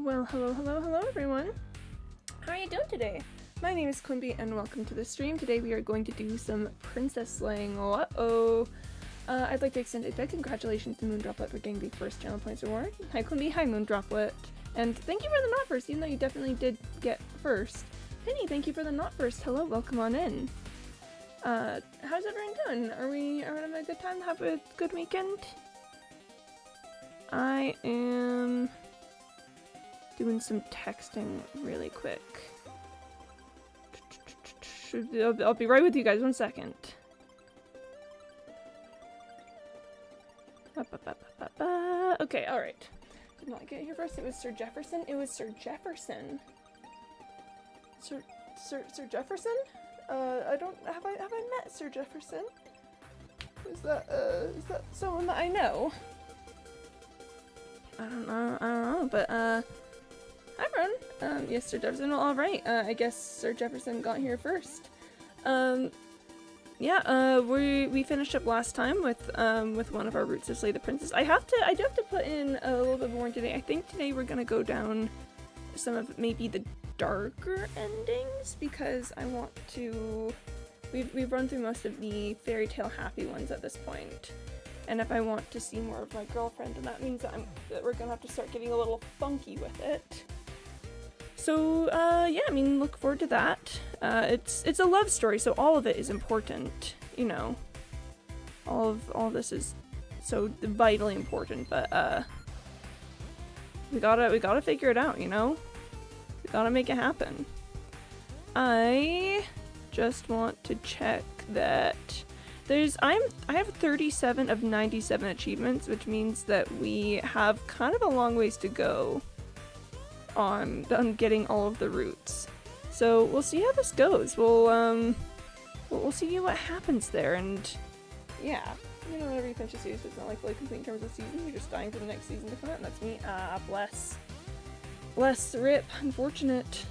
Well, hello everyone. How are you doing today? My name is Quimby and welcome to the stream. Today we are going to do some princess slaying. I'd like to extend a big congratulations to Moondroplet for getting the first channel points reward. Hi Quimby, hi Moondroplet. And thank you for the not first, even though you definitely did get first. Penny, thank you for the not first. Hello, welcome on in. How's everyone doing? Are we having a good time? Have a good weekend? I am doing some texting really quick. I'll be right with you guys, 1 second. Okay, alright. Did not get here first. It was Sir Jefferson. It was Sir Jefferson. Sir Jefferson? I don't have I met Sir Jefferson? Is that someone that I know? I don't know, but hi everyone. Yes, Sir Jefferson. Well, alright. I guess Sir Jefferson got here first. Yeah, we finished up last time with one of our routes to slay the princess. I do have to put in a little bit more today. I think today we're gonna go down some of maybe the darker endings because I want to. We've run through most of the fairy tale happy ones at this point, and if I want to see more of my girlfriend, then that means that we're gonna have to start getting a little funky with it. So yeah, I mean, look forward to that. It's a love story, so all of it is important, you know. All of this is so vitally important, but we gotta figure it out, you know. We gotta make it happen. I just want to check that I have 37 of 97 achievements, which means that we have kind of a long ways to go on getting all of the routes. So we'll see how this goes. We'll see what happens there, and yeah, you know, whenever you finish a series, it's not like fully complete in terms of season. You're just dying for the next season to come out, and that's me. Bless rip, unfortunate.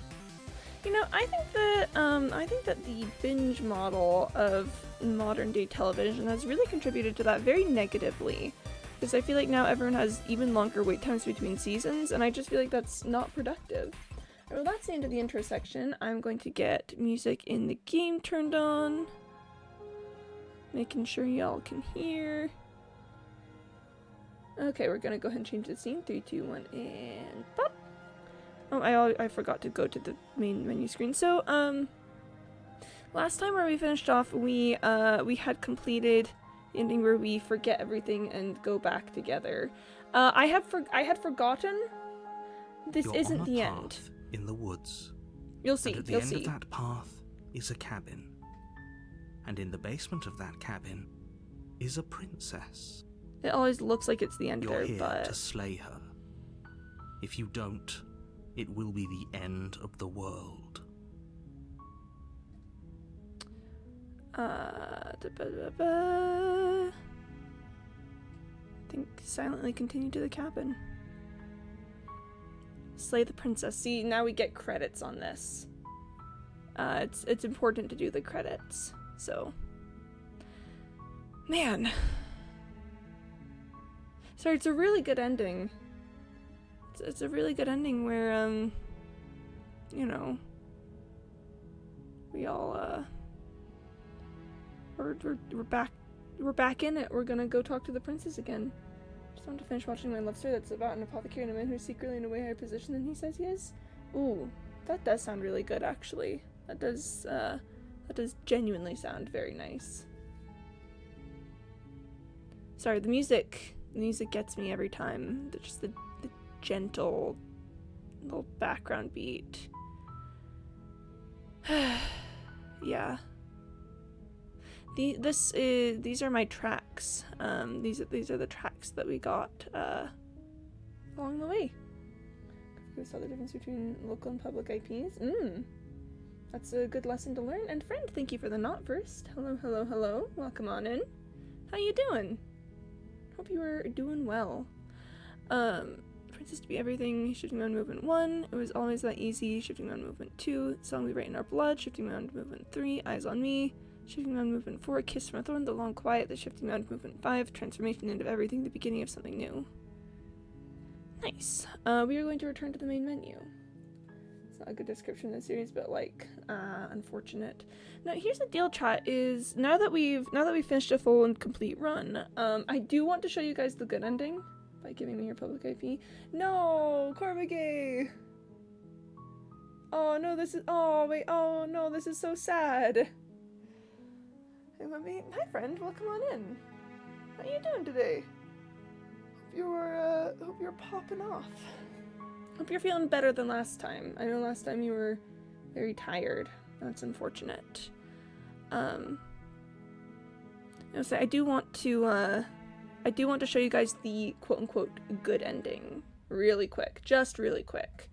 You know, I think that the binge model of modern day television has really contributed to that very negatively. Because I feel like now everyone has even longer wait times between seasons, and I just feel like that's not productive. Well, that's the end of the intro section. I'm going to get music in the game turned on. Making sure y'all can hear. Okay, we're gonna go ahead and change the scene. 3, 2, 1, and pop! Oh, I forgot to go to the main menu screen. So, last time where we finished off, we had completed the ending where we forget everything and go back together. I had forgotten. This isn't the end. In the woods. You'll see. And at the end of that path is a cabin. And in the basement of that cabin is a princess. It always looks like it's the end You're there, here but to slay her. If you don't, it will be the end of the world. Think silently continue to the cabin. Slay the princess. See, now we get credits on this. It's important to do the credits. So, man. Sorry, it's a really good ending. It's a really good ending where you know, we all we're back in it. We're gonna go talk to the princess again. Just want to finish watching my love story that's about an apothecary and a man who's secretly in a way higher position than he says he is. Ooh, that does sound really good, actually. That does genuinely sound very nice. Sorry, the music gets me every time. Just the gentle little background beat. Yeah. These are my tracks. These are the tracks that we got along the way. We saw the difference between local and public IPs. That's a good lesson to learn. And friend, thank you for the not first. Hello. Welcome on in. How you doing? Hope you are doing well. Princess to be everything. Shifting on movement 1. It was always that easy. Shifting on movement 2. Song we write in our blood. Shifting on movement 3. Eyes on me. Shifting on movement 4, kiss from a thorn, the long quiet, the shifting on movement 5, transformation into everything, the beginning of something new. Nice. We are going to return to the main menu. It's not a good description of the series, but like, unfortunate. Now, here's the deal, chat. Is now that we've finished a full and complete run, I do want to show you guys the good ending by giving me your public IP. No, Corvigay. Oh no, this is. Oh wait. Oh no, this is so sad. Hey, hi friend. Welcome on in. How you doing today? Hope you're popping off. Hope you're feeling better than last time. I know last time you were very tired. That's unfortunate. I do want to show you guys the quote-unquote good ending really quick. Just really quick.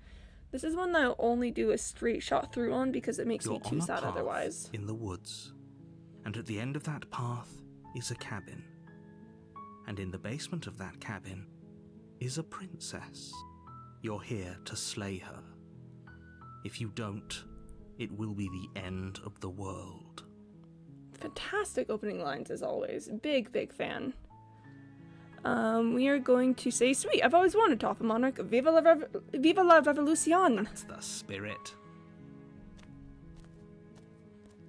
This is one that I'll only do a straight shot through on because it makes me too sad otherwise. In the woods, and at the end of that path is a cabin. And in the basement of that cabin is a princess. You're here to slay her. If you don't, it will be the end of the world. Fantastic opening lines as always. Big fan. We are going to say, sweet, I've always wanted to offer Monarch. Viva la Revolucion! That's the spirit.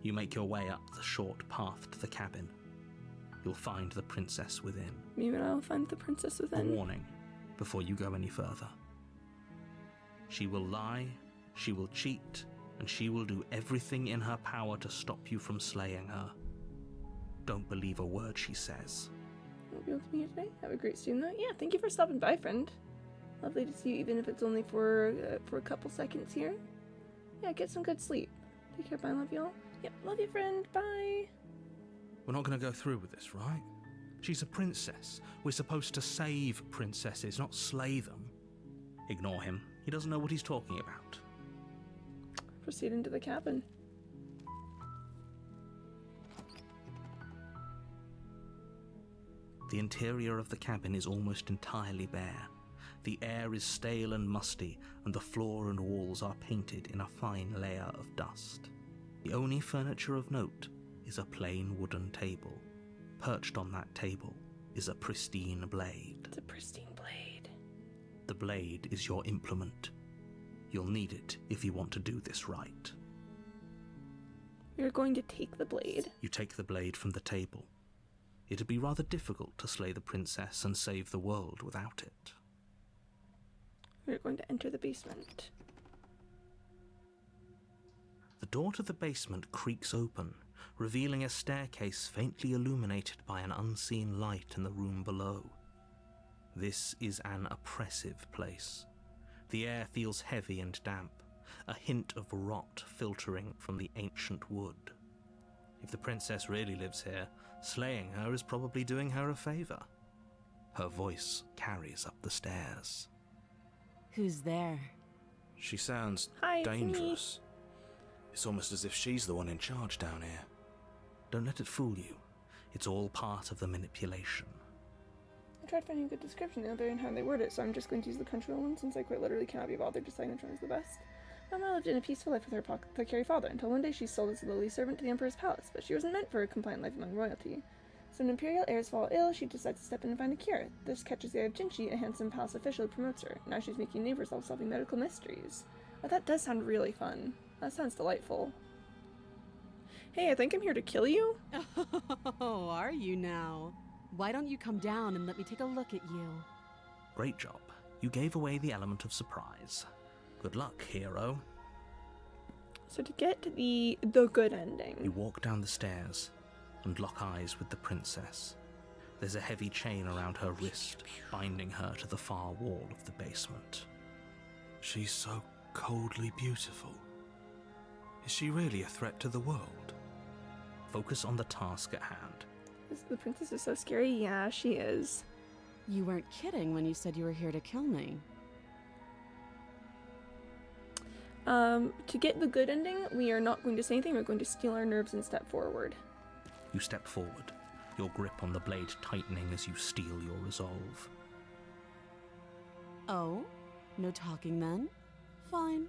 You make your way up the short path to the cabin. You'll find the princess within. Maybe I'll find the princess A within. warning before you go any further. She will lie, she will cheat, and she will do everything in her power to stop you from slaying her. Don't believe a word she says. Won't be able to be here today. Have a great stream though. Yeah, thank you for stopping by, friend. Lovely to see you, even if it's only for a couple seconds here. Yeah, get some good sleep. Take care, bye, love you all. Yep, love you, friend. Bye. We're not going to go through with this, right? She's a princess. We're supposed to save princesses, not slay them. Ignore him. He doesn't know what he's talking about. Proceed into the cabin. The interior of the cabin is almost entirely bare. The air is stale and musty, and the floor and walls are painted in a fine layer of dust. The only furniture of note is a plain wooden table. Perched on that table is a pristine blade. It's a pristine blade. The blade is your implement. You'll need it if you want to do this right. You're going to take the blade. You take the blade from the table. It'd be rather difficult to slay the princess and save the world without it. We're going to enter the basement. The door to the basement creaks open, revealing a staircase faintly illuminated by an unseen light in the room below. This is an oppressive place. The air feels heavy and damp, a hint of rot filtering from the ancient wood. If the princess really lives here, slaying her is probably doing her a favor. Her voice carries up the stairs. Who's there? She sounds Hi, it's me. dangerous. It's almost as if she's the one in charge down here. Don't let it fool you. It's all part of the manipulation. I tried finding a good description the other day and how they word it, so I'm just going to use the Crunchyroll one since I quite literally cannot be bothered deciding which one is the best. Mama lived in a peaceful life with her apothecary father until one day she sold as a lowly servant to the Emperor's palace, but she wasn't meant for a compliant life among royalty. So when imperial heirs fall ill, she decides to step in and find a cure. This catches the eye of Jinchi, a handsome palace official who promotes her. Now she's making neighbors while solving medical mysteries. Oh, that does sound really fun. That sounds delightful. Hey, I think I'm here to kill you? Oh, are you now? Why don't you come down and let me take a look at you? Great job. You gave away the element of surprise. Good luck, hero. So to get to the good ending. You walk down the stairs and lock eyes with the princess. There's a heavy chain around her wrist, binding her to the far wall of the basement. She's so coldly beautiful. Is she really a threat to the world? Focus on the task at hand. The princess is so scary. Yeah, she is. You weren't kidding when you said you were here to kill me. To get the good ending, we are not going to say anything. We're going to steel our nerves and step forward. You step forward, your grip on the blade tightening as you steel your resolve. Oh? No talking then? Fine.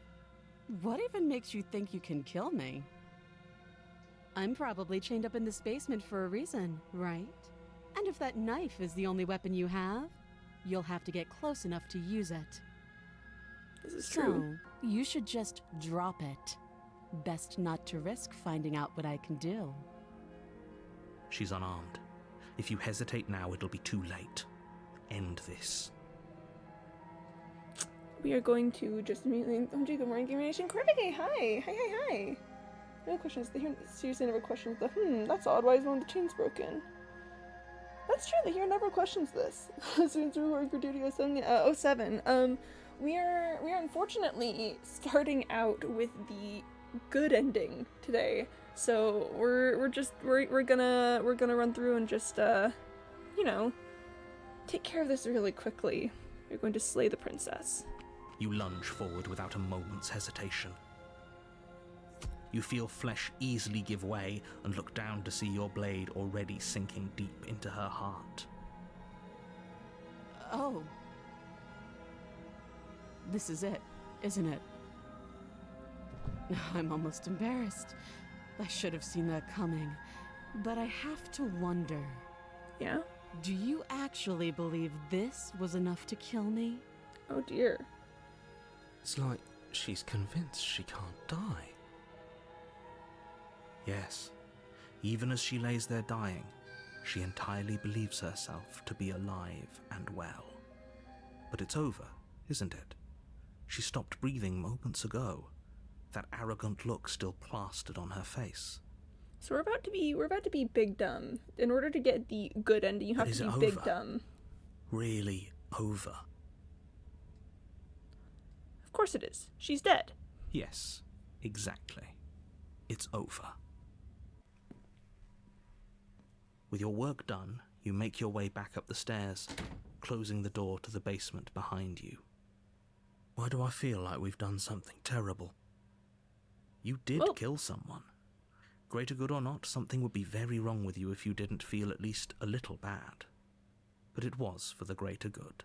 What even makes you think you can kill me? I'm probably chained up in this basement for a reason, right? And if that knife is the only weapon you have, you'll have to get close enough to use it. This is true. So, you should just drop it. Best not to risk finding out what I can do. She's unarmed. If you hesitate now, it'll be too late. End this. We are going to just immediately. Oh, good morning, Game Nation. Corvigay, hi! Hi! No questions. They hear seriously never questions the that's odd. Why is one of the chains broken? That's true, the hero never questions this. Students reporting for duty 07. We are unfortunately starting out with the good ending today. So we're gonna run through and just you know, take care of this really quickly. We're going to slay the princess. You lunge forward without a moment's hesitation. You feel flesh easily give way and look down to see your blade already sinking deep into her heart. Oh. This is it, isn't it? I'm almost embarrassed. I should have seen that coming. But I have to wonder. Yeah? Do you actually believe this was enough to kill me? Oh dear. It's like she's convinced she can't die. Yes, even as she lays there dying, she entirely believes herself to be alive and well. But it's over, isn't it? She stopped breathing moments ago, that arrogant look still plastered on her face. So we're about to be big dumb. In order to get the good ending, you have to be big dumb. Really over? Of course it is. She's dead. Yes, exactly. It's over. With your work done, you make your way back up the stairs, closing the door to the basement behind you. Why do I feel like we've done something terrible? You did kill someone. Greater good or not, something would be very wrong with you if you didn't feel at least a little bad. But it was for the greater good.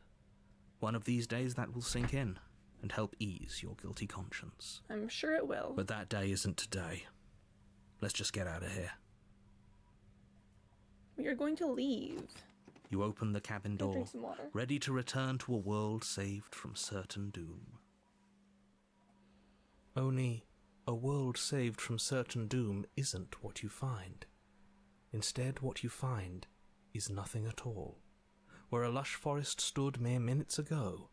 One of these days that will sink in and help ease your guilty conscience. I'm sure it will. But that day isn't today. Let's just get out of here. We are going to leave. You open the cabin door, Drink some water. ready to return to a world saved from certain doom. Only, a world saved from certain doom isn't what you find. Instead, what you find is nothing at all. Where a lush forest stood mere minutes ago,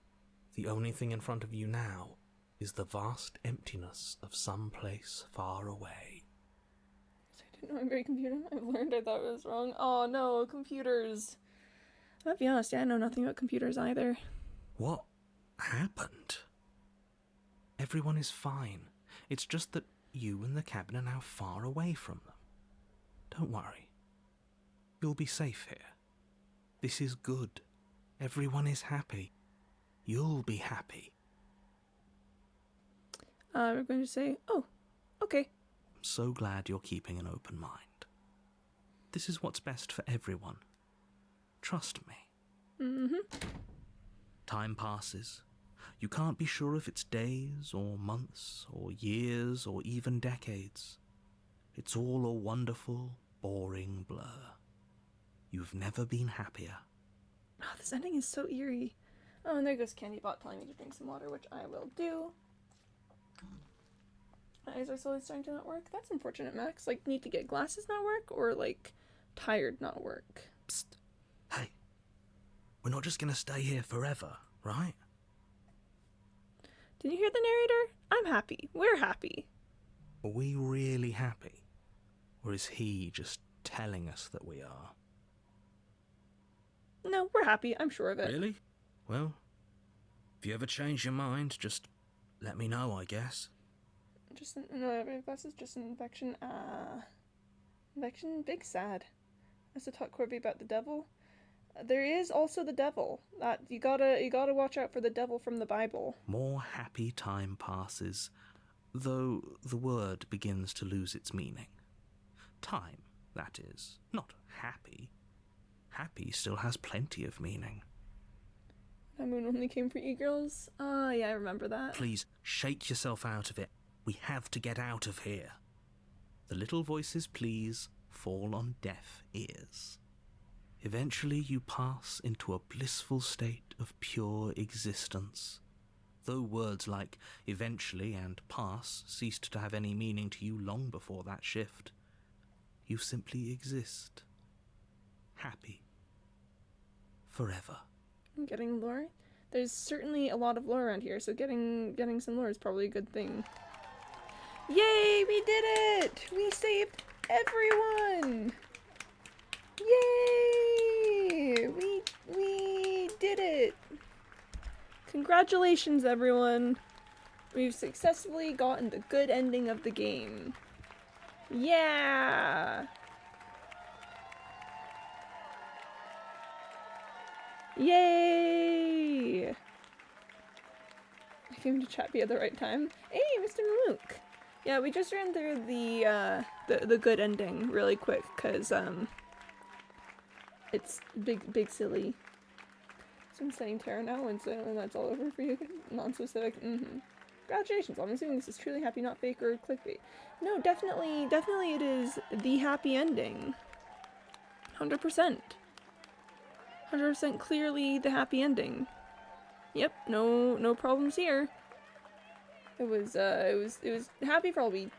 the only thing in front of you now is the vast emptiness of some place far away. I didn't know I'm very computer. I've learned I thought it was wrong. Oh no, computers. I'll be honest, I know nothing about computers either. What happened? Everyone is fine. It's just that you and the cabin are now far away from them. Don't worry. You'll be safe here. This is good. Everyone is happy. You'll be happy. We're going to say, oh, okay. I'm so glad you're keeping an open mind. This is what's best for everyone. Trust me. Mm-hmm. Time passes. You can't be sure if it's days or months or years or even decades. It's all a wonderful, boring blur. You've never been happier. Oh, this ending is so eerie. Oh, and there goes Candybot telling me to drink some water, which I will do. My eyes are slowly starting to not work. That's unfortunate, Max. Like, need to get glasses not work, or, like, tired not work? Psst. Hey. We're not just gonna stay here forever, right? Did you hear the narrator? I'm happy. We're happy. Are we really happy? Or is he just telling us that we are? No, we're happy. I'm sure of it. Really? Well, if you ever change your mind, just let me know, I guess. No, this is just an infection. Infection? Big sad. I also taught Corby about the devil. There is also the devil. You gotta watch out for the devil from the Bible. More happy time passes, though the word begins to lose its meaning. Time, that is, not happy. Happy still has plenty of meaning. That moon only came for e-girls? Ah, yeah, I remember that. Please, shake yourself out of it. We have to get out of here. The little voices, please, fall on deaf ears. Eventually you pass into a blissful state of pure existence. Though words like eventually and pass ceased to have any meaning to you long before that shift, you simply exist. Happy. Forever. I'm getting lore. There's certainly a lot of lore around here, so getting some lore is probably a good thing. Yay, we did it! We saved everyone! Yay! We did it! Congratulations, everyone! We've successfully gotten the good ending of the game. Yeah! Yay! I came to chat via the right time. Hey, Mr. Mook! Yeah, we just ran through the good ending really quick, cause it's big silly. So I'm saying Terra now, and so that's all over for you. Non-specific. Congratulations! I'm assuming this is truly happy, not fake or clickbait. No, definitely it is the happy ending. 100%. 100% clearly the happy ending. Yep, no problems here. It was happy for all we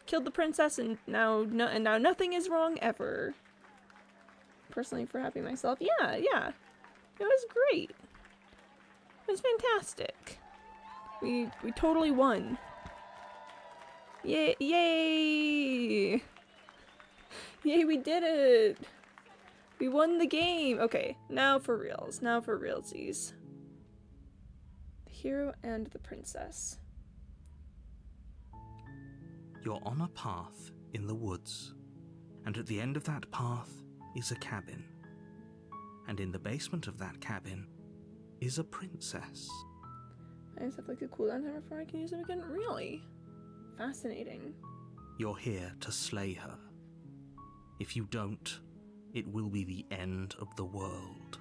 killed the princess, and now nothing is wrong ever. Personally, for happy myself, yeah, it was great. It was fantastic. We totally won. Yay! Yay! We did it. We won the game! Okay, now for reals. Now for realsies. The hero and the princess. You're on a path in the woods, and at the end of that path is a cabin. And in the basement of that cabin is a princess. I just have like a cooldown time before I can use them again? Really? Fascinating. You're here to slay her. If you don't, it will be the end of the world.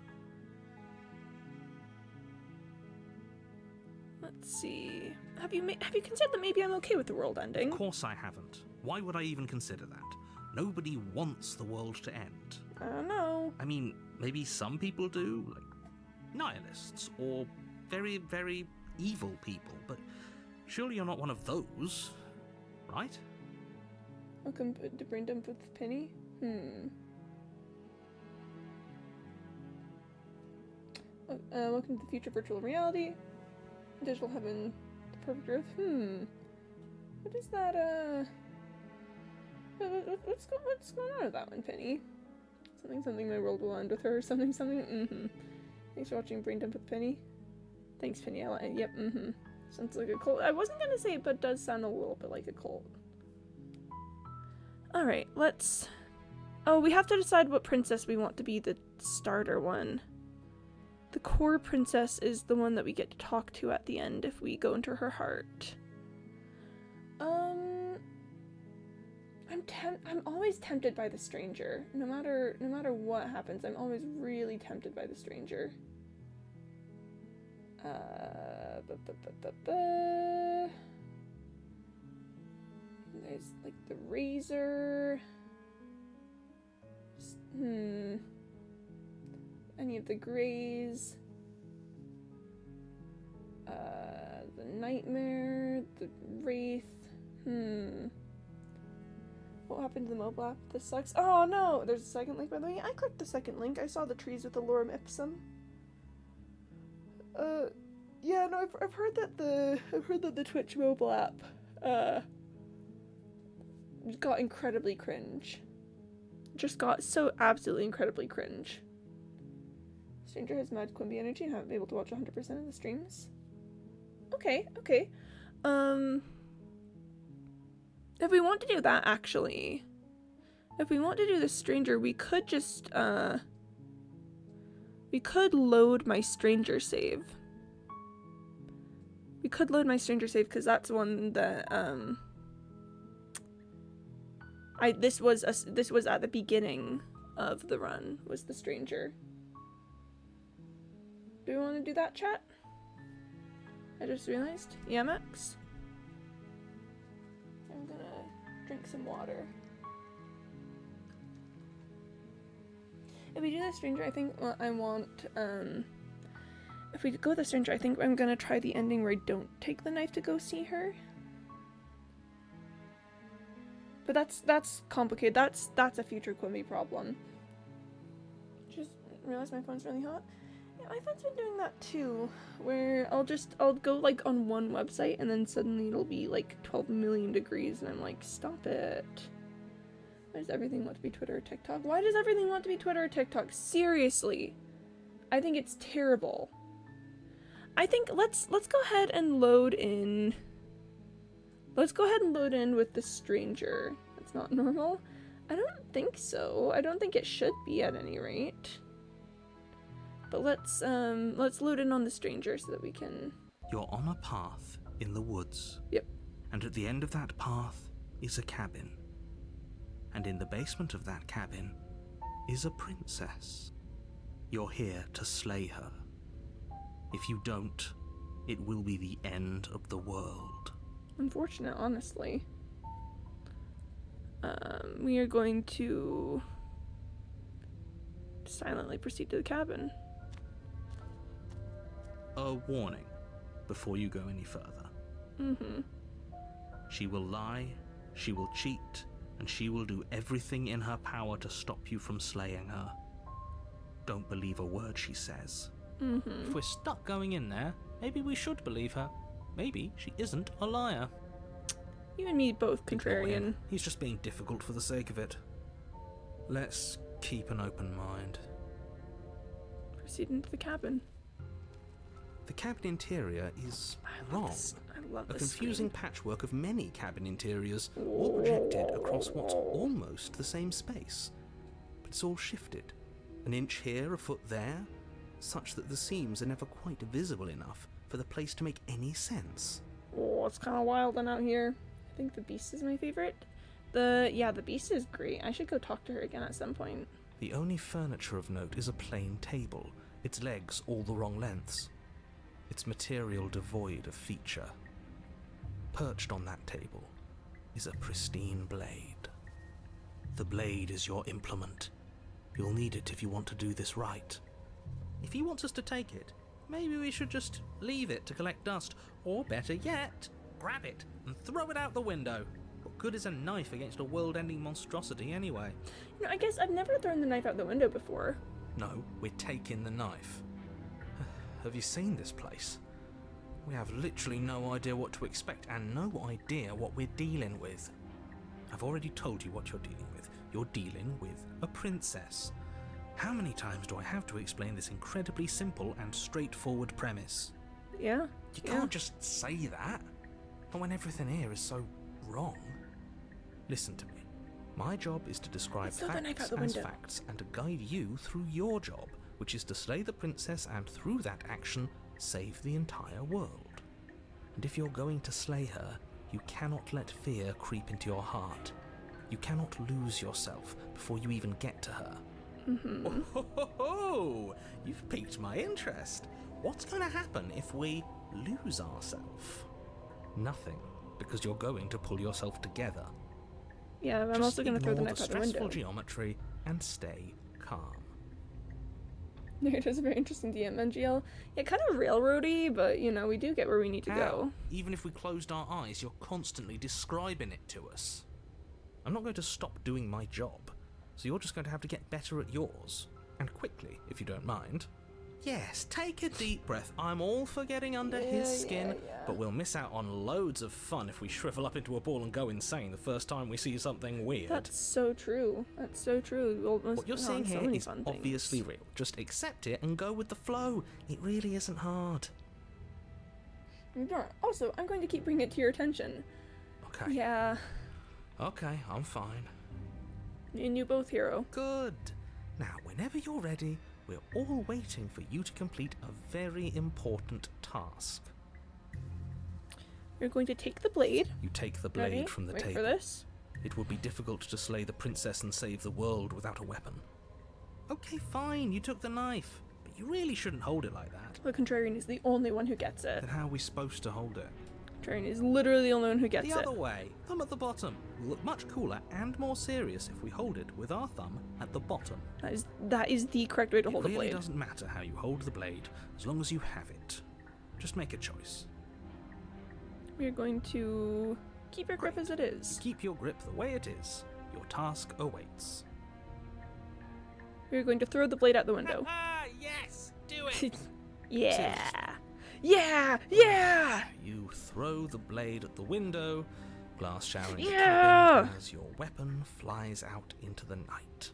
Let's see. Have you considered that maybe I'm okay with the world ending? Of course I haven't. Why would I even consider that? Nobody wants the world to end. I don't know. I mean, maybe some people do, like nihilists or very, very evil people, but surely you're not one of those, right? Welcome to Brain Dump with Penny. Welcome to the future virtual reality. Digital heaven, the perfect earth. What is that, what's going on with that one, Penny? Something, my world will end with her, something. Thanks for watching Brain Dump with Penny. Thanks, Penny. Yep, Sounds like a cult. I wasn't gonna say it, but it does sound a little bit like a cult. Alright, let's... Oh, we have to decide what princess we want to be the starter one. The core princess is the one that we get to talk to at the end if we go into her heart. I'm always tempted by the stranger. No matter what happens, I'm always really tempted by the stranger. There's like the razor. Any of the grays. The nightmare, the wraith. What happened to the mobile app? This sucks. Oh no! There's a second link, by the way. I clicked the second link. I saw the trees with the lorem ipsum. Yeah, no, I've heard that the Twitch mobile app got incredibly cringe. Just got so absolutely incredibly cringe. Stranger has mad Quimby energy and haven't been able to watch 100% of the streams. Okay. If we want to do that, actually, if we want to do the stranger, we could just, we could load my stranger save. We could load my stranger save, because that's one that, this was at the beginning of the run, was the stranger. Do we want to do that, chat? I just realized. Yeah, Max? I'm gonna drink some water. If we do the stranger, I think I want, if we go with the stranger, I think I'm gonna try the ending where I don't take the knife to go see her. But that's complicated. That's a future Quimby problem. Just realized my phone's really hot. Yeah, my phone's been doing that too, where I'll go like on one website and then suddenly it'll be like 12 million degrees and I'm like, stop it. Why does everything want to be Twitter or TikTok? Why does everything want to be Twitter or TikTok? Seriously. I think it's terrible. I think let's go ahead and load in. Let's go ahead and load in with the stranger. That's not normal. I don't think so. I don't think it should be at any rate. But let's load in on the stranger so that we can. You're on a path in the woods. Yep. And at the end of that path is a cabin. And in the basement of that cabin is a princess. You're here to slay her. If you don't, it will be the end of the world. Unfortunate, honestly. We are going to silently proceed to the cabin. A warning before you go any further. Mm-hmm. She will lie, she will cheat, and she will do everything in her power to stop you from slaying her. Don't believe a word she says. Mm-hmm. If we're stuck going in there, maybe we should believe her. Maybe she isn't a liar. You and me both contrarian. He's just being difficult for the sake of it. Let's keep an open mind. Proceed into the cabin. The cabin interior is wrong. I love A this confusing patchwork of many cabin interiors, all projected across what's almost the same space. But it's all shifted. An inch here, a foot there, such that the seams are never quite visible enough for the place to make any sense. Oh, it's kind of wild and out here. I think the beast is my favorite. The beast is great. I should go talk to her again at some point. The only furniture of note is a plain table, its legs all the wrong lengths. Its material devoid of feature. Perched on that table is a pristine blade. The blade is your implement. You'll need it if you want to do this right. If he wants us to take it, maybe we should just leave it to collect dust. Or better yet, grab it and throw it out the window. What good is a knife against a world-ending monstrosity anyway? You know, I guess I've never thrown the knife out the window before. No, we're taking the knife. Have you seen this place? We have literally no idea what to expect and no idea what we're dealing with. I've already told you what you're dealing with. You're dealing with a princess. How many times do I have to explain this incredibly simple and straightforward premise? Yeah. You can't just say that. Not when everything here is so wrong. Listen to me. My job is to describe Throw the knife facts out the as window. facts and to guide you through your job, which is to slay the princess and through that action save the entire world. And if you're going to slay her, you cannot let fear creep into your heart. You cannot lose yourself before you even get to her. Mm-hmm. Oh, you've piqued my interest. What's going to happen if we lose ourselves? Nothing, because you're going to pull yourself together. Yeah, I'm Just also going to throw the ignore knife out the stressful window. geometry and stay calm. It is a very interesting DM, NGL. Yeah, kind of railroady, but, you know, we do get where we need to How? go. Even if we closed our eyes, you're constantly describing it to us. I'm not going to stop doing my job, so you're just going to have to get better at yours. And quickly, if you don't mind. Yes, take a deep breath. I'm all for getting under his skin, but we'll miss out on loads of fun if we shrivel up into a ball and go insane the first time we see something weird. That's so true. That's so true. We'll What you're miss out seeing on so here many is fun obviously things. real. Just accept it and go with the flow. It really isn't hard. Yeah, also, I'm going to keep bringing it to your attention. Okay. Yeah, Okay, I'm fine. me and you both, hero. Good. Now, whenever you're ready, we're all waiting for you to complete a very important task. You're going to take the blade. You take the blade Ready? from the Wait table. for this. It would be difficult to slay the princess and save the world without a weapon. Okay, fine, you took the knife, but you really shouldn't hold it like that. The contrarian is the only one who gets it. Then how are we supposed to hold it? Contrarian is literally the only one who gets The it. other way. Thumb at the bottom. Will look much cooler and more serious if we hold it with our thumb at the bottom. That is the correct way to hold It a really blade. doesn't matter how you hold the blade, as long as you have it. Just make a choice. We're going to keep your grip as it is. Keep your grip the way it is. Your task awaits. We're going to throw the blade out the window. Ah, yes! Do it! Yeah! Yeah! Yeah! You throw the blade at the window, glass showering the Yeah! cabin as your weapon flies out into the night.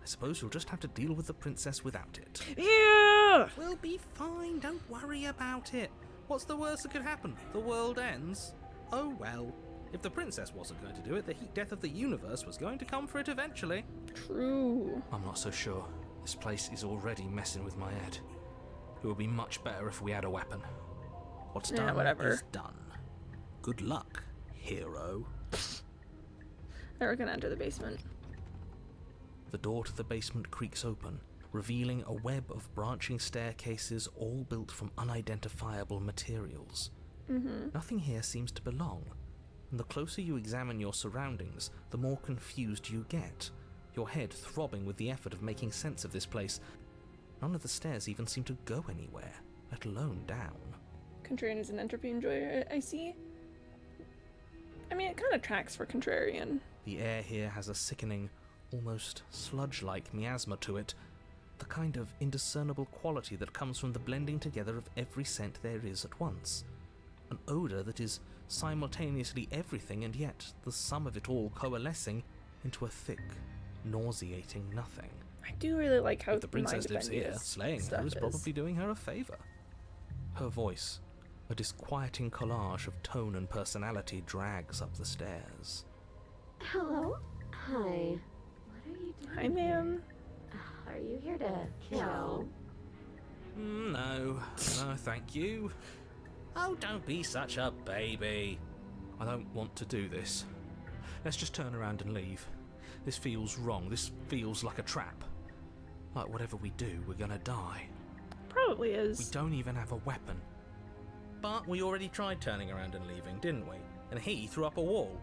I suppose you'll just have to deal with the princess without it. Yeah! We'll be fine, don't worry about it. What's the worst that could happen? The world ends? Oh well. If the princess wasn't going to do it, the heat death of the universe was going to come for it eventually. True. I'm not so sure. This place is already messing with my head. It would be much better if we had a weapon. What's Yeah, done whatever. is done. Good luck, hero. Now we're gonna enter the basement. The door to the basement creaks open, revealing a web of branching staircases all built from unidentifiable materials. Nothing here seems to belong, and the closer you examine your surroundings, the more confused you get, your head throbbing with the effort of making sense of this place. None of the stairs even seem to go anywhere, let alone down. Contrarian is an entropy enjoyer, I see. I mean, it kind of tracks for Contrarian. The air here has a sickening, almost sludge-like miasma to it, the kind of indiscernible quality that comes from the blending together of every scent there is at once. An odour that is simultaneously everything and yet the sum of it all coalescing into a thick, nauseating nothing. I do really like how If the princess lives here, mind-bending slaying stuff her is probably doing her a favour. Her voice, a disquieting collage of tone and personality, drags up the stairs. Hello? Hi. What are you doing? Hi, ma'am. Are you here to kill? No, thank you. Oh, don't be such a baby. I don't want to do this. Let's just turn around and leave. This feels wrong. This feels like a trap. Like whatever we do, we're gonna die. Probably We is. don't even have a weapon. But we already tried turning around and leaving, didn't we? And he threw up a wall.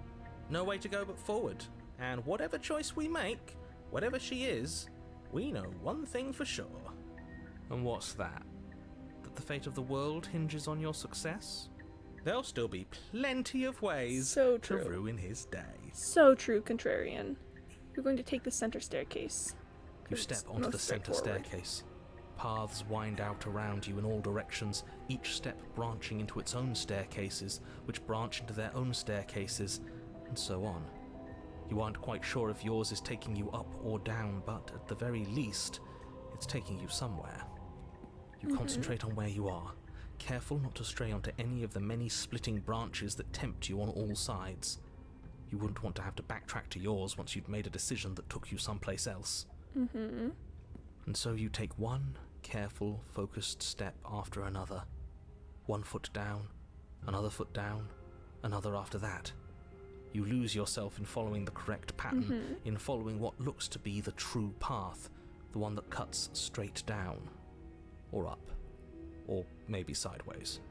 No way to go but forward. And whatever choice we make, whatever she is, we know one thing for sure. And what's that? That the fate of the world hinges on your success? There'll still be plenty of ways So to true. ruin his day. So true, Contrarian. We're going to take the center staircase. You 'cause step it's onto the most center straightforward. staircase. Paths wind out around you in all directions, each step branching into its own staircases, which branch into their own staircases, and so on. You aren't quite sure if yours is taking you up or down, but at the very least, it's taking you somewhere. You concentrate on where you are, careful not to stray onto any of the many splitting branches that tempt you on all sides. You wouldn't want to have to backtrack to yours once you'd made a decision that took you someplace else. And so you take one careful, focused step after another. One foot down, another foot down, another after that. You lose yourself in following the correct pattern, in following what looks to be the true path, the one that cuts straight down, or up, or maybe sideways.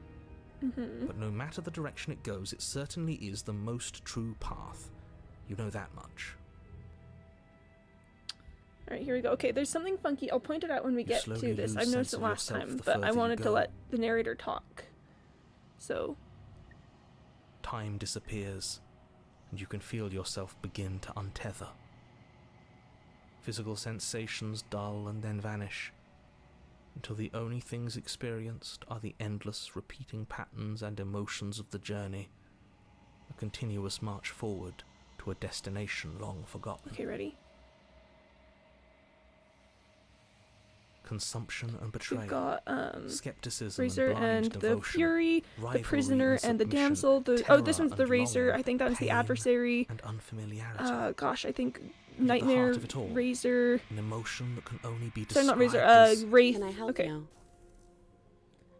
But no matter the direction it goes, it certainly is the most true path. You know that much. Alright, here we go. Okay, there's something funky. I'll point it out when we get to slowly this. lose I've noticed sense it of last yourself time, the but I further you wanted to go. let the narrator talk. So, Time disappears, and you can feel yourself begin to untether. Physical sensations dull and then vanish, until the only things experienced are the endless repeating patterns and emotions of the journey, a continuous march forward to a destination long forgotten. okay, ready? Consumption and betrayal, We've got skepticism Razor and blind and the devotion, Fury, the rivalry Prisoner and and the submission, Damsel. Oh, this terror one's the and Razor. longing, I think that was the pain Adversary. and unfamiliarity. Gosh, I think the Nightmare, heart of it all. Razor. An emotion that can only be Sorry, described not Razor. as Wraith. Can I help Okay. you?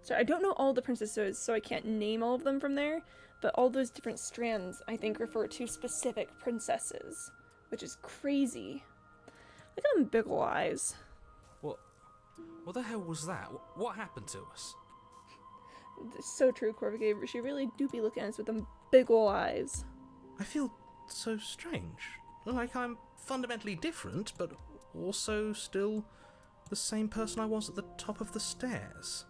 So I don't know all the princesses, so I can't name all of them from there. But all those different strands, I think, refer to specific princesses, which is crazy. Look at them big ol' eyes. What the hell was that? What happened to us? So true, Corvigate. She really do be looking at us with them big ol' eyes. I feel so strange. Like I'm fundamentally different, but also still the same person I was at the top of the stairs.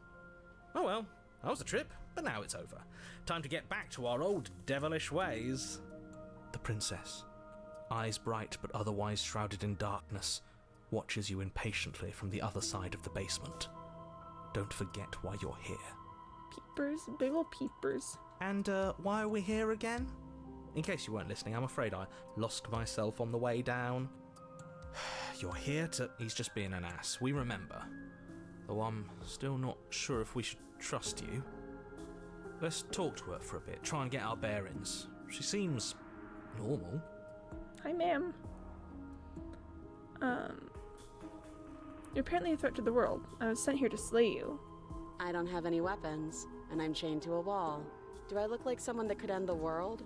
Oh well, that was a trip, but now it's over. Time to get back to our old devilish ways. The princess, eyes bright but otherwise shrouded in darkness, watches you impatiently from the other side of the basement. Don't forget why you're here. Peepers, big ol' peepers. And why are we here again? In case you weren't listening, I'm afraid I lost myself on the way down. You're here to... He's just being an ass, we remember. Though I'm still not sure if we should trust you. Let's talk to her for a bit, try and get our bearings. She seems normal. Hi, ma'am. You're apparently a threat to the world. I was sent here to slay you. I don't have any weapons, and I'm chained to a wall. Do I look like someone that could end the world?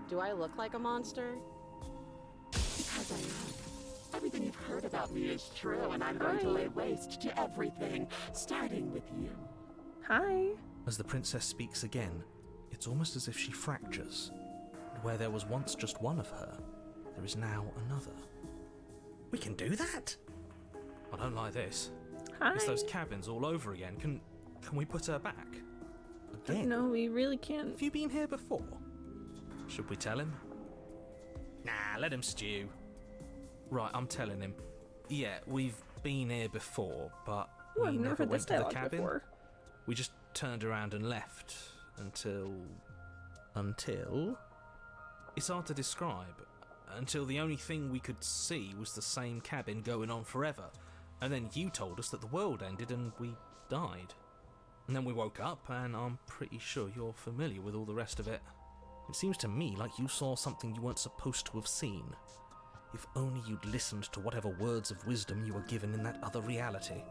Do I look like a monster? Because I am. Everything you've heard about me is true, and I'm going to lay waste to everything, starting with you. Hi. As the princess speaks again, it's almost as if she fractures. And where there was once just one of her, there is now another. We can do that? I don't like this. Hi. It's those cabins all over again. Can we put her back? Again? No, we really can't. Have you been here before? Should we tell him? Nah, let him stew. Right, I'm telling him. Yeah, we've been here before, but Ooh, we I've never never heard this went to the dialogue cabin. before. We just turned around and left until... Until? It's hard to describe. Until the only thing we could see was the same cabin going on forever. And then you told us that the world ended and we died. And then we woke up, and I'm pretty sure you're familiar with all the rest of it. It seems to me like you saw something you weren't supposed to have seen. If only you'd listened to whatever words of wisdom you were given in that other reality.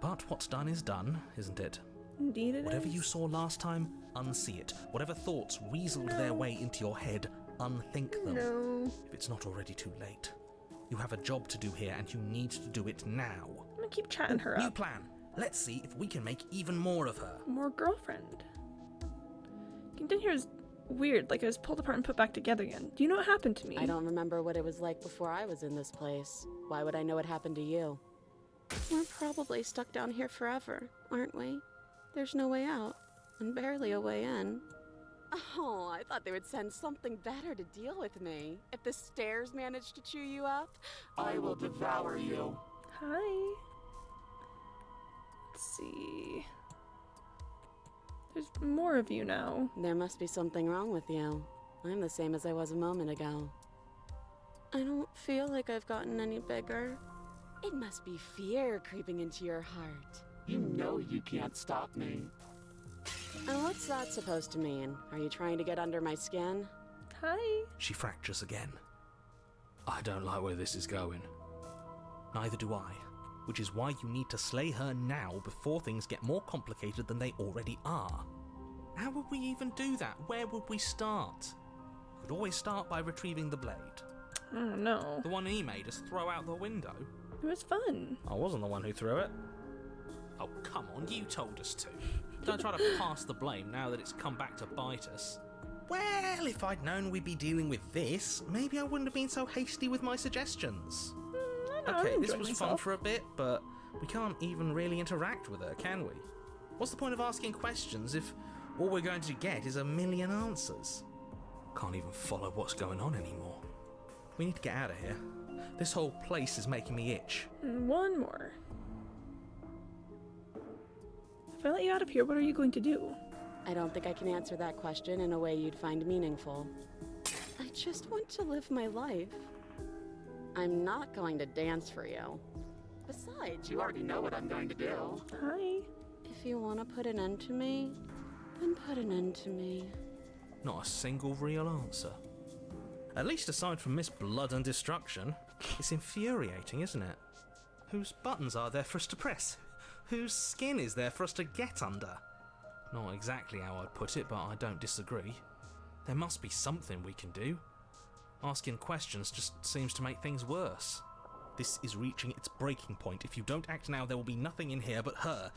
But what's done is done, isn't it? Indeed it Whatever is. you saw last time, unsee it. Whatever thoughts weaseled their way into your head, unthink them. No. If it's not already too late. You have a job to do here, and you need to do it now. I'm gonna keep chatting her New up. plan. Let's see if we can make even more of her. More girlfriend. Getting here is weird, like I was pulled apart and put back together again. Do you know what happened to me? I don't remember what it was like before I was in this place. Why would I know what happened to you? We're probably stuck down here forever, aren't we? There's no way out, and barely a way in. Oh, I thought they would send something better to deal with me. If the stairs managed to chew you up, I will devour you. Hi. Let's see. There's more of you now. there must be something wrong with you. I'm the same as I was a moment ago. I don't feel like I've gotten any bigger. It must be fear creeping into your heart. You know you can't stop me. And what's that supposed to mean? Are you trying to get under my skin? Hi. She fractures again. I don't like where this is going. Neither do I. Which is why you need to slay her now before things get more complicated than they already are. How would we even do that? Where would we start? We could always start by retrieving the blade. I don't know. The one he made us throw out the window. It was fun. I wasn't the one who threw it. Oh, come on, you told us to. Don't try to pass the blame now that it's come back to bite us. Well, if I'd known we'd be dealing with this, maybe I wouldn't have been so hasty with my suggestions. I know, Okay, I'm this enjoying was fun myself. for a bit, but we can't even really interact with her, can we? What's the point of asking questions if all we're going to get is a million answers? Can't even follow what's going on anymore. We need to get out of here. This whole place is making me itch. And one more. If I let you out of here, what are you going to do? I don't think I can answer that question in a way you'd find meaningful. I just want to live my life. I'm not going to dance for you. Besides, You already know what I'm going to do. Hi. if you want to put an end to me, then put an end to me. Not a single real answer. At least aside from Miss Blood and Destruction, it's infuriating, isn't it? Whose buttons are there for us to press? Whose skin is there for us to get under? Not exactly how I'd put it, but I don't disagree. There must be something we can do. Asking questions just seems to make things worse. This is reaching its breaking point. If you don't act now, there will be nothing in here but her.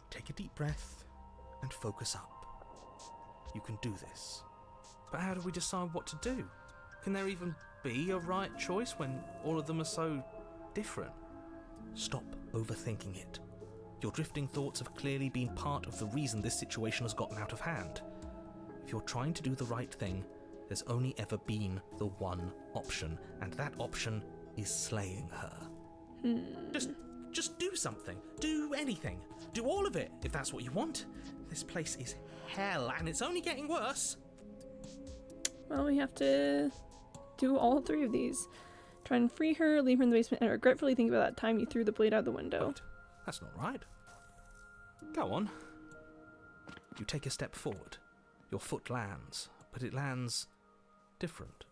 Take a deep breath. and focus up. You can do this. But how do we decide what to do? Can there even be a right choice when all of them are so different? Stop overthinking it. Your drifting thoughts have clearly been part of the reason this situation has gotten out of hand. If you're trying to do the right thing, there's only ever been the one option, and that option is slaying her. Just do something. Do anything. Do all of it, if that's what you want. This place is hell, and it's only getting worse. Well, we have to do all 3 of these. Try and free her, leave her in the basement, and regretfully think about that time you threw the blade out the window. Wait, that's not right. Go on. You take a step forward. Your foot lands, but it lands different.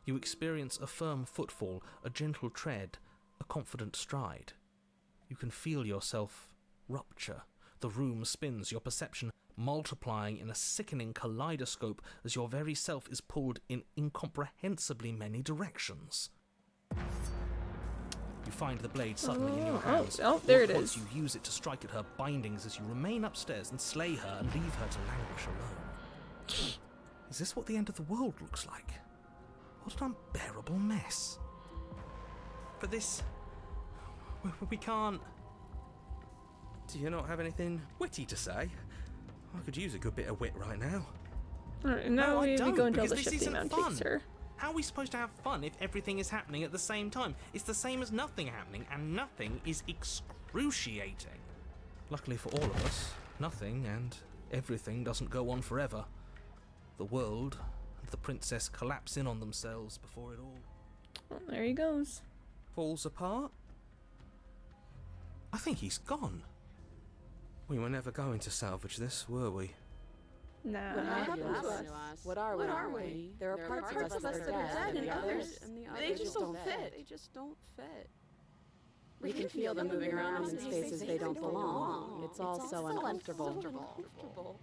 You experience a firm footfall, a gentle tread, a confident stride. You can feel yourself rupture. The room spins, your perception multiplying in a sickening kaleidoscope as your very self is pulled in incomprehensibly many directions. You find the blade suddenly in your hands. Oh, there it Once is. you use it to strike at her bindings as you remain upstairs and slay her and leave her to languish alone. Is this what the end of the world looks like? What an unbearable mess. But this... we can't... Do you not have anything witty to say? I could use a good bit of wit right now. Alright, now No, I we don't, go until because the this shifting isn't mount fun. takes her. How are we supposed to have fun if everything is happening at the same time? It's the same as nothing happening, and nothing is excruciating. Luckily for all of us, nothing and everything doesn't go on forever. The world and the princess collapse in on themselves before it all Well, there he goes. Falls apart? I think he's gone. We were never going to salvage this, were we? Nah. What happened to us? What are we? There are parts of us that are dead, and others, they just don't fit. They just don't fit. We can feel them moving around in spaces they don't belong. It's all so uncomfortable.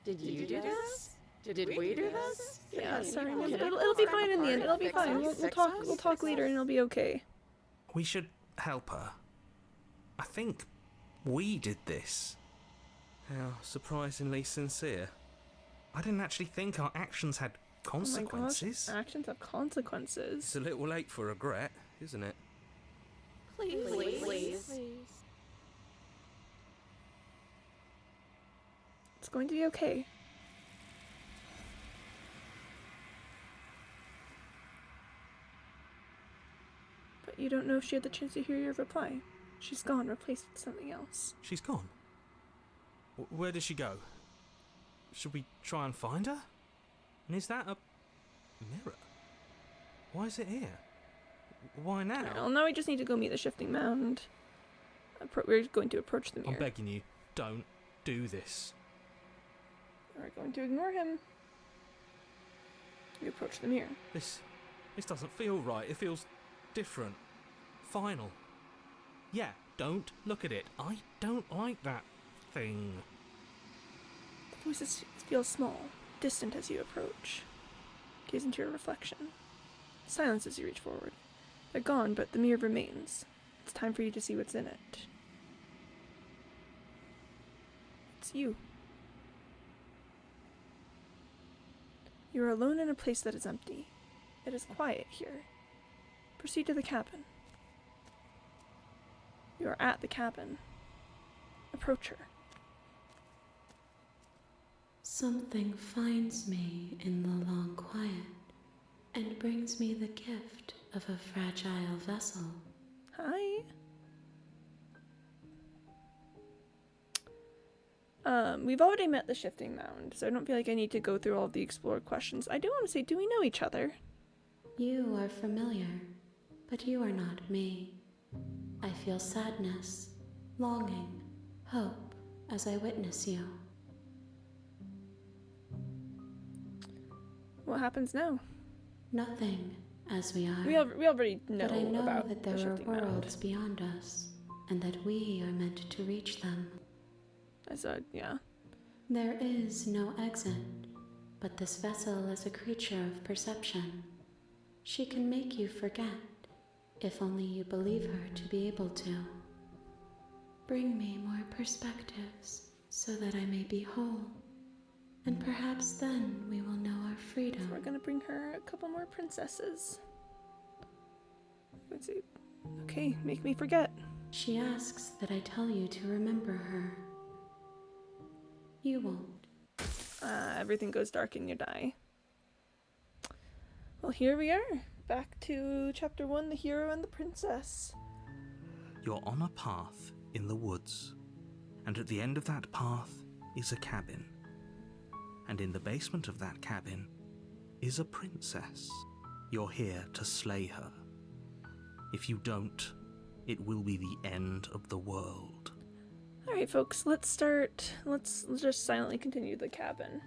Did you do this? Did we do this? Yeah, sorry. It'll be fine in the end. It'll be fine. We'll talk later and it'll be okay. We should help her. I think we did this. How surprisingly sincere. I didn't actually think our actions had consequences. Oh my gosh, actions have consequences. It's a little late for regret, isn't it? Please. It's going to be okay. But you don't know if she had the chance to hear your reply. She's gone, replaced with something else. She's gone. Where did she go? Should we try and find her? And is that a mirror? Why is it here? Why now? Well, now we just need to go meet the shifting mound. We're going to approach the mirror. I'm begging you, don't do this. We're going to ignore him. You approach the mirror. This doesn't feel right. It feels different. Final. Yeah, don't look at it. I don't like that thing. The voices feel small, distant as you approach. Gaze into your reflection. Silence as you reach forward. They're gone, but the mirror remains. It's time for you to see what's in it. It's you. You are alone in a place that is empty. It is quiet here. Proceed to the cabin. You are at the cabin. Approach her. Something finds me in the long quiet and brings me the gift of a fragile vessel. Hi. We've already met the shifting mound, so I don't feel like I need to go through all of the explored questions. I do want to say, do we know each other? You are familiar, but you are not me. I feel sadness, longing, hope as I witness you. What happens now? Nothing, as we are. We already know, but I know about that the there are shifting mound. worlds beyond us, and that we are meant to reach them. Yeah. There is no exit, but this vessel is a creature of perception. She can make you forget, if only you believe her to be able to. Bring me more perspectives, so that I may be whole. And perhaps then we will know our freedom. So we're gonna bring her a couple more princesses. Let's see. Okay, make me forget. She asks that I tell you to remember her. You won't. Everything goes dark and you die. Well, here we are. Back to chapter 1, the hero and the princess. You're on a path in the woods, and at the end of that path is a cabin. And in the basement of that cabin is a princess. You're here to slay her. If you don't, it will be the end of the world. Alright, folks, let's start. Let's just silently continue the cabin.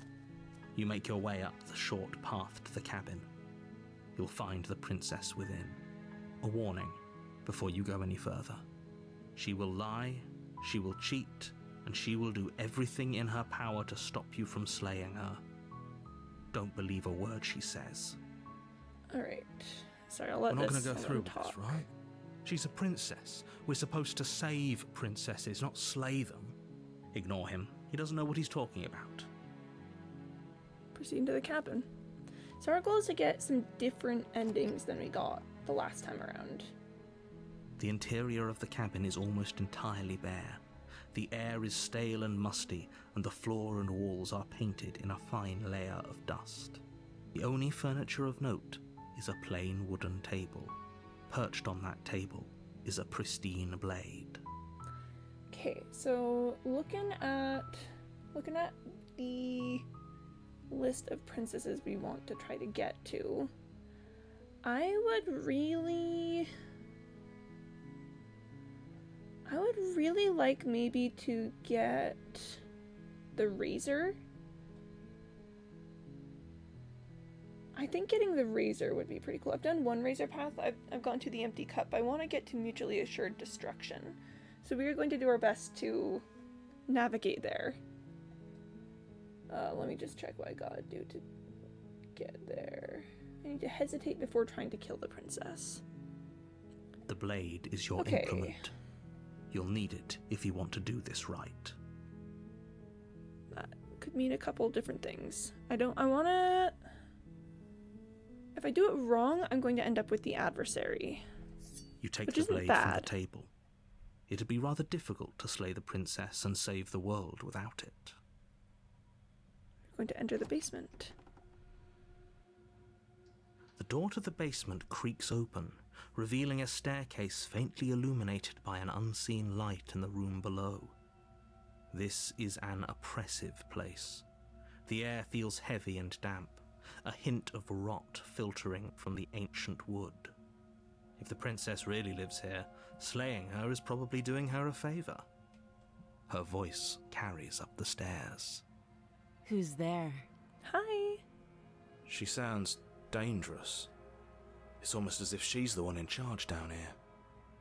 You make your way up the short path to the cabin. You'll find the princess within. A warning before you go any further. She will lie, she will cheat, and she will do everything in her power to stop you from slaying her. Don't believe a word she says. Alright. Sorry, I'll let We're not this going to go through with talk. this, right? She's a princess. We're supposed to save princesses, not slay them. Ignore him. He doesn't know what he's talking about. Proceed to the cabin. So our goal is to get some different endings than we got the last time around. The interior of the cabin is almost entirely bare. The air is stale and musty, and the floor and walls are painted in a fine layer of dust. The only furniture of note is a plain wooden table. Perched on that table is a pristine blade. Okay, so looking at the list of princesses we want to try to get to, I would really like maybe to get the Razor. I think getting the Razor would be pretty cool. I've done one Razor path. I've gone to the Empty Cup. I want to get to Mutually Assured Destruction. So we are going to do our best to navigate there. Let me just check what I gotta do to get there. I need to hesitate before trying to kill the princess. The blade is your Okay. implement. You'll need it if you want to do this right. That could mean a couple different things. I wanna... If I do it wrong, I'm going to end up with the adversary. You take Which the isn't blade from the bad. table. It'd be rather difficult to slay the princess and save the world without it. I'm going to enter the basement. The door to the basement creaks open, revealing a staircase faintly illuminated by an unseen light in the room below. This is an oppressive place. The air feels heavy and damp, a hint of rot filtering from the ancient wood. If the princess really lives here, slaying her is probably doing her a favor. Her voice carries up the stairs. Who's there? Hi! She sounds dangerous. It's almost as if she's the one in charge down here.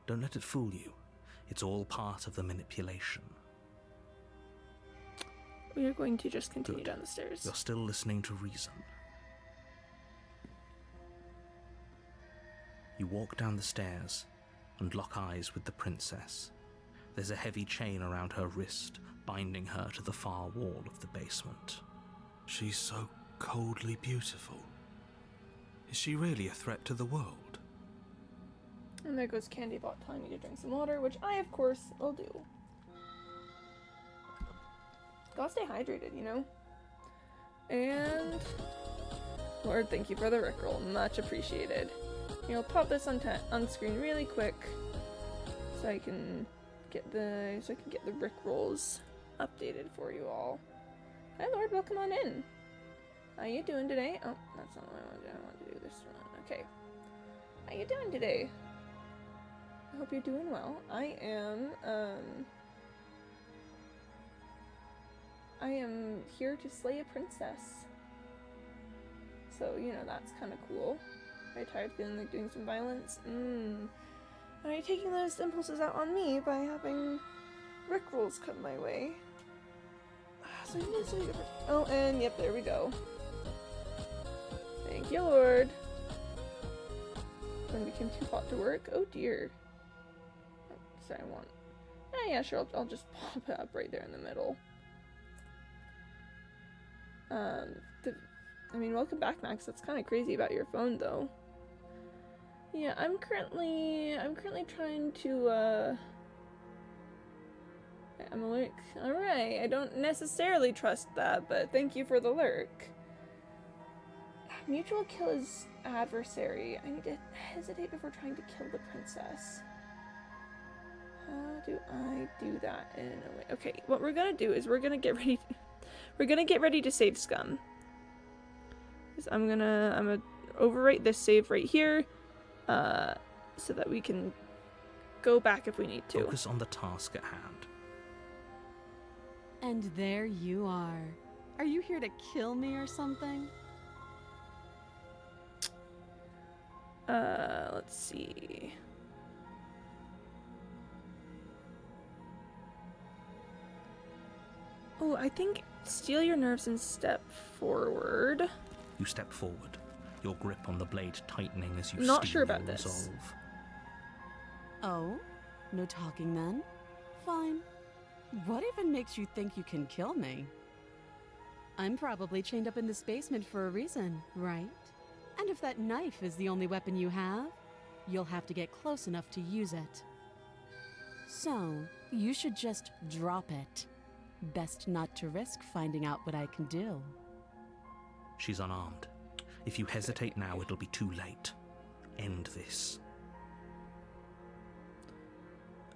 Don't let it fool you. It's all part of the manipulation. We are going to just continue Good. down the stairs. You're still listening to reason. You walk down the stairs and lock eyes with the princess. There's a heavy chain around her wrist, binding her to the far wall of the basement. She's so coldly beautiful. Is she really a threat to the world? And there goes Candybot telling me to drink some water, which I, of course, will do. Gotta stay hydrated, you know? And... Lord, thank you for the Rickroll. Much appreciated. You know, pop this on screen really quick so I can get the Rickrolls updated for you all. Hi Lord, welcome on in. How you doing today? Oh, that's not what I want to do. I want to do this one. Okay. How you doing today? I hope you're doing well. I am here to slay a princess. So, you know, that's kind of cool. Are you tired of feeling like doing some violence? Are you taking those impulses out on me by having Rickrolls come my way? So you need to... Oh, and yep, there we go. Thank you, Lord. When it became too hot to work? Oh dear. Oh, sorry, I want... Yeah, sure, I'll just pop it up right there in the middle. I mean, welcome back, Max. That's kind of crazy about your phone, though. Yeah, I'm currently trying to, I'm awake. Alright, I don't necessarily trust that, but thank you for the lurk. Mutual kill his adversary. I need to hesitate before trying to kill the princess. How do I do that in a way? Okay, what we're gonna do is we're gonna get ready to save Scum. I'm gonna overwrite this save right here, so that we can go back if we need to. Focus on the task at hand. And there you are. Are you here to kill me or something? Let's see. Oh, I think steel your nerves and step forward. You step forward, your grip on the blade tightening as you Not steel sure about your this. resolve. Oh? No talking then? Fine. What even makes you think you can kill me? I'm probably chained up in this basement for a reason, right? And if that knife is the only weapon you have, you'll have to get close enough to use it. So, you should just drop it. Best not to risk finding out what I can do. She's unarmed. If you hesitate now, it'll be too late. End this.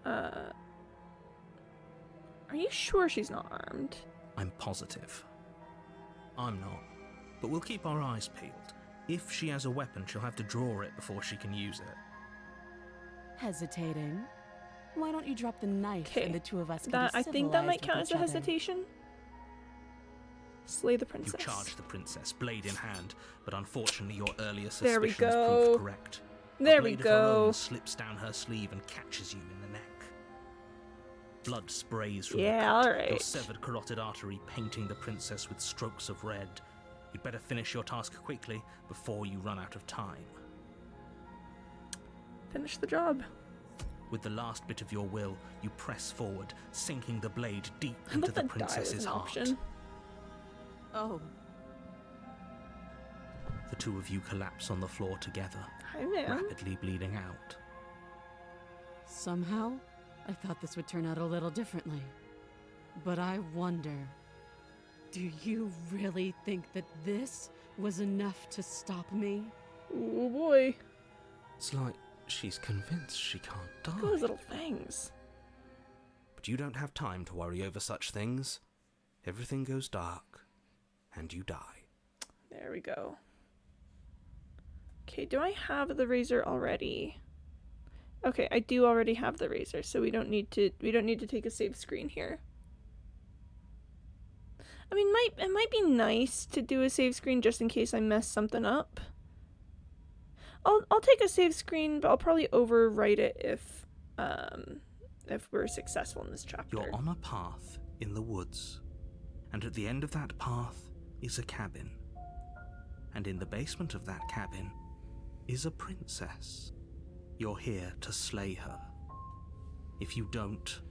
Are you sure she's not armed? I'm positive. I'm not. But we'll keep our eyes peeled. If she has a weapon, she'll have to draw it before she can use it. Hesitating? Why don't you drop the knife and the two of us can That be I think that might civilized count with as each a other? hesitation. Slay the You princess. charge the princess, blade in hand, but unfortunately your earlier There we suspicions go. proved correct. There A we blade of her own go. slips down her sleeve and catches you in the neck. Blood sprays from Yeah, the cut, your alright. severed carotid artery painting the princess with strokes of red. You'd better finish your task quickly before you run out of time. Finish the job. With the last bit of your will, you press forward, sinking the blade deep I into thought the that die was princess's an heart. option. Oh, The two of you collapse on the floor together, Hi, ma'am. rapidly bleeding out. somehow, I thought this would turn out a little differently. But I wonder, do you really think that this was enough to stop me? Oh boy. It's like she's convinced she can't Look at those die. little things. But you don't have time to worry over such things. Everything goes dark, and you die. There we go. Okay, do I have the razor already? Okay, I do already have the razor, so we don't need to take a save screen here. I mean, it might be nice to do a save screen just in case I mess something up. I'll take a save screen, but I'll probably overwrite it if we're successful in this chapter. You're on a path in the woods, and at the end of that path is a cabin. And in the basement of that cabin is a princess. You're here to slay her. If you don't,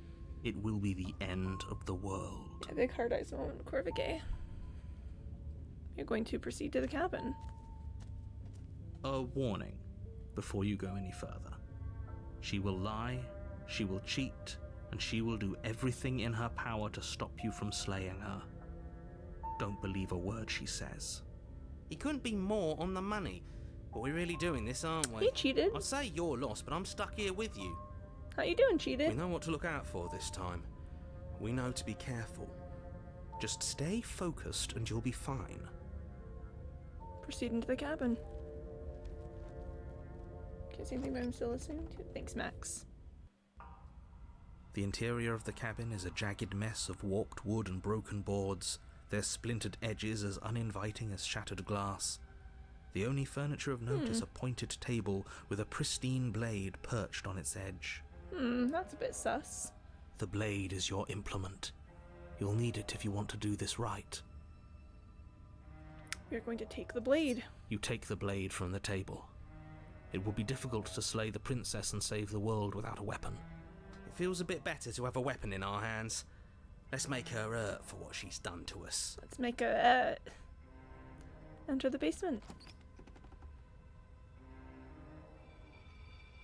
it will be the end of the world. A big hard eyes moment, Corvigay. You're going to proceed to the cabin. A warning before you go any further. She will lie, she will cheat, and she will do everything in her power to stop you from slaying her. Don't believe a word she says. He couldn't be more on the money. But we're really doing this, aren't we? He cheated. I'd say you're lost, but I'm stuck here with you. How you doing, We cheated? know what to look out for this time. We know to be careful. Just stay focused and you'll be fine. Proceed into the cabin. Can't see anything, but I'm still listening to. Thanks, Max. The interior of the cabin is a jagged mess of warped wood and broken boards, their splintered edges as uninviting as shattered glass. The only furniture of note is a pointed table with a pristine blade perched on its edge. That's a bit sus. The blade is your implement. You'll need it if you want to do this right. We're going to take the blade. You take the blade from the table. It will be difficult to slay the princess and save the world without a weapon. It feels a bit better to have a weapon in our hands. Let's make her hurt for what she's done to us. Let's make a enter the basement.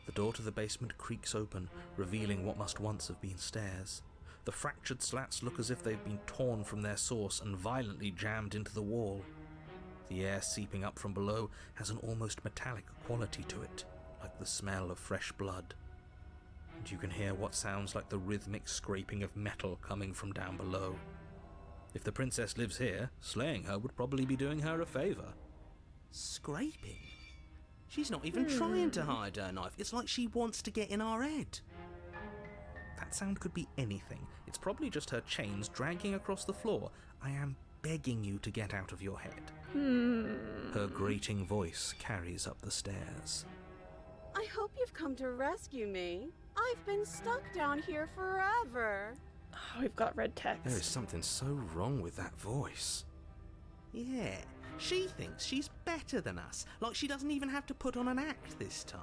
The door to the basement creaks open, revealing what must once have been stairs. The fractured slats look as if they've been torn from their source and violently jammed into the wall. The air seeping up from below has an almost metallic quality to it, like the smell of fresh blood. And you can hear what sounds like the rhythmic scraping of metal coming from down below. If the princess lives here, slaying her would probably be doing her a favour. Scraping? She's not even trying to hide her knife. It's like she wants to get in our head. That sound could be anything. It's probably just her chains dragging across the floor. I am begging you to get out of your head. Her grating voice carries up the stairs. I hope you've come to rescue me. I've been stuck down here forever. Oh, we've got red text. There is something so wrong with that voice. Yeah, she thinks she's better than us, like she doesn't even have to put on an act this time.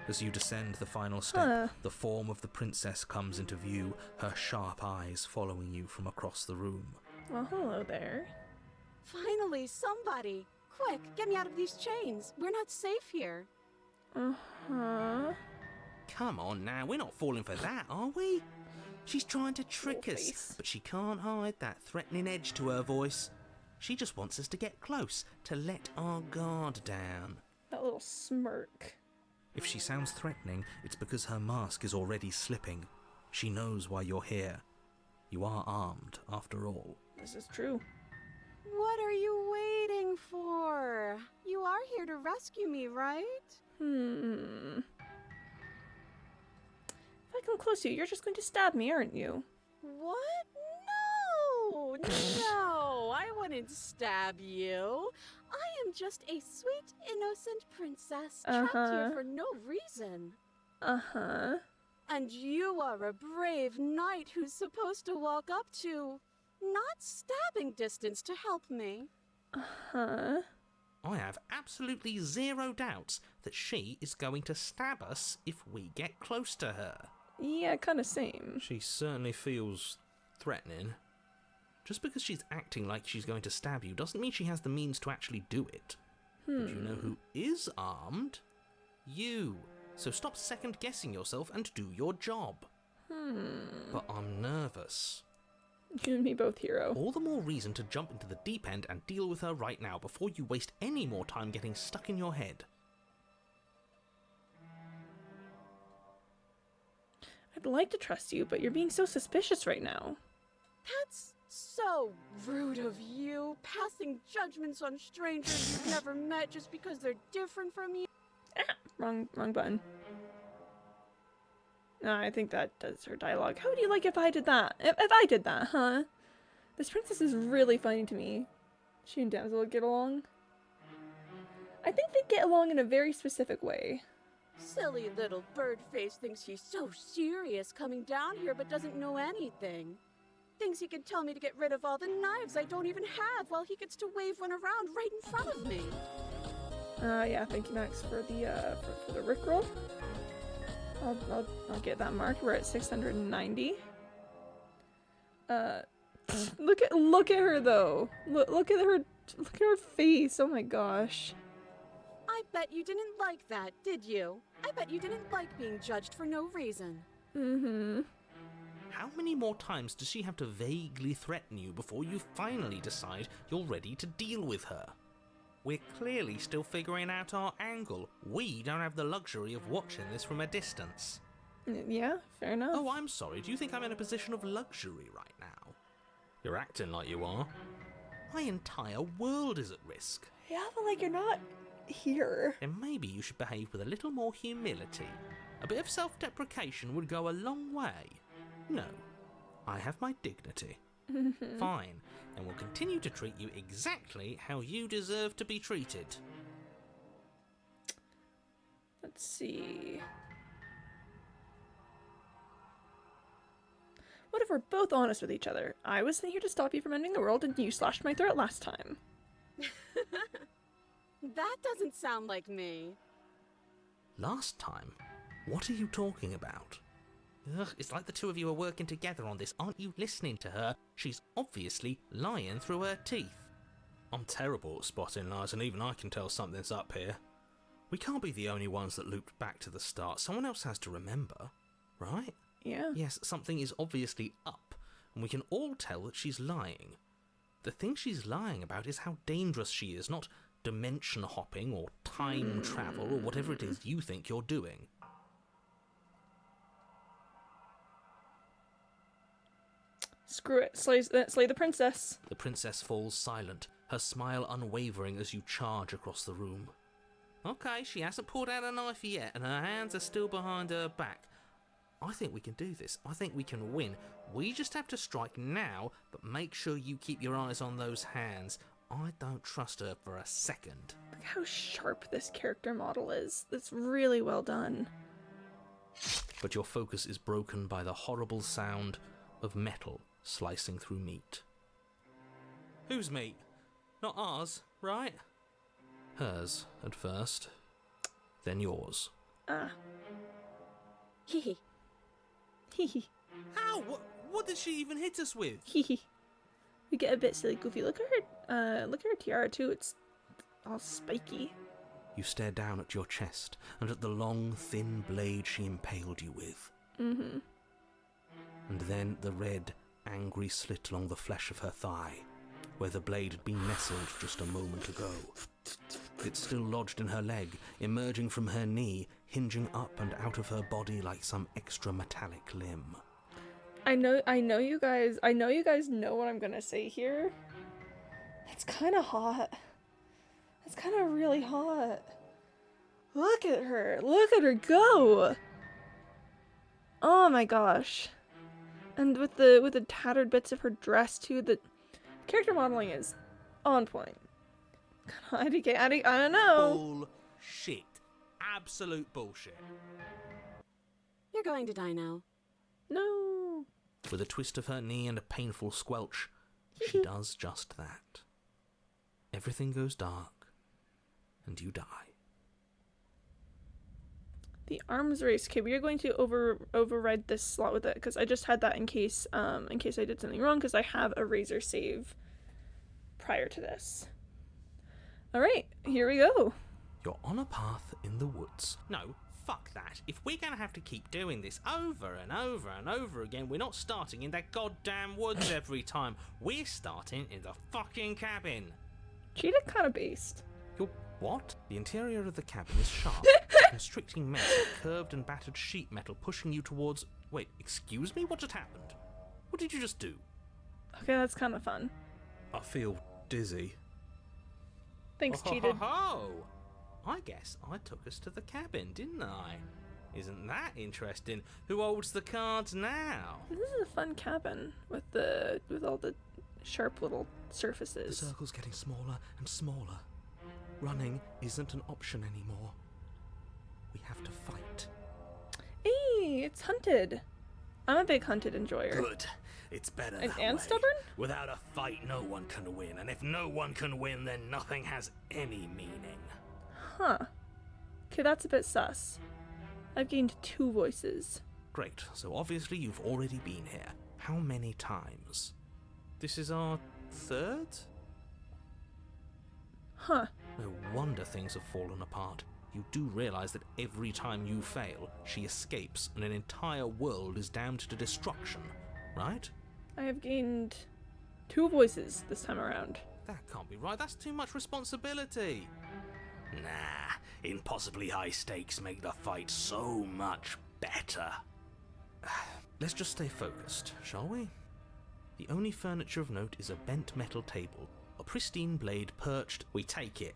As you descend the final step, the form of the princess comes into view, her sharp eyes following you from across the room. Well, hello there. Finally, somebody! Quick, get me out of these chains. We're not safe here. Uh-huh. Come on now, we're not falling for that, are we? She's trying to trick Little us, face. but she can't hide that threatening edge to her voice. She just wants us to get close, to let our guard down. That little smirk. If she sounds threatening, it's because her mask is already slipping. She knows why you're here. You are armed, after all. This is true. What are you waiting for? You are here to rescue me, right? If I come close to you, you're just going to stab me, aren't you? What? No! No, I wouldn't stab you. I am just a sweet, innocent princess trapped here for no reason. Uh-huh. And you are a brave knight who's supposed to walk up to not stabbing distance to help me. Uh-huh. I have absolutely zero doubts that she is going to stab us if we get close to her. Yeah, kind of same. She certainly feels threatening. Just because she's acting like she's going to stab you doesn't mean she has the means to actually do it. But you know who is armed? You. So stop second-guessing yourself and do your job. But I'm nervous. You and me both, hero. All the more reason to jump into the deep end and deal with her right now before you waste any more time getting stuck in your head. I'd like to trust you, but you're being so suspicious right now. That's so rude of you, passing judgments on strangers you've never met just because they're different from you. Wrong button. No, I think that does her dialogue. How would you like if I did that? If I did that, huh? This princess is really funny to me. She and Damsel get along. I think they get along in a very specific way. Silly little bird face thinks he's so serious coming down here but doesn't know anything. Thinks he can tell me to get rid of all the knives I don't even have while he gets to wave one around right in front of me. Yeah, thank you, Max, for the Rickroll. I'll get that marked. We're at 690. Look at her though. Look at her face. Oh my gosh. I bet you didn't like that, did you? I bet you didn't like being judged for no reason. How many more times does she have to vaguely threaten you before you finally decide you're ready to deal with her? We're clearly still figuring out our angle. We don't have the luxury of watching this from a distance. Yeah, fair enough. Oh, I'm sorry. Do you think I'm in a position of luxury right now? You're acting like you are. My entire world is at risk. Yeah, but like you're not here. Then maybe you should behave with a little more humility. A bit of self-deprecation would go a long way. No, I have my dignity. Fine, and will continue to treat you exactly how you deserve to be treated. Let's see. What if we're both honest with each other? I was here to stop you from ending the world, and you slashed my throat last time. That doesn't sound like me. Last time? What are you talking about? Ugh, it's like the two of you are working together on this. Aren't you listening to her? She's obviously lying through her teeth. I'm terrible at spotting lies, and even I can tell something's up here. We can't be the only ones that looped back to the start. Someone else has to remember, right? Yeah. Yes, something is obviously up, and we can all tell that she's lying. The thing she's lying about is how dangerous she is, not dimension hopping or time travel or whatever it is you think you're doing. Screw it. Slay the princess. The princess falls silent, her smile unwavering as you charge across the room. Okay, she hasn't pulled out a knife yet, and her hands are still behind her back. I think we can do this. I think we can win. We just have to strike now, but make sure you keep your eyes on those hands. I don't trust her for a second. Look how sharp this character model is. That's really well done. But your focus is broken by the horrible sound of metal slicing through meat. Whose meat? Not ours, right? Hers, at first. Then yours. Ah. Hee hee. Hee hee. How? What did she even hit us with? Hee hee. We get a bit silly goofy. Look at her tiara too. It's all spiky. You stare down at your chest and at the long, thin blade she impaled you with. Mm-hmm. And then the red, angry slit along the flesh of her thigh, where the blade had been nestled just a moment ago. It's still lodged in her leg, emerging from her knee, hinging up and out of her body like some extra metallic limb. I know you guys know what I'm gonna say here. It's kinda hot. It's kinda really hot. Look at her go! Oh my gosh. And with the tattered bits of her dress too, the character modeling is on point. I don't know. Bullshit. Absolute bullshit. You're going to die now. No. With a twist of her knee and a painful squelch, she does just that. Everything goes dark, and you die. The arms race. Okay, we are going to override this slot with it because I just had that in case I did something wrong because I have a razor save prior to this. All right, here we go. You're on a path in the woods. No, fuck that. If we're gonna have to keep doing this over and over and over again, we're not starting in that goddamn woods every time. We're starting in the fucking cabin. Cheetah kind of based. You're what? The interior of the cabin is sharp, a constricting mess of curved and battered sheet metal pushing you towards... Wait, excuse me? What just happened? What did you just do? Okay, that's kind of fun. I feel dizzy. Thanks, Oh, Cheetah. I guess I took us to the cabin, didn't I? Isn't that interesting? Who holds the cards now? This is a fun cabin with all the sharp little The surfaces. circle's getting smaller and smaller. Running isn't an option anymore. We have to fight. Hey, it's hunted. I'm a big hunted enjoyer. Good. It's better And- that and way. stubborn? Without a fight, no one can win. And if no one can win, then nothing has any meaning. Huh. Okay, that's a bit sus. I've gained 2 voices. Great, so obviously you've already been here. How many times? This is our third? Huh. No wonder things have fallen apart. You do realize that every time you fail, she escapes and an entire world is damned to destruction, right? I have gained 2 voices this time around. That can't be right. That's too much responsibility. Nah, impossibly high stakes make the fight so much better. Let's just stay focused, shall we? The only furniture of note is a bent metal table, a pristine blade perched. We take it.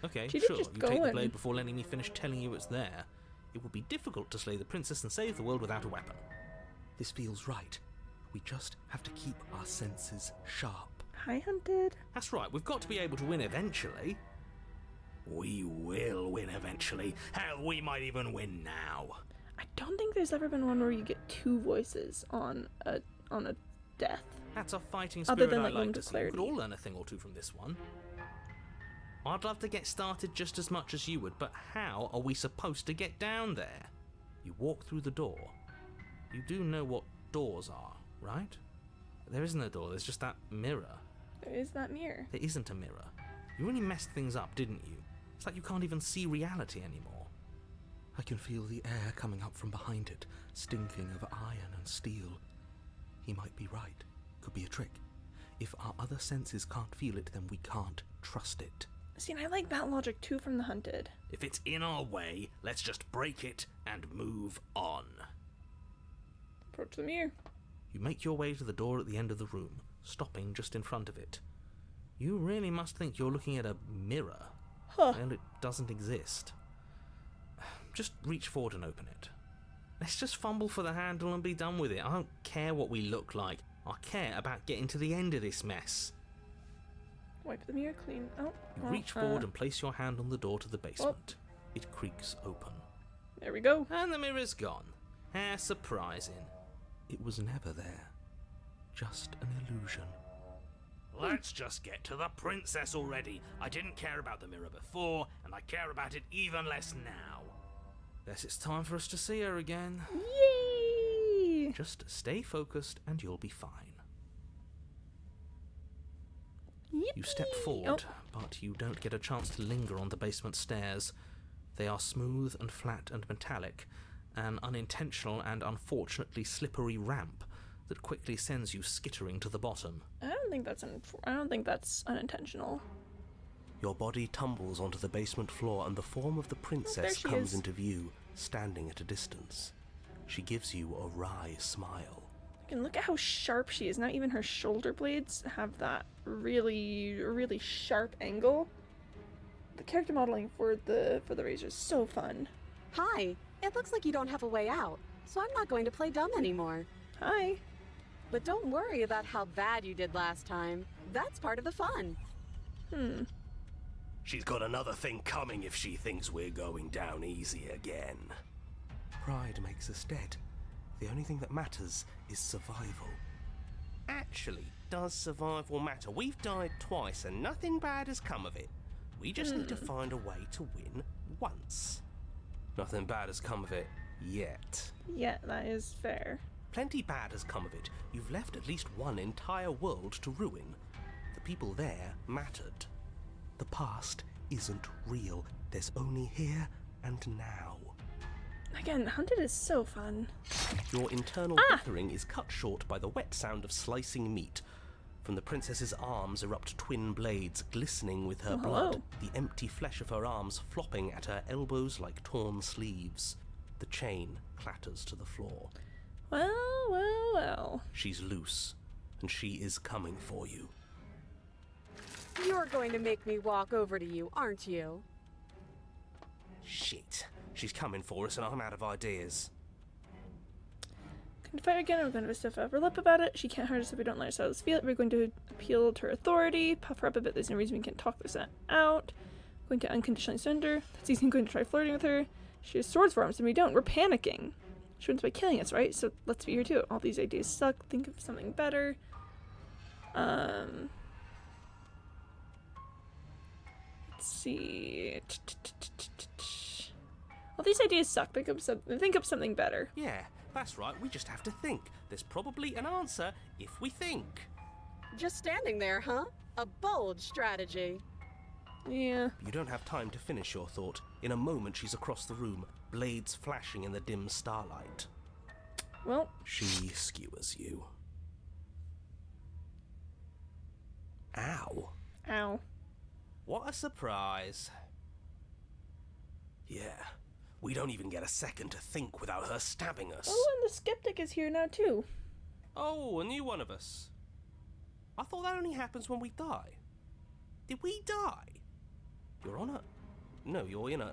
Okay, Cheetah sure, you just take the going. blade before letting me finish telling you it's there. It would be difficult to slay the princess and save the world without a weapon. This feels right. We just have to keep our senses sharp. Hi, hunted. That's right. We've got to be able to win eventually. We will win eventually. Hell, we might even win now. I don't think there's ever been one where you get 2 voices on a death. That's a fighting Other spirit than, I like, like Moment to of see. We could Clarity. all learn a thing or two from this one. I'd love to get started just as much as you would, but how are we supposed to get down there? You walk through the door. You do know what doors are, right? There isn't a door, there's just that mirror. There is that mirror. There isn't a mirror. You really messed things up, didn't you? It's like you can't even see reality anymore. I can feel the air coming up from behind it, stinking of iron and steel. He might be right. Could be a trick. If our other senses can't feel it, then we can't trust it. See, and I like that logic too from The Hunted. If it's in our way, let's just break it and move on. Approach the mirror. You make your way to the door at the end of the room, stopping just in front of it. You really must think you're looking at a mirror. Huh. Well, it doesn't exist. Just reach forward and open it. Let's just fumble for the handle and be done with it. I don't care what we look like. I care about getting to the end of this mess. Wipe the mirror clean. Oh. You well, reach forward and place your hand on the door to the basement. It creaks open. There we go. And the mirror's gone. How surprising. It was never there. Just an illusion. Let's just get to the princess already. I didn't care about the mirror before, and I care about it even less now. Guess it's time for us to see her again. Yay! Just stay focused and you'll be fine. You step forward, but you don't get a chance to linger on the basement stairs. They are smooth and flat and metallic, an unintentional and unfortunately slippery ramp that quickly sends you skittering to the bottom. I don't think that's unintentional. Your body tumbles onto the basement floor and the form of the princess she comes is. into view, standing at a distance. She gives you a wry smile. And look at how sharp she is. Not even her shoulder blades have that really, really sharp angle. The character modeling for the Razor is so fun. Hi, it looks like you don't have a way out, so I'm not going to play dumb anymore. Hi. But don't worry about how bad you did last time. That's part of the fun. She's got another thing coming if she thinks we're going down easy again. Pride makes us dead. The only thing that matters is survival. Actually, does survival matter? We've died twice and nothing bad has come of it. We just need to find a way to win once. Nothing bad has come of it yet. Yeah, that is fair. Plenty bad has come of it. You've left at least one entire world to ruin. The people there mattered. The past isn't real. There's only here and now. Again, Hunted is so fun. Your internal bickering is cut short by the wet sound of slicing meat. From the princess's arms erupt twin blades glistening with her blood, the empty flesh of her arms flopping at her elbows like torn sleeves. The chain clatters to the floor. Well, well, well. She's loose, and she is coming for you. You're going to make me walk over to you, aren't you? Shit. She's coming for us and I'm out of ideas. Going to fight again, we're going to stiff up her lip about it. She can't hurt us if we don't let ourselves feel it. We're going to appeal to her authority, puff her up a bit. There's no reason we can't talk this out. Going to unconditionally surrender. That's easy. I'm going to try flirting with her. She has swords for arms and we don't. We're panicking. She wins by killing us, right? So let's be here too. All these ideas suck. Think of something better. Let's see. All these ideas suck. Think up something better. Yeah, that's right. We just have to think. There's probably an answer if we think. Just standing there, huh? A bold strategy. Yeah. You don't have time to finish your thought. In a moment, she's across the room, blades flashing in the dim starlight. Well. She skewers you. Ow. Ow. What a surprise. Yeah, we don't even get a second to think without her stabbing us. Oh, and the skeptic is here now too. Oh, a new one of us. I thought that only happens when we die. Did we die? You're on a... No, you're in a...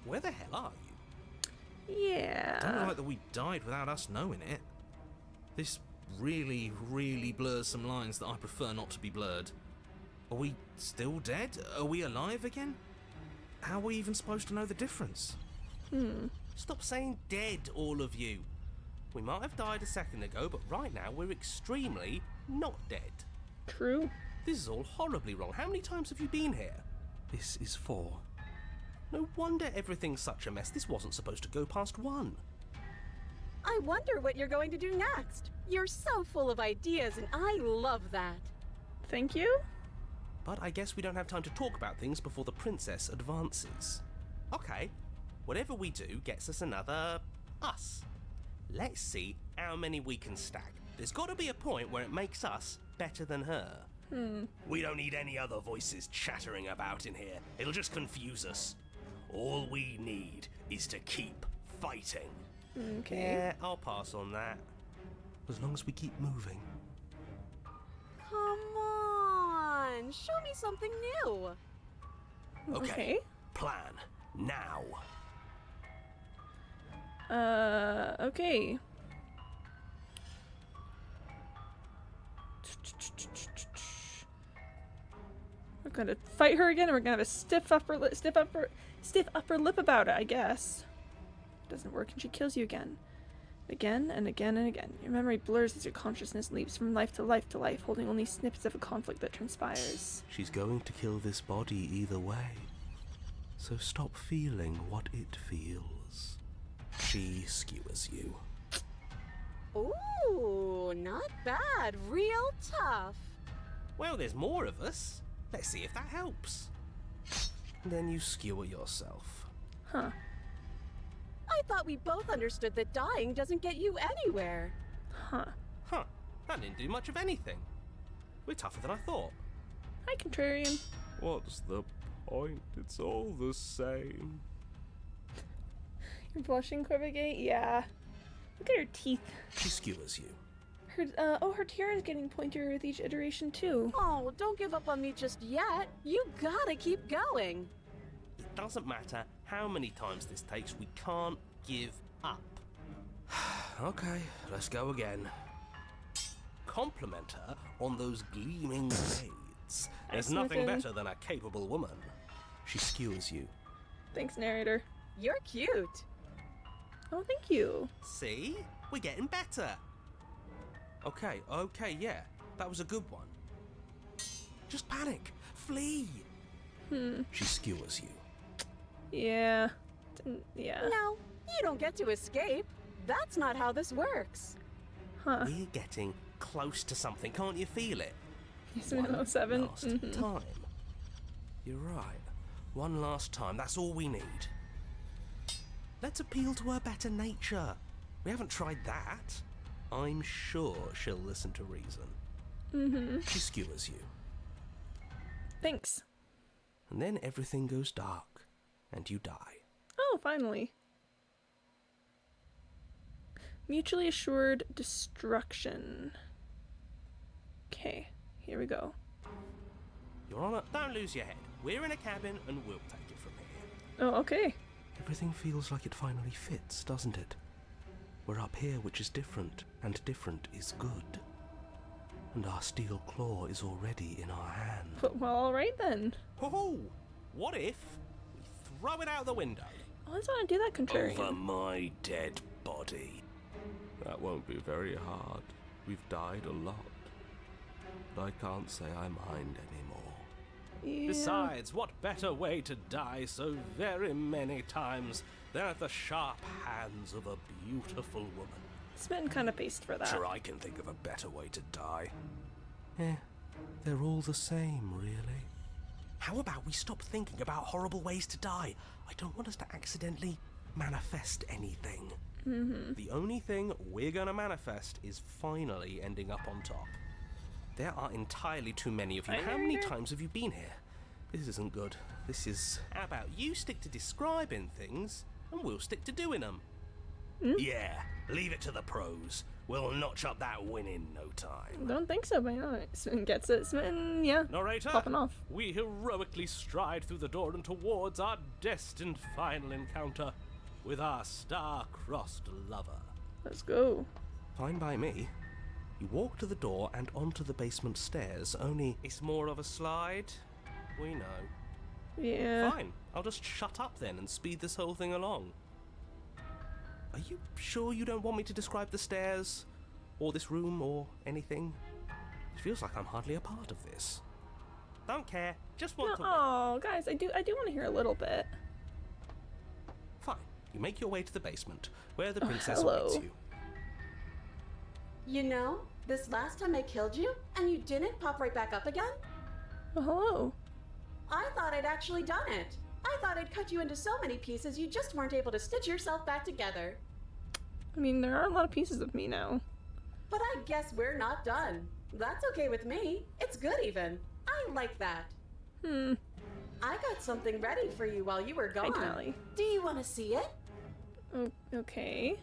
Where the hell are you? Yeah. Don't know like that we died without us knowing it. This really, really blurs some lines that I prefer not to be blurred. Are we still dead? Are we alive again? How are we even supposed to know the difference? Stop saying dead, all of you. We might have died a second ago, but right now we're extremely not dead. True. This is all horribly wrong. How many times have you been here? This is 4. No wonder everything's such a mess. This wasn't supposed to go past 1. I wonder what you're going to do next. You're so full of ideas, and I love that. Thank you. But I guess we don't have time to talk about things before the princess advances. Okay, whatever we do gets us another us. Let's see how many we can stack. There's got to be a point where it makes us better than her. We don't need any other voices chattering about in here. It'll just confuse us. All we need is to keep fighting. Okay. Yeah, I'll pass on that. As long as we keep moving. Come on, show me something new. Okay. Plan now. Okay. We're gonna fight her again, and we're gonna have a stiff upper lip about it, I guess. Doesn't work, and she kills you again. Again and again and again. Your memory blurs as your consciousness leaps from life to life to life, holding only snippets of a conflict that transpires. She's going to kill this body either way. So stop feeling what it feels. She skewers you. Ooh, not bad. Real tough. Well, there's more of us. Let's see if that helps. Then you skewer yourself. Huh. I thought we both understood that dying doesn't get you anywhere. Huh. Huh. That didn't do much of anything. We're tougher than I thought. Hi, Contrarian. What's the point? It's all the same. You're blushing, Corvigate? Yeah. Look at her teeth. She skewers you. Her tiara is getting pointier with each iteration, too. Oh, don't give up on me just yet. You gotta keep going. It doesn't matter how many times this takes, we can't give up. Okay, let's go again. Compliment her on those gleaming blades. There's nothing better than a capable woman. She skewers you. Thanks, narrator. You're cute. Oh, thank you. See? We're getting better. Okay, yeah. That was a good one. Just panic. Flee. She skewers you. Yeah. Yeah. No, you don't get to escape. That's not how this works. Huh. We're getting close to something. Can't you feel it? Yes, 07. Last time. You're right. One last time. That's all we need. Let's appeal to her better nature. We haven't tried that. I'm sure she'll listen to reason. She skewers you. Thanks. And then everything goes dark, and you die. Oh, finally. Mutually assured destruction. Okay, here we go. Your Honor, don't lose your head. We're in a cabin, and we'll take it from here. Oh, okay. Everything feels like it finally fits, doesn't it? We're up here, which is different, and different is good. And our steel claw is already in our hand. Well, alright then. Ho-ho! What if we throw it out the window? I always want to do that, Contrarian. Over my dead body. That won't be very hard. We've died a lot. But I can't say I mind anymore. Yeah. Besides, what better way to die so very many times than at the sharp hands of a beautiful woman? Smitten kind of paced for that. Sure, I can think of a better way to die. They're all the same, really. How about we stop thinking about horrible ways to die? I don't want us to accidentally manifest anything. The only thing we're gonna manifest is finally ending up on top. There are entirely too many of you. How many times have you been here? This isn't good. This is... How about you stick to describing things, and we'll stick to doing them? Yeah, leave it to the pros. We'll notch up that win in no time. Don't think so, but no. Smitten gets it. Smitten, yeah. Narrator, Popping off. we heroically stride through the door and towards our destined final encounter with our star-crossed lover. Let's go. Fine by me. You walk to the door and onto the basement stairs, only... It's more of a slide. We know. Yeah. Fine, I'll just shut up then and speed this whole thing along. Are you sure you don't want me to describe the stairs? Or this room, or anything? It feels like I'm hardly a part of this. Don't care, just want to win. Oh, guys, I do want to hear a little bit. Fine, you make your way to the basement, where the princess hello. awaits you. You know, this last time I killed you, and you didn't pop right back up again? Well, hello. I thought I'd actually done it. I thought I'd cut you into so many pieces you just weren't able to stitch yourself back together. I mean, there are a lot of pieces of me now. But I guess we're not done. That's okay with me. It's good even. I like that. I got something ready for you while you were gone. Hi, Tally. Do you want to see it? Okay.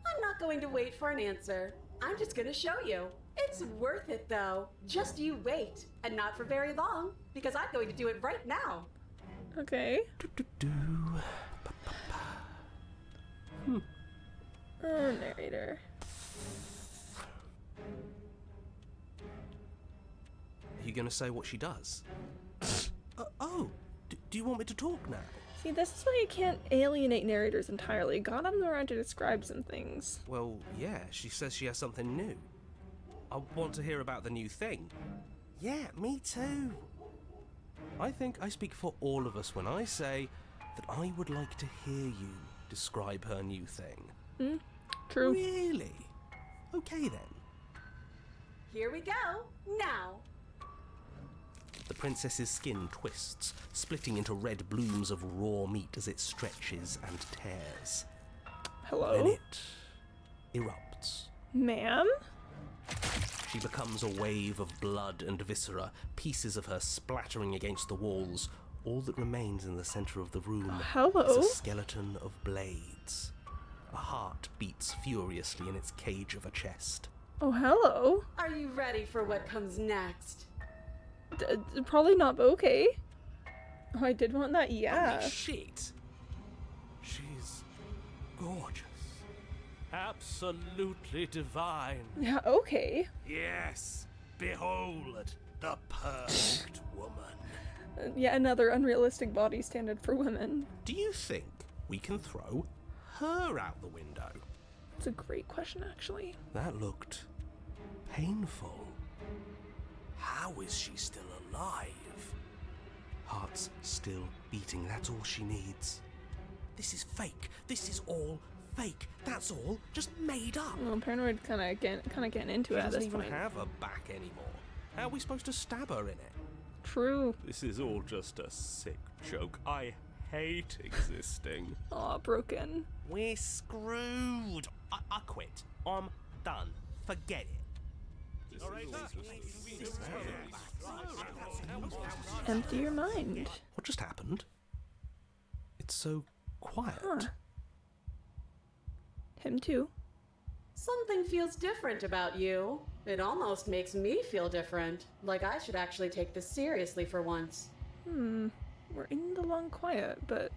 I'm not going to wait for an answer. I'm just going to show you. It's worth it, though. Just you wait. And not for very long, because I'm going to do it right now. Okay. Oh, narrator. Are you going to say what she does? Do you want me to talk now? See, this is why you can't alienate narrators entirely. Got them around to describe some things. Well, yeah, she says she has something new. I want to hear about the new thing. Yeah, me too. I think I speak for all of us when I say that I would like to hear you describe her new thing. True. Really? Okay then. Here we go. Now. The princess's skin twists, splitting into red blooms of raw meat as it stretches and tears. Hello? Then it erupts. Ma'am? She becomes a wave of blood and viscera, pieces of her splattering against the walls. All that remains in the center of the room Hello? is a skeleton of blades. A heart beats furiously in its cage of a chest. Oh, hello. Are you ready for what comes next? Probably not, but okay. Oh, I did want that, yeah. Holy shit! She's gorgeous. Absolutely divine. Yeah, okay. Yes, behold, the perfect woman. Yet another unrealistic body standard for women. Do you think we can throw her out the window? It's a great question, actually. That looked painful. How is she still alive? Heart's still beating, that's all she needs. This is fake. This is all fake. That's all just made up. Well, Paranoid kind of getting into She it at doesn't this even point. have a back anymore. How are we supposed to stab her in it? True. This is all just a sick joke. I hate existing. Aw, broken. We're screwed. I quit. I'm done. Forget it. Empty your mind. What just happened? It's so quiet. Huh. Him too. Something feels different about you. It almost makes me feel different. Like I should actually take this seriously for once. We're in the long quiet, but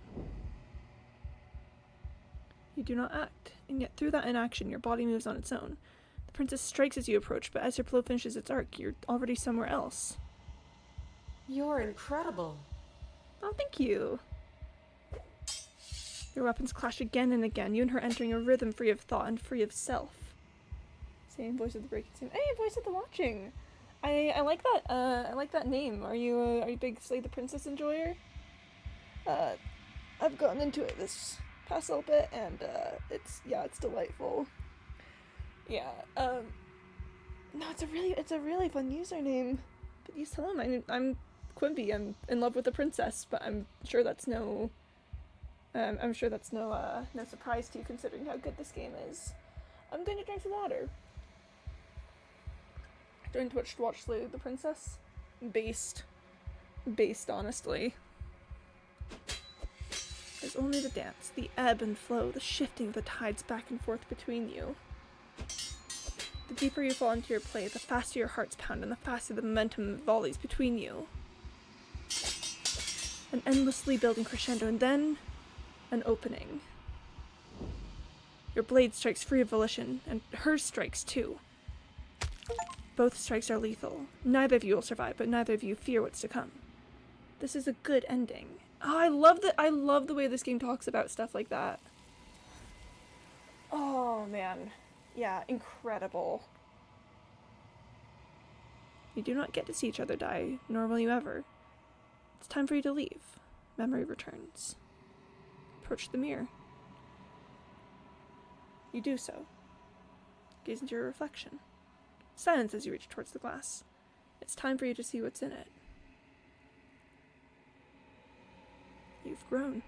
you do not act. And yet through that inaction, your body moves on its own. The princess strikes as you approach, but as your blow finishes its arc, you're already somewhere else. You're incredible. Oh, thank you. Your weapons clash again and again, you and her entering a rhythm free of thought and free of self. Same voice of the breaking scene. Hey, voice of the watching. I like that. I like that name. Are you a big Slay the Princess enjoyer? I've gotten into it this past little bit, and it's delightful. Yeah. No, it's a really fun username. But you tell him I'm Quimby. I'm in love with the princess, but I'm sure that's no surprise to you considering how good this game is. I'm going to drink some water. Going to watch Slay the Princess. Based, honestly. There's only the dance, the ebb and flow, the shifting of the tides back and forth between you. The deeper you fall into your play, the faster your hearts pound and the faster the momentum volleys between you. An endlessly building crescendo and then an opening. Your blade strikes free of volition, and hers strikes too. Both strikes are lethal. Neither of you will survive, but neither of you fear what's to come. This is a good ending. Oh, I love the way this game talks about stuff like that. Oh, man. Yeah, incredible. You do not get to see each other die, nor will you ever. It's time for you to leave. Memory returns. Approach the mirror. You do so. Gaze into your reflection. Silence as you reach towards the glass. It's time for you to see what's in it. You've grown.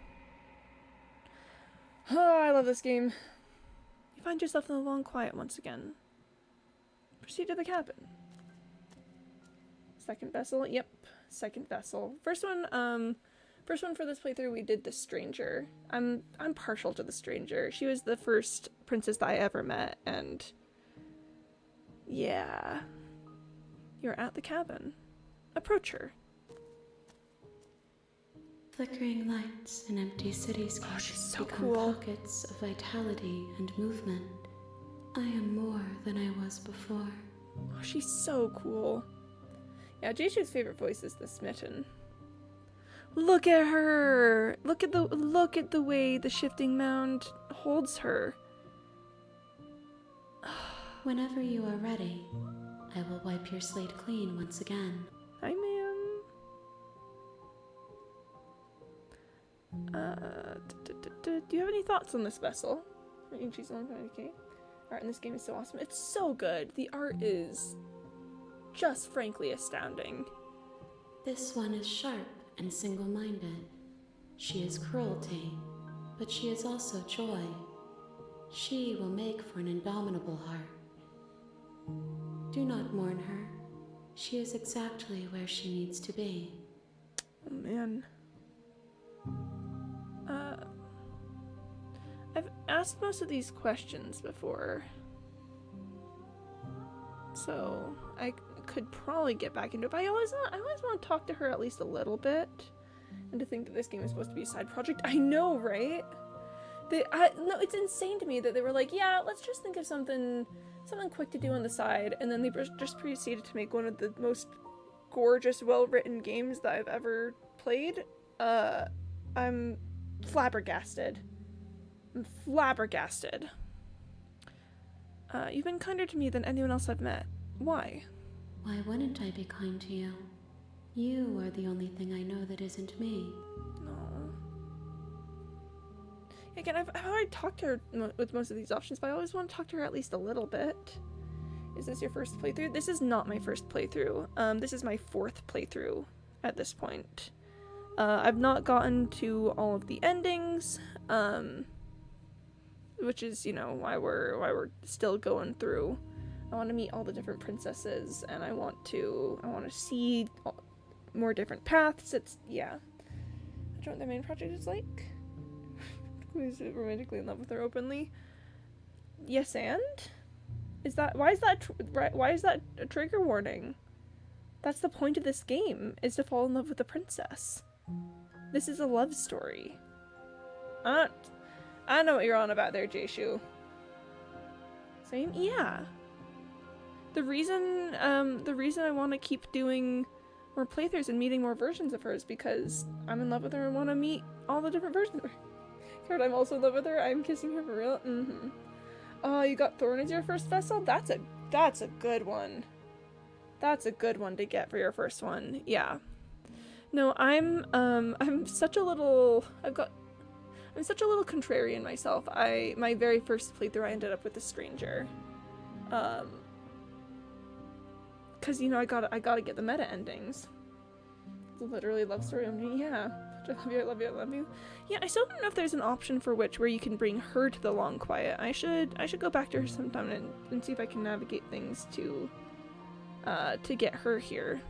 Oh, I love this game. You find yourself in the long quiet once again. Proceed to the cabin. Second vessel, yep. Second vessel. First one for this playthrough we did the Stranger. I'm partial to the Stranger. She was the first princess that I ever met, and yeah. You're at the cabin. Approach her. Flickering lights and empty cityscapes she's so become cool. pockets of vitality and movement. I am more than I was before. Oh, she's so cool. Yeah, Jayshu's favorite voice is the Smitten. Look at her! Look at the way the shifting mound holds her. Whenever you are ready, I will wipe your slate clean once again. Hi, ma'am. Do you have any thoughts on this vessel? She's on 20k. Art in this game is so awesome. It's so good. The art is just frankly astounding. This one is sharp and single-minded. She is cruelty, but she is also joy. She will make for an indomitable heart. Do not mourn her. She is exactly where she needs to be. Oh man. I've asked most of these questions before, so I could probably get back into it, but I always want to talk to her at least a little bit, and to think that this game is supposed to be a side project. I know, right? No, it's insane to me that they were like, yeah, let's just think of something quick to do on the side, and then they just proceeded to make one of the most gorgeous, well-written games that I've ever played. I'm flabbergasted. You've been kinder to me than anyone else I've met. Why? Why wouldn't I be kind to you? You are the only thing I know that isn't me. No. Again, I've already talked to her with most of these options, but I always want to talk to her at least a little bit. Is this your first playthrough? This is not my first playthrough. This is my fourth playthrough at this point. I've not gotten to all of the endings, which is, you know, why we're still going through. I want to meet all the different princesses, and I want to see more different paths. Yeah. I don't know what their main project is like. Who's romantically in love with her openly? Yes, and why is that a trigger warning? That's the point of this game, is to fall in love with a princess. This is a love story. I know what you're on about there, Jayshu. Same? Yeah. The reason I want to keep doing more playthroughs and meeting more versions of her is because I'm in love with her and want to meet all the different versions of her. But I'm also in love with her. I'm kissing her for real. Oh, you got Thorn as your first vessel? That's a good one. That's a good one to get for your first one. Yeah. No, I'm such a little contrarian myself. My very first playthrough I ended up with a Stranger. Cause you know I gotta get the meta endings. It's literally a love story. Yeah. I love you. Yeah, I still don't know if there's an option for where you can bring her to the long quiet. I should go back to her sometime and see if I can navigate things to get her here.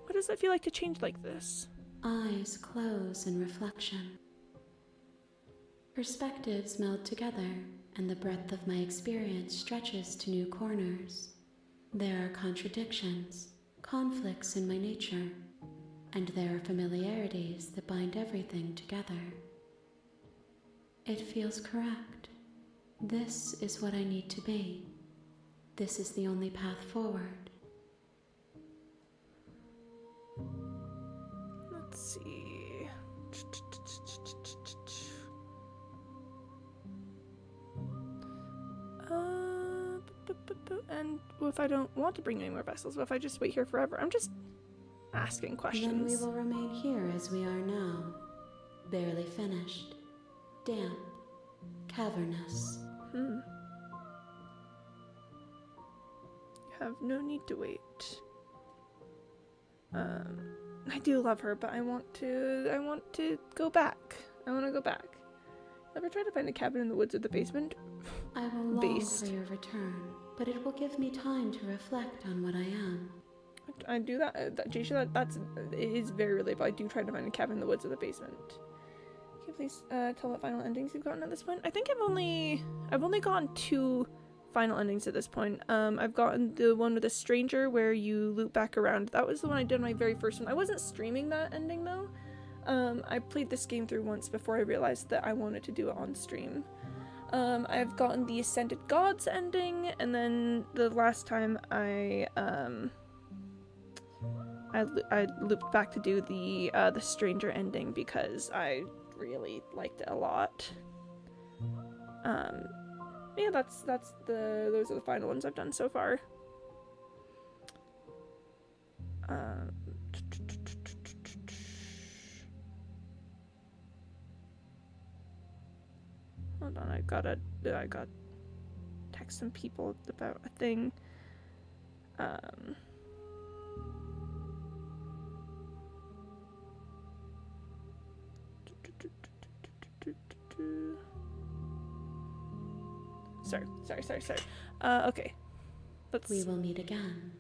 What does it feel like to change like this? Eyes close in reflection. Perspectives meld together, and the breadth of my experience stretches to new corners. There are contradictions, conflicts in my nature, and there are familiarities that bind everything together. It feels correct. This is what I need to be. This is the only path forward. Let's see. And what if I don't want to bring any more vessels? What if I just wait here forever? I'm just asking questions. Then we will remain here as we are now. Barely finished. Damp. Cavernous. have no need to wait. I do love her, but I want to go back. I want to go back. Ever tried to find a cabin in the woods or the basement? I will long for your return, but it will give me time to reflect on what I am. I do that, Jaysha, it is very relatable. I do try to find a cabin in the woods or the basement. Can you please tell what final endings you've gotten at this point? I think I've only gotten 2 final endings at this point. I've gotten the one with a stranger where you loop back around. That was the one I did on my very first one. I wasn't streaming that ending though. I played this game through once before I realized that I wanted to do it on stream. I've gotten the Ascended Gods ending, and then the last time I looped back to do the stranger ending because I really liked it a lot. Yeah, those are the final ones I've done so far. Hold on, I got text some people about a thing. Sorry. Okay. We will meet again.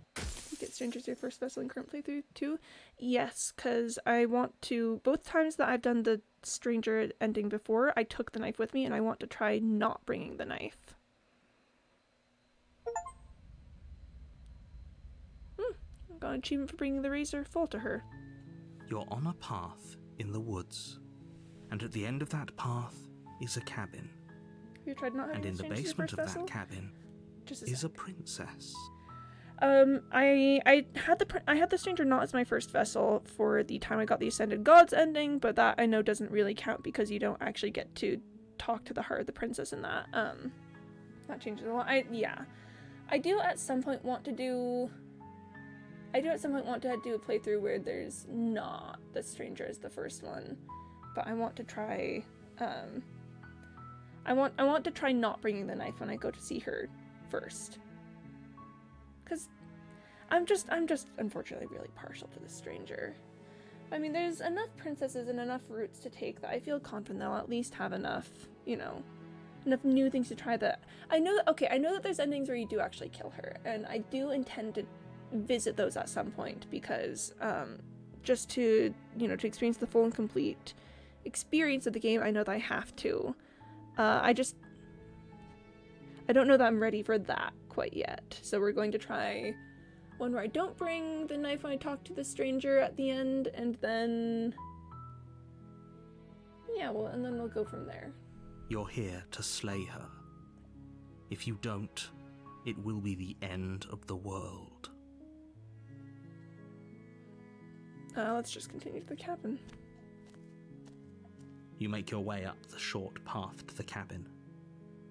Get Strangers your first vessel in current playthrough too? Yes, because I want to, both times that I've done the stranger ending before, I took the knife with me and I want to try not bringing the knife. I got an achievement for bringing the razor full to her. You're on a path in the woods, and at the end of that path is a cabin. Have you tried not having and in the basement of that cabin is a princess. I had the stranger not as my first vessel for the time I got the Ascended Gods ending, but that I know doesn't really count because you don't actually get to talk to the heart of the princess in that. That changes a lot. I do at some point want to do a playthrough where there's not the stranger as the first one, but I want to try I want to try not bringing the knife when I go to see her first. Because I'm just unfortunately really partial to the stranger. I mean, there's enough princesses and enough routes to take that I feel confident they'll at least have enough, enough new things to try that. I know that there's endings where you do actually kill her, and I do intend to visit those at some point because, just to, to experience the full and complete experience of the game, I know that I have to. I don't know that I'm ready for that quite yet. So we're going to try one where I don't bring the knife when I talk to the stranger at the end, and then and then we'll go from there. You're here to slay her. If you don't, it will be the end of the world. Let's just continue to the cabin. You make your way up the short path to the cabin.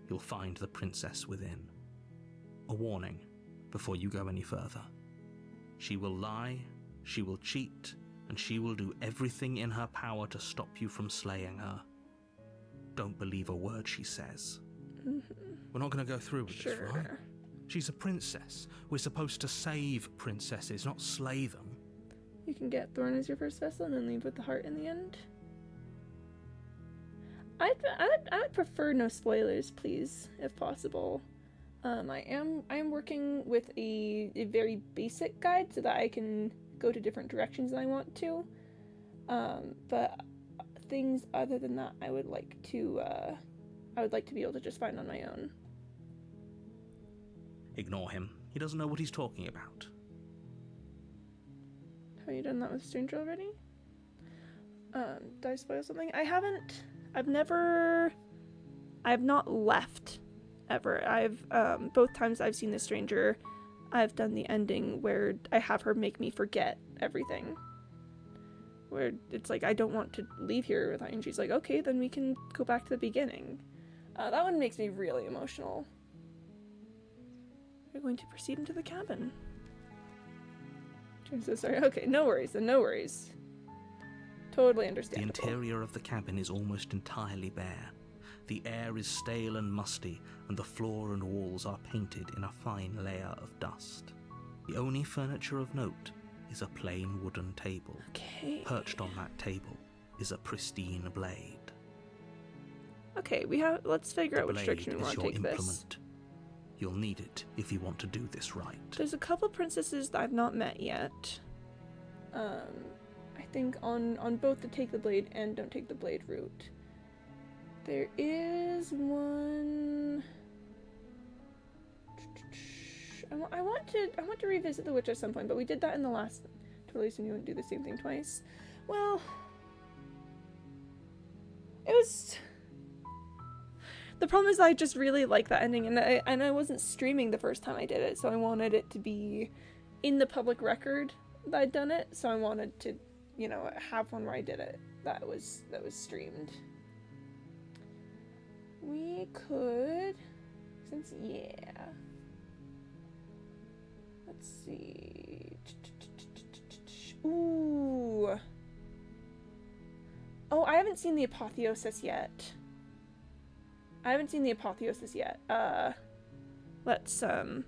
You'll find the princess within. A warning before you go any further. She will lie, she will cheat, and she will do everything in her power to stop you from slaying her. Don't believe a word she says. We're not going to go through with this, right? She's a princess. We're supposed to save princesses, not slay them. You can get Thorn as your first vessel and then leave with the heart in the end. I'd prefer no spoilers, please, if possible. I am working with a very basic guide so that I can go to different directions than I want to. But things other than that, I would like to be able to just find on my own. Ignore him. He doesn't know what he's talking about. Have you done that with Stranger already? Did I spoil something? I've not left ever. I've both times I've seen the stranger, I've done the ending where I have her make me forget everything. Where it's like, I don't want to leave here without, and she's like, okay, then we can go back to the beginning. That one makes me really emotional. We're going to proceed into the cabin. I'm so sorry. Okay, no worries then, no worries. Totally understandable. The interior of the cabin is almost entirely bare. The air is stale and musty, and the floor and walls are painted in a fine layer of dust. The only furniture of note is a plain wooden table. Okay. Perched on that table is a pristine blade. Okay, let's figure The out which blade direction we is want to your take this. implement. You'll need it if you want to do this right. There's a couple princesses that I've not met yet. I think on both the take the blade and don't take the blade route. There is one. I want to revisit the witch at some point, but we did that in the last release, and you wouldn't do the same thing twice. Well, it was. The problem is I just really like that ending, and I wasn't streaming the first time I did it, so I wanted it to be in the public record that I'd done it. So I wanted to, you know, have one where I did it that was streamed. We could, since let's see. Ooh. Oh, I haven't seen the apotheosis yet. Let's go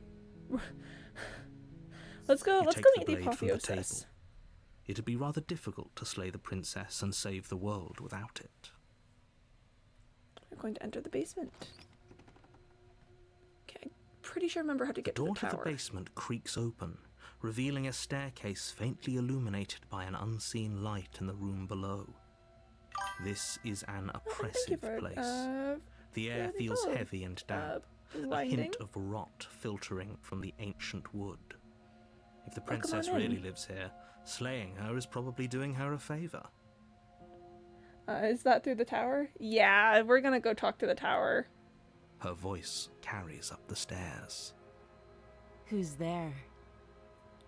meet the apotheosis. It'd be rather difficult to slay the princess and save the world without it. We're going to enter the basement. Okay, I'm pretty sure I remember how to get The to door the to tower. the basement creaks open, revealing a staircase faintly illuminated by an unseen light in the room below. This is an oppressive place. The air feels heavy and damp, a hint of rot filtering from the ancient wood. If the princess really lives here, slaying her is probably doing her a favor. Is that through the tower? Yeah, we're gonna go talk to the tower. Her voice carries up the stairs. Who's there?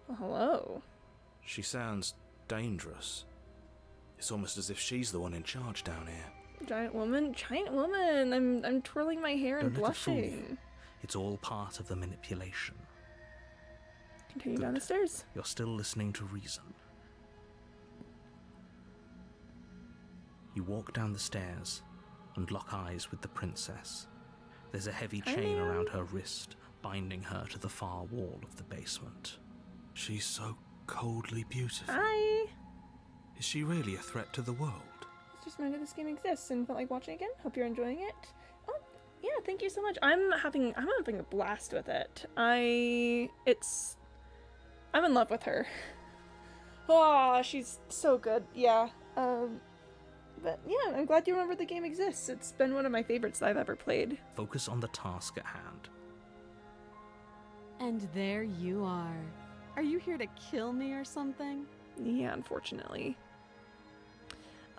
Well, hello. She sounds dangerous. It's almost as if she's the one in charge down here. Giant woman. I'm twirling my hair and Don't let it fool you. blushing. It's all part of the manipulation. Continue down the stairs. You're still listening to reason. You walk down the stairs and lock eyes with the princess. There's a heavy chain around her wrist, binding her to the far wall of the basement. She's so coldly beautiful. Hi. Is she really a threat to the world? Just reminded this game exists and felt like watching again. Hope you're enjoying it. Oh, yeah, thank you so much. I'm having a blast with it. I'm in love with her. Oh, she's so good. Yeah. But yeah, I'm glad you remember the game exists. It's been one of my favorites that I've ever played. Focus on the task at hand. And there you are. Are you here to kill me or something? Yeah, unfortunately.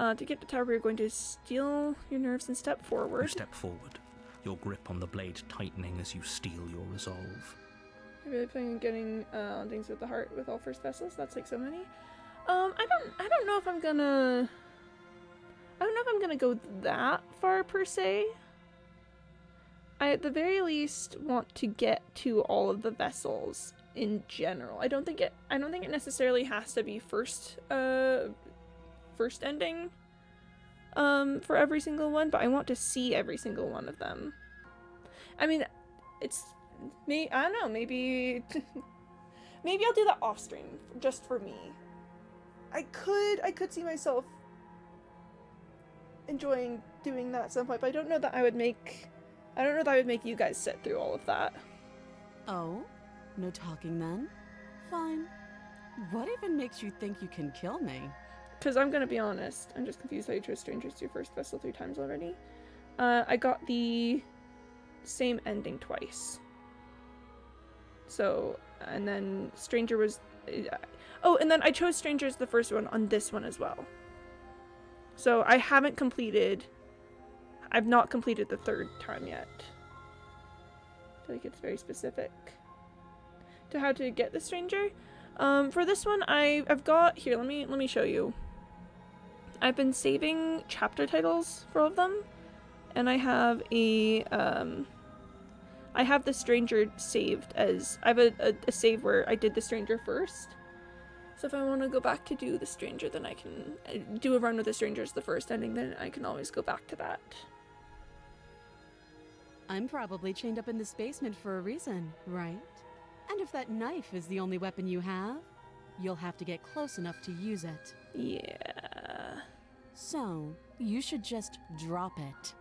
To get to the tower, we're going to steal your nerves and step forward. You step forward, your grip on the blade tightening as you steel your resolve. I'm really playing getting things with the heart with all first vessels. That's like so many. I don't know if I'm gonna go that far per se. I at the very least want to get to all of the vessels in general. I don't think it necessarily has to be first ending for every single one, but I want to see every single one of them. I mean, it's me. I don't know. Maybe I'll do that off stream just for me. I could see myself enjoying doing that at some point, but I don't know that I would make you guys sit through all of that. Oh? No talking then? Fine. What even makes you think you can kill me? Because I'm gonna be honest, I'm just confused how you chose strangers to your first vessel 3 times already. I got the same ending twice. So, and then stranger was... oh, and then I chose strangers the first one on this one as well. So I've not completed the 3rd time yet. I feel like it's very specific to how to get the stranger. For this one, I've got here. Let me show you. I've been saving chapter titles for all of them, and I have I have the stranger saved as I have a save where I did the stranger first. So if I want to go back to do the stranger, then I can do a run with the stranger as the first ending. Then I can always go back to that. I'm probably chained up in this basement for a reason, right? And if that knife is the only weapon you have, you'll have to get close enough to use it. Yeah. So, you should just drop it.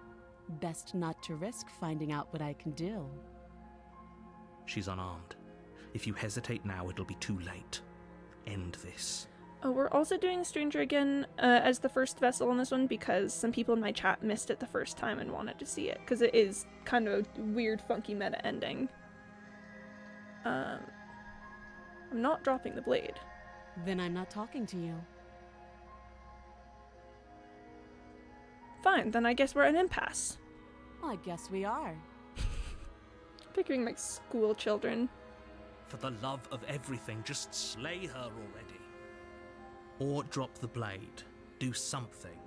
Best not to risk finding out what I can do. She's unarmed. If you hesitate now, it'll be too late. End this. Oh, we're also doing Stranger again as the first vessel on this one because some people in my chat missed it the first time and wanted to see it because it is kind of a weird, funky meta ending. I'm not dropping the blade. Then I'm not talking to you. Fine, then I guess we're at an impasse. I guess we are. Picturing like school children. For the love of everything, just slay her already. Or drop the blade. Do something.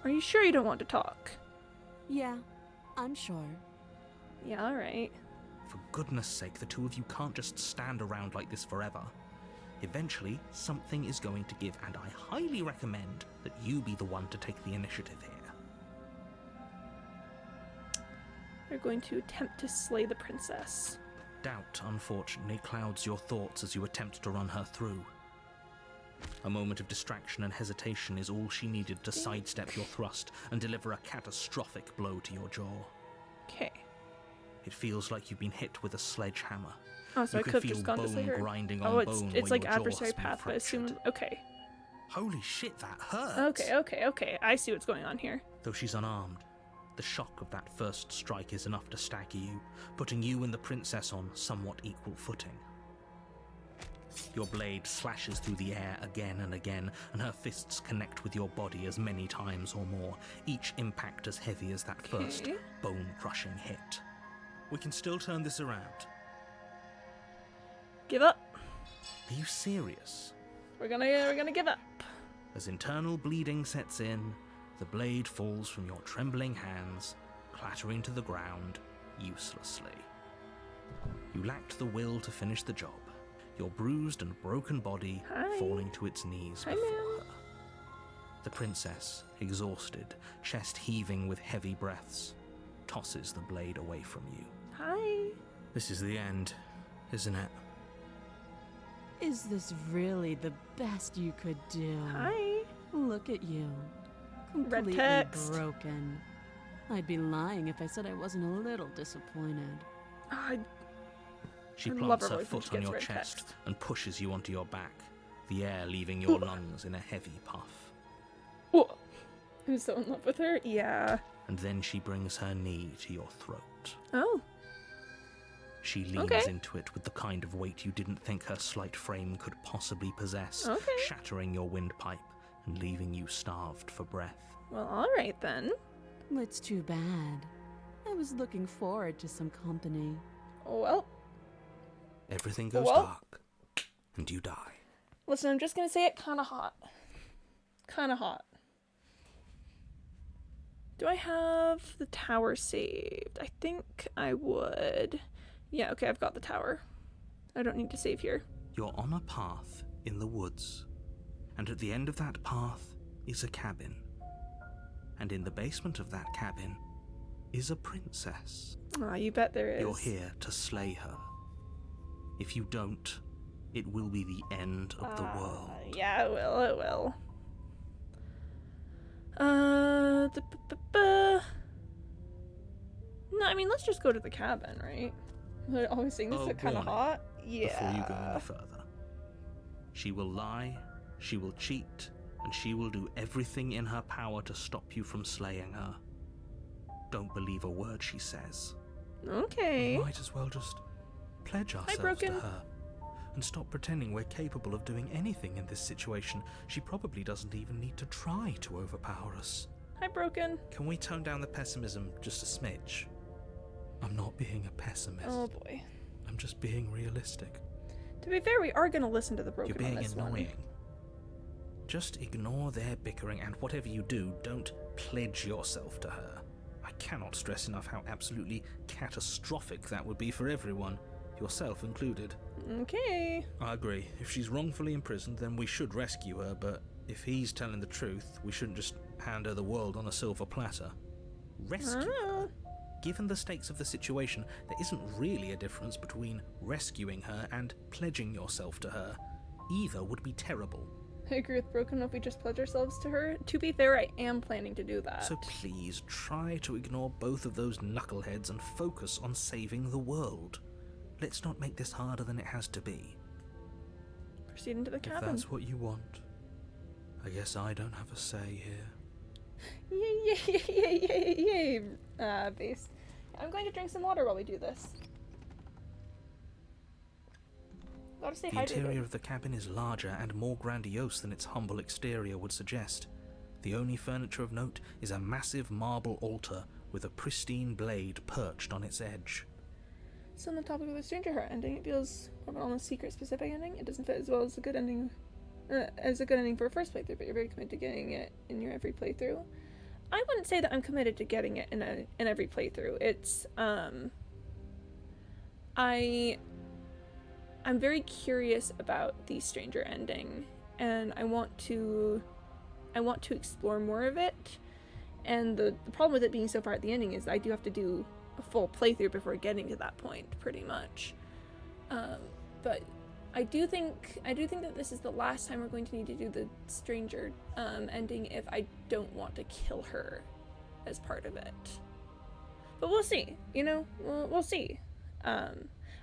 Are you sure you don't want to talk? Yeah, I'm sure. Yeah, alright. For goodness sake, the two of you can't just stand around like this forever. Eventually, something is going to give, and I highly recommend that you be the one to take the initiative here. We're going to attempt to slay the princess. Doubt, unfortunately, clouds your thoughts as you attempt to run her through. A moment of distraction and hesitation is all she needed to sidestep your thrust and deliver a catastrophic blow to your jaw. Okay. It feels like you've been hit with a sledgehammer. Oh, so You I can could have feel just gone to slay bone her. grinding on Oh, bone it's where like your jaw adversary has been path, but I assume. fractured. Okay. Holy shit, that hurts! Okay. I see what's going on here. Though she's unarmed, the shock of that first strike is enough to stagger you, putting you and the princess on somewhat equal footing. Your blade slashes through the air again and again, and her fists connect with your body as many times or more, each impact as heavy as that first bone-crushing hit. We can still turn this around. Give up. Are you serious? We're gonna give up. As internal bleeding sets in, the blade falls from your trembling hands, clattering to the ground uselessly. You lacked the will to finish the job, your bruised and broken body falling to its knees before her. The princess, exhausted, chest heaving with heavy breaths, tosses the blade away from you. Hi. This is the end, isn't it? Is this really the best you could do? Hi. Look at you. Red Completely text. broken. I'd be lying if I said I wasn't a little disappointed. She I love plants her her voice when foot she on gets your red chest text. and pushes you onto your back, the air leaving your lungs in a heavy puff. Whoa. I'm so in love with her. Yeah. And then she brings her knee to your throat. Oh. She leans Okay. into it with the kind of weight you didn't think her slight frame could possibly possess, Okay. shattering your windpipe and leaving you starved for breath. Well, alright then. It's too bad. I was looking forward to some company. Well, Everything goes Well. dark, and you die. listen, I'm just gonna say it kinda hot. Kinda hot. Do I have the tower saved? I think I would. Yeah, okay, I've got the tower. I don't need to save here. You're on a path in the woods, and at the end of that path is a cabin. And in the basement of that cabin is a princess. Ah, you bet there is. You're here to slay her. If you don't, it will be the end of the world. Yeah, it will. No, I mean, let's just go to the cabin, right? They're always saying this is kind of warning, hot. Yeah. Before you go any further. She will lie, she will cheat, and she will do everything in her power to stop you from slaying her. Don't believe a word she says. Okay. We might as well just pledge ourselves to Broken. her and stop pretending we're capable of doing anything in this situation. She probably doesn't even need to try to overpower us. Hi, Broken. Can we tone down the pessimism just a smidge? I'm not being a pessimist. Oh boy. I'm just being realistic. To be fair, we are gonna listen to the Broken You're on being this annoying. one. Just ignore their bickering, and whatever you do, don't pledge yourself to her. I cannot stress enough how absolutely catastrophic that would be for everyone, yourself included. Okay. I agree. If she's wrongfully imprisoned, then we should rescue her, but if he's telling the truth, we shouldn't just hand her the world on a silver platter. rescue Ah. her. Given the stakes of the situation, there isn't really a difference between rescuing her and pledging yourself to her. Either would be terrible. I agree with Broken if we just pledge ourselves to her. To be fair, I am planning to do that. So please try to ignore both of those knuckleheads and focus on saving the world. Let's not make this harder than it has to be. Proceed into the If cabin. that's what you want, I guess I don't have a say here. Yay, Beast. I'm going to drink some water while we do this. Gotta stay The hydrated. interior of the cabin is larger and more grandiose than its humble exterior would suggest. The only furniture of note is a massive marble altar with a pristine blade perched on its edge. So on the topic of the Stranger Heart ending, it feels more of an almost secret specific ending. It doesn't fit as well as a good ending for a first playthrough, but you're very committed to getting it in your every playthrough. I wouldn't say that I'm committed to getting it in every playthrough. It's I'm very curious about the Stranger ending, and I want to explore more of it. And the problem with it being so far at the ending is I do have to do a full playthrough before getting to that point, pretty much. But I do think that this is the last time we're going to need to do the Stranger ending if I don't want to kill her as part of it. But we'll see. We'll see.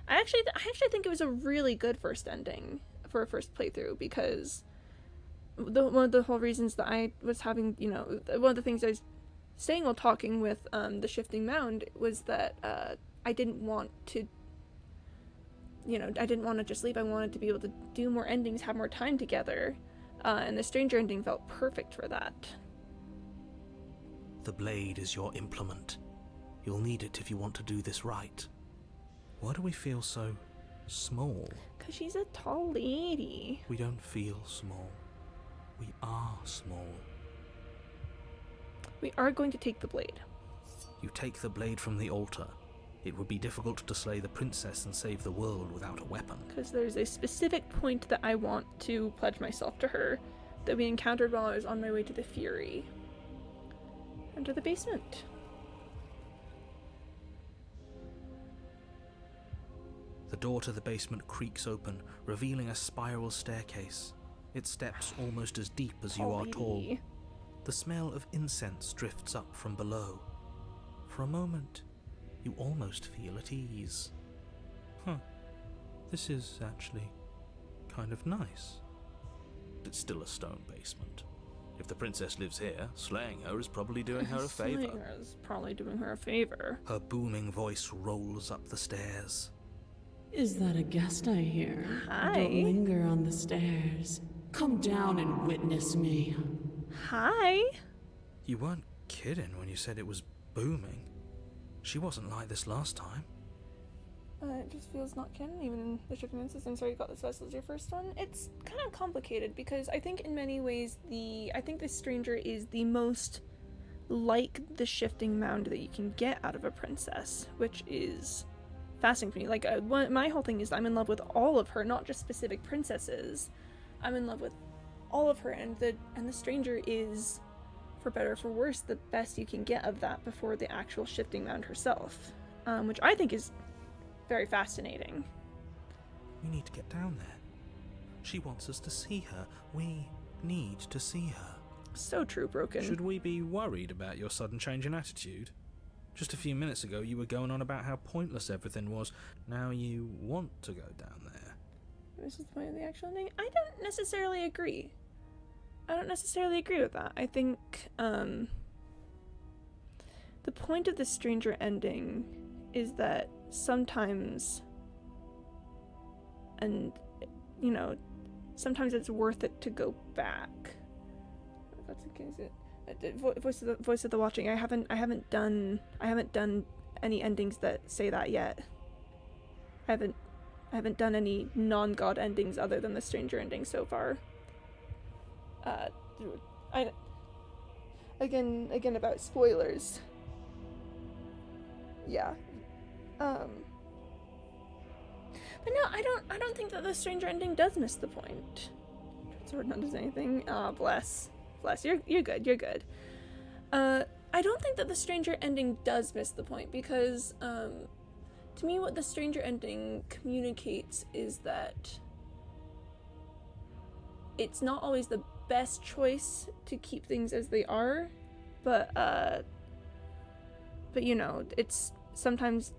I actually think it was a really good first ending for a first playthrough, because one of the whole reasons that I was having, one of the things I was saying while talking with the Shifting Mound was that I didn't want to just leave. I wanted to be able to do more endings, have more time together, and the Stranger ending felt perfect for that. The blade is your implement. You'll need it if you want to do this right. Why do we feel so small? 'Cause she's a tall lady. We don't feel small. We are small. We are going to take the blade. You take the blade from the altar. It would be difficult to slay the princess and save the world without a weapon. Because there's a specific point that I want to pledge myself to her that we encountered while I was on my way to the Fury. Enter the basement. The door to the basement creaks open, revealing a spiral staircase. Its steps almost as deep as you are tall. Ollie. The smell of incense drifts up from below. For a moment, you almost feel at ease. This is actually kind of nice. It's still a stone basement. If the princess lives here, slaying her is probably doing her a favor. Slaying her is probably doing her a favor. Her booming voice rolls up the stairs. Is that a guest I hear? Hi. Don't linger on the stairs. Come down and witness me. Hi. You weren't kidding when you said it was booming. She wasn't like this last time. It just feels not canon, even in the Shifting Mound system. Sorry you got this vessel as your first one. It's kind of complicated because I think in many ways the Stranger is the most like the Shifting Mound that you can get out of a princess, which is fascinating for me. My whole thing is I'm in love with all of her, not just specific princesses. I'm in love with all of her, and the Stranger is, for better or for worse, the best you can get of that before the actual Shifting Mound herself, which I think is very fascinating. We need to get down there. She wants us to see her. We need to see her. So true, Broken. Should we be worried about your sudden change in attitude? Just a few minutes ago you were going on about how pointless everything was. Now you want to go down there. This is the point of the actual ending? I don't necessarily agree. With that. I think the point of the Stranger ending is that sometimes, and sometimes it's worth it to go back. If that's the case. Voice of the Watching. I haven't done any endings that say that yet. I haven't done any non-god endings other than the Stranger ending so far. Again about spoilers. Yeah. But no, I don't think that the Stranger ending does miss the point. Sword not does anything. Bless. You're good. I don't think that the stranger ending does miss the point, because to me what the stranger ending communicates is that it's not always the best choice to keep things as they are, but you know, it's sometimes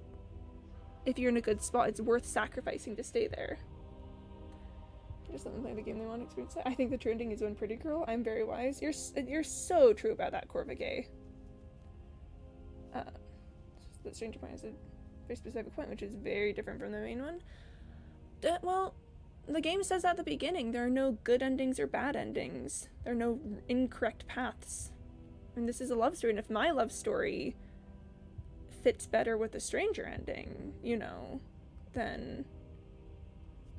if you're in a good spot, it's worth sacrificing to stay there. Just let them play the game they want to experience it. I think the true ending is when Pretty Girl. I'm very wise. You're so true about that, Corvigay. The stranger point is a very specific point, which is very different from the main one. Well, the game says at the beginning there are no good endings or bad endings. There are no incorrect paths. And this is a love story, and if my love story fits better with the stranger ending, you know, then,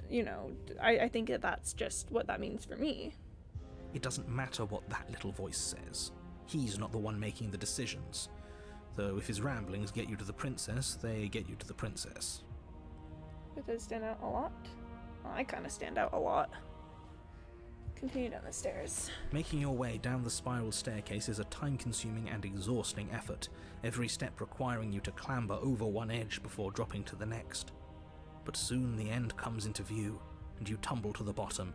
you know, I think that that's just what that means for me. It doesn't matter what that little voice says. He's not the one making the decisions. Though if his ramblings get you to the princess, they get you to the princess. It does stand out a lot. Well, I kind of stand out a lot. Continue down the stairs. Making your way down the spiral staircase is a time-consuming and exhausting effort, every step requiring you to clamber over one edge before dropping to the next. But soon the end comes into view, and you tumble to the bottom,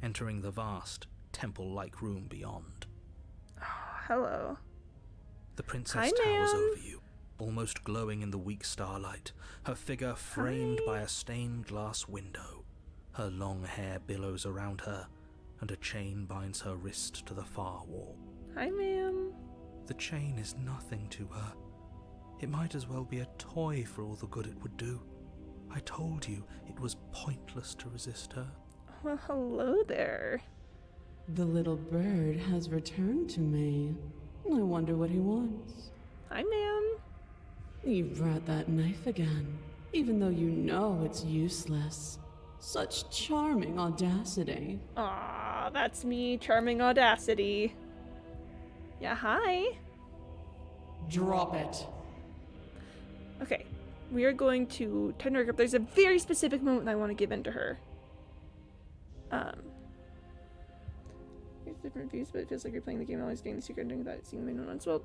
entering the vast, temple-like room beyond. Oh, hello. The princess towers over you, almost glowing in the weak starlight, her figure framed by a stained glass window. Her long hair billows around her, and a chain binds her wrist to the far wall. Hi, ma'am. The chain is nothing to her. It might as well be a toy for all the good it would do. I told you it was pointless to resist her. Well, hello there. The little bird has returned to me. I wonder what he wants. Hi, ma'am. You brought that knife again, even though you know it's useless. Such charming audacity. Aw, that's me, charming audacity. Yeah, hi. Drop it. Okay, we are going to tender her grip. There's a very specific moment I want to give in to her. There's different views, but it feels like you're playing the game and always getting the secret ending without seeing the main one once. Well,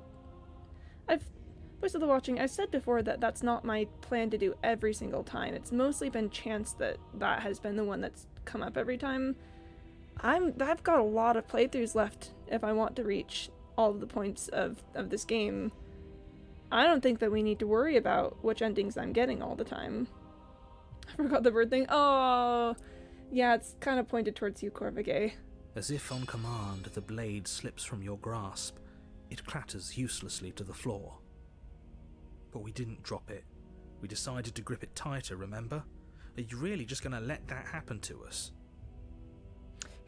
most of the watching, I've said before that that's not my plan to do every single time. It's mostly been chance that has been the one that's come up every time. I've got a lot of playthroughs left if I want to reach all of the points of this game. I don't think that we need to worry about which endings I'm getting all the time. I forgot the bird thing. Oh, yeah, it's kind of pointed towards you, Corvigay. As if on command, the blade slips from your grasp. It clatters uselessly to the floor. But we didn't drop it. We decided to grip it tighter, remember? Are you really just going to let that happen to us?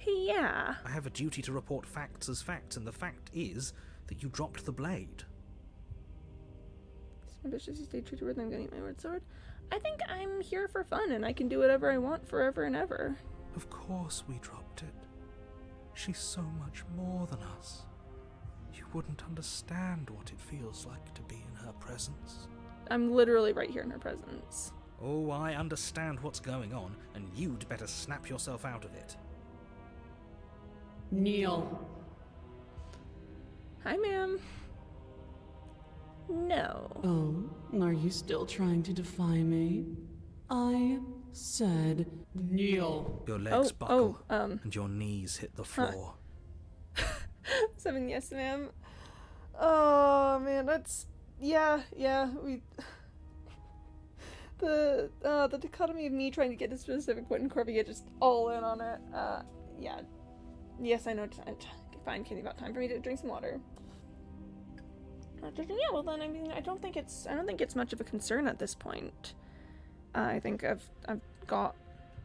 Yeah. I have a duty to report facts as facts, and the fact is that you dropped the blade. It's ambitious, you stay true to word, I'm getting my word sword. I think I'm here for fun, and I can do whatever I want forever and ever. Of course we dropped it. She's so much more than us. You wouldn't understand what it feels like to be in her presence. I'm literally right here in her presence. Oh, I understand what's going on, and you'd better snap yourself out of it. Kneel. Hi, ma'am. No. Oh, are you still trying to defy me? I said kneel. Your legs buckle, and your knees hit the floor. 7, yes, ma'am. Oh, man, that's... Yeah, we... The dichotomy of me trying to get a specific point and Corvigay just all in on it. Yeah. Yes, I know. Fine, Kitty, about time for me to drink some water. Yeah, well then, I mean, I don't think it's much of a concern at this point. I think I've got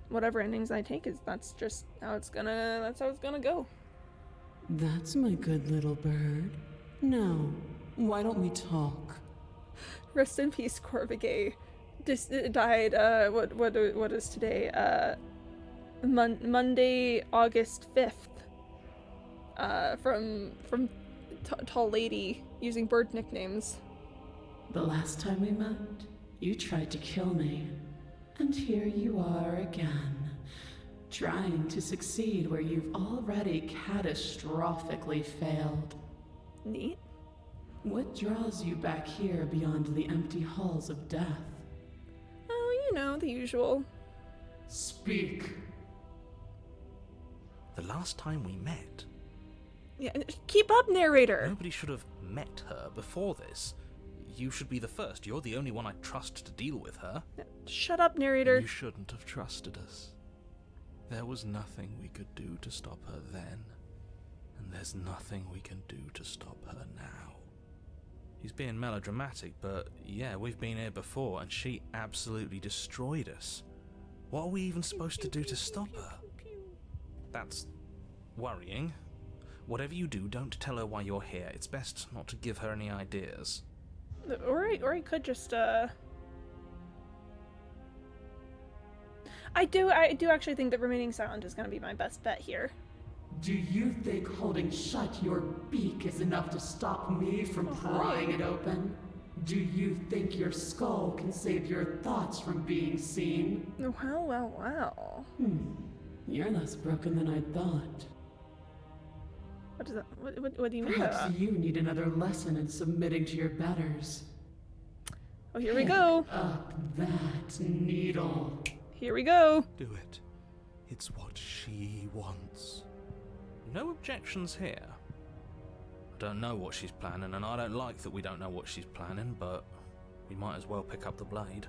whatever endings I take that's how it's gonna go. That's my good little bird. Now, why don't we talk? Rest in peace, Corvigay. Died, what is today? Monday, August 5th. From Tall Lady using bird nicknames. The last time we met, you tried to kill me. And here you are again, trying to succeed where you've already catastrophically failed. Neat. What draws you back here beyond the empty halls of death? Oh, you know, the usual. Speak. The last time we met, Yeah, keep up, narrator! nobody should have met her before this. You should be the first. You're the only one I trust to deal with her. Shut up, narrator. You shouldn't have trusted us. There was nothing we could do to stop her then, and there's nothing we can do to stop her now. He's being melodramatic, but yeah, we've been here before, and she absolutely destroyed us. What are we even supposed to do to stop her? That's worrying. Whatever you do, don't tell her why you're here. It's best not to give her any ideas. Or I could just, I do actually think that remaining silent is going to be my best bet here. Do you think holding shut your beak is enough to stop me from prying it open? Do you think your skull can save your thoughts from being seen? Well. You're less broken than I thought. What does that, what do you mean by Perhaps that? you need another lesson in submitting to your betters. Oh, here we go. Pick up that needle. Here we go. Do it. It's what she wants. No objections here. I don't know what she's planning, and I don't like that we don't know what she's planning, but we might as well pick up the blade.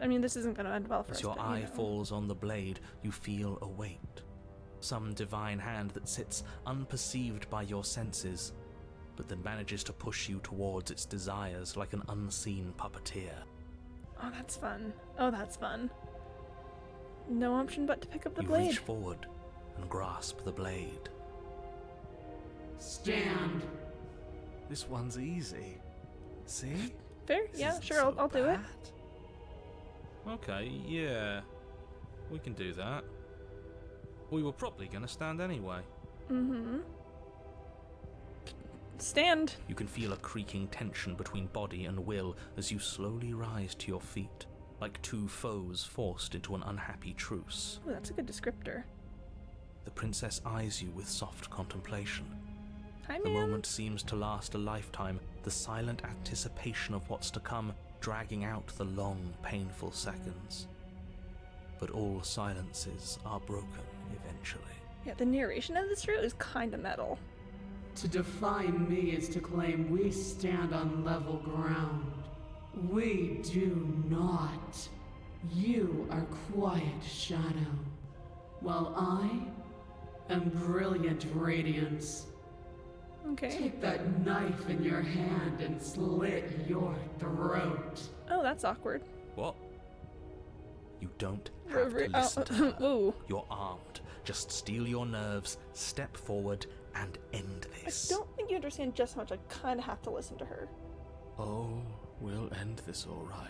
I mean, this isn't going to end well for us. As your but, eye you know. falls on the blade, you feel a weight. Some divine hand that sits unperceived by your senses, but that manages to push you towards its desires like an unseen puppeteer. Oh, that's fun. No option but to pick up the You blade. reach forward and grasp the blade. Stand. This one's easy. See? Fair? This Yeah, isn't sure, so I'll do it. bad. Okay, yeah. We can do that. We were probably going to stand anyway. Stand. You can feel a creaking tension between body and will as you slowly rise to your feet, like two foes forced into an unhappy truce. Oh, that's a good descriptor. The princess eyes you with soft contemplation. Hi, The ma'am. moment seems to last a lifetime, the silent anticipation of what's to come dragging out the long, painful seconds. But all silences are broken eventually. Yeah, the narration of this route is kind of metal. To define me is to claim we stand on level ground. We do not. You are quiet shadow, while I am brilliant radiance. Okay. Take that knife in your hand and slit your throat. Oh, that's awkward. What? You don't have to listen to her. Whoa. You're armed. Just steel your nerves, step forward, and end I this. don't think you understand just how much I kind of have to listen to her. Oh, we'll end this all right.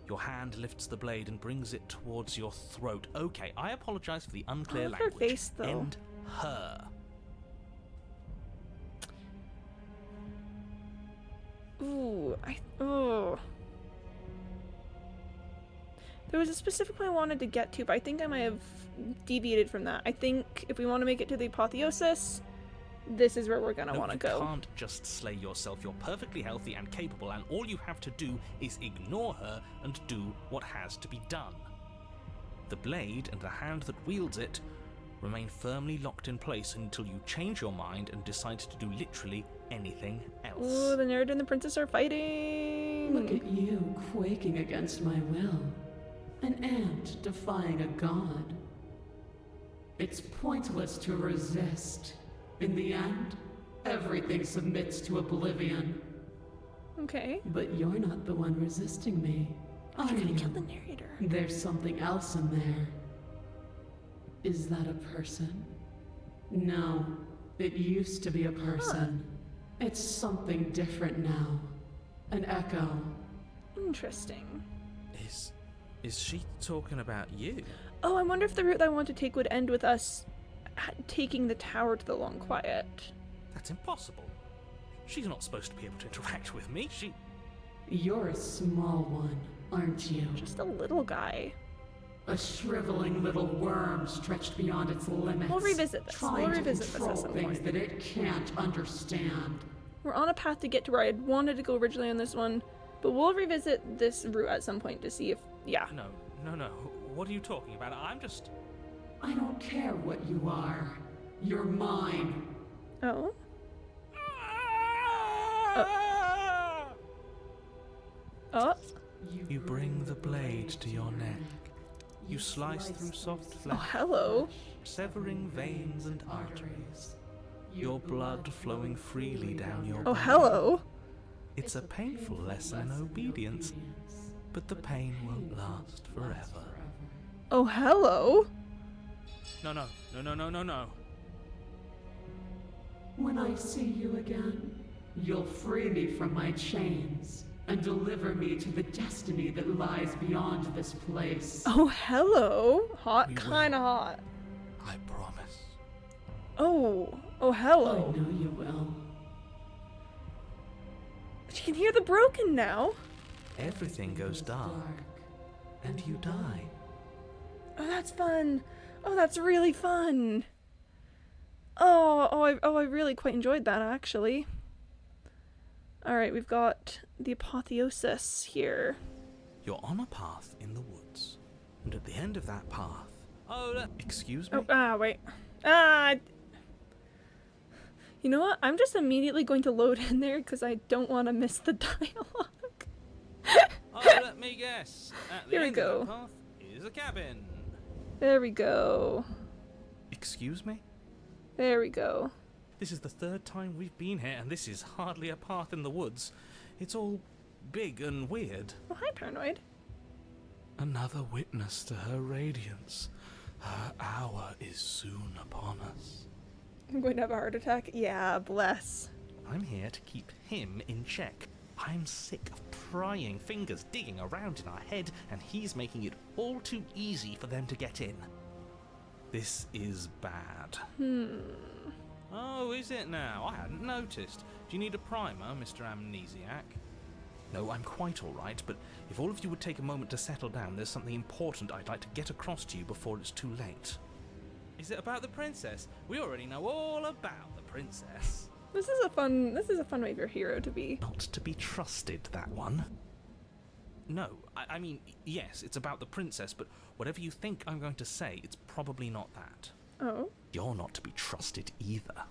Your hand lifts the blade and brings it towards your throat. Okay, I apologize for the unclear I love her language. face, though. End her. Ooh, There was a specific one I wanted to get to, but I think I might have deviated from that. I think if we want to make it to the apotheosis, this is where we're gonna want to go. You can't just slay yourself. You're perfectly healthy and capable, and all you have to do is ignore her and do what has to be done. The blade and the hand that wields it remain firmly locked in place until you change your mind and decide to do literally anything else. Ooh, the nerd and the princess are fighting. Look at you quaking against my will. An ant defying a god. It's pointless to resist. In the end, everything submits to oblivion. Okay. But you're not the one resisting me, are I'm gonna you? kill the narrator. There's something else in there. Is that a person? No, it used to be a person. It's something different now. An echo. Interesting. Is she talking about you? Oh, I wonder if the route that I want to take would end with us taking the tower to the Long Quiet. That's impossible. She's not supposed to be able to interact with me. You're a small one, aren't you? Just a little guy. A shriveling little worm stretched beyond its limits. We'll revisit this. Trying We'll revisit to this control at some things point. that it can't understand. We're on a path to get to where I wanted to go originally on this one, but we'll revisit this route at some point to see if, yeah. No. What are you talking about? I'm just... I don't care what you are. You're mine. Oh? Oh? You bring the blade to your neck. You slice through soft Oh, flesh, hello. severing veins and arteries. Your blood flowing freely down your Oh, body. hello. It's a painful lesson in obedience, but the pain won't last forever. Oh, hello. No. When I see you again, you'll free me from my chains and deliver me to the destiny that lies beyond this place. Oh, hello. Hot, We will. kinda hot. I promise. Oh, I hello. know you will. She can hear the broken now. Everything goes dark, and you die. Oh, that's fun. Oh, that's really fun. I really quite enjoyed that, actually. Alright, we've got the apotheosis here. You're on a path in the woods, and at the end of that path... excuse me? Wait. You know what? I'm just immediately going to load in there because I don't want to miss the dialogue. Let me guess. At the Here we end go. of that path is a cabin. There we go. Excuse me? There we go. This is the third time we've been here, and this is hardly a path in the woods. It's all big and weird. Oh, hi, Paranoid. Another witness to her radiance. Her hour is soon upon us. I'm going to have a heart attack. Yeah, bless. I'm here to keep him in check. I'm sick of prying fingers digging around in our head, and he's making it all too easy for them to get in. This is bad. Oh, is it now? I hadn't noticed. Do you need a primer, Mr. Amnesiac? No, I'm quite all right, but if all of you would take a moment to settle down, there's something important I'd like to get across to you before it's too late. Is it about the princess? We already know all about the princess. This is a fun way for your hero to be. Not to be trusted, that one. No, I mean, yes, it's about the princess, but whatever you think I'm going to say, it's probably not that. Oh, You're not to be trusted either.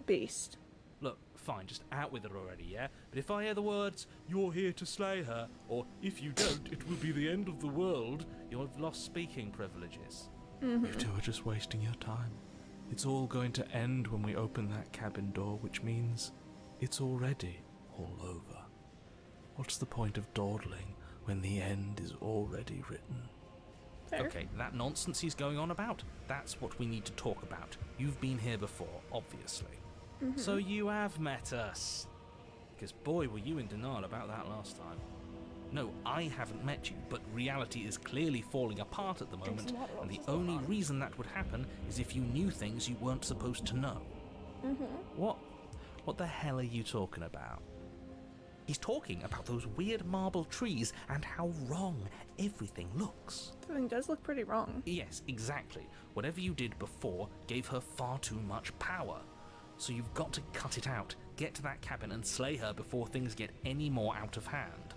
based. Look, fine, just out with it already, yeah? But if I hear the words, "You're here to slay her," or "If you don't, it will be the end of the world," you'll have lost speaking privileges. You two are just wasting your time. It's all going to end when we open that cabin door, which means it's already all over. What's the point of dawdling when the end is already written? Fair. Okay, that nonsense he's going on about, that's what we need to talk about. You've been here before, obviously. So you have met us. Because boy, were you in denial about that last time. No, I haven't met you, but reality is clearly falling apart at the moment, and the only reason that would happen is if you knew things you weren't supposed to know. What the hell are you talking about? He's talking about those weird marble trees and how wrong everything looks. Everything does look pretty wrong. Yes, exactly. Whatever you did before gave her far too much power. So you've got to cut it out, get to that cabin and slay her before things get any more out of hand.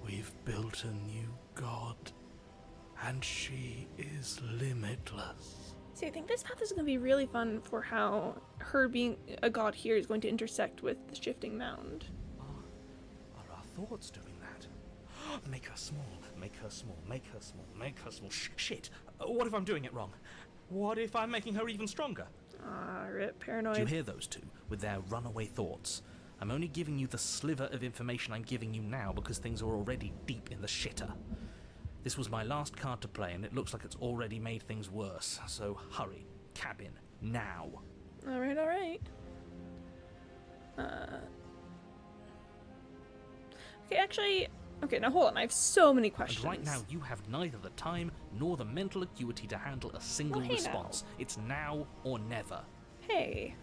We've built a new god, and she is limitless. See, I think this path is going to be really fun for how her being a god here is going to intersect with the shifting mound. Are our thoughts doing that? Make her small, make her small, make her small, make her small. Shit! What if I'm doing it wrong? What if I'm making her even stronger? Rip, Paranoid. Do you hear those two with their runaway thoughts? I'm only giving you the sliver of information I'm giving you now because things are already deep in the shitter. This was my last card to play, and it looks like it's already made things worse. So hurry, cabin, now. Alright, alright. Okay, actually... Okay, now hold on, I have so many questions. And right now, you have neither the time nor the mental acuity to handle a single Well, hey response. It's now or never. Hey.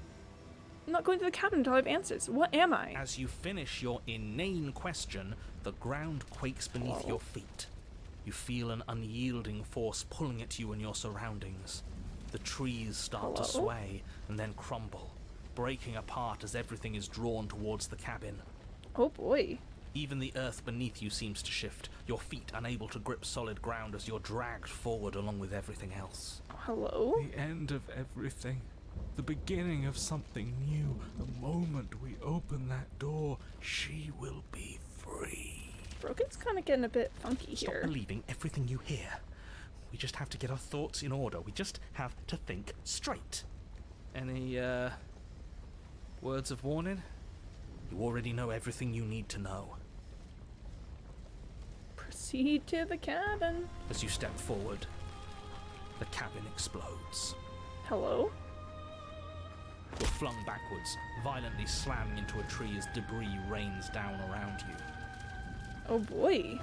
I'm not going to the cabin until I have answers. What am I? As you finish your inane question, the ground quakes beneath your feet. You feel an unyielding force pulling at you and your surroundings. The trees start to sway and then crumble, breaking apart as everything is drawn towards the cabin. Oh boy. Even the earth beneath you seems to shift, your feet unable to grip solid ground as you're dragged forward along with everything else. Hello? The end of everything. The beginning of something new. The moment we open that door, she will be free. Broken's kind of getting a bit funky Stop here. believing everything you hear. We just have to get our thoughts in order. We just have to think straight. Any, words of warning? You already know everything you need to know. Proceed to the cabin. As you step forward, the cabin explodes. Hello? You're flung backwards, violently slamming into a tree as debris rains down around you. Oh boy.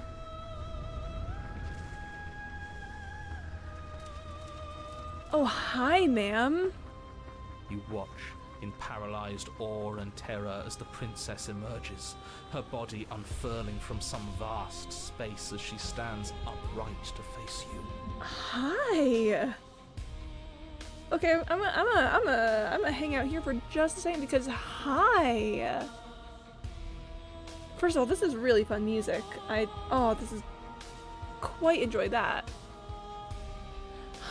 Oh, hi, ma'am. You watch in paralyzed awe and terror as the princess emerges, her body unfurling from some vast space as she stands upright to face you. Hi. Okay, I'm gonna hang out here for just a second because hi. First of all, this is really fun music. This is quite enjoy that.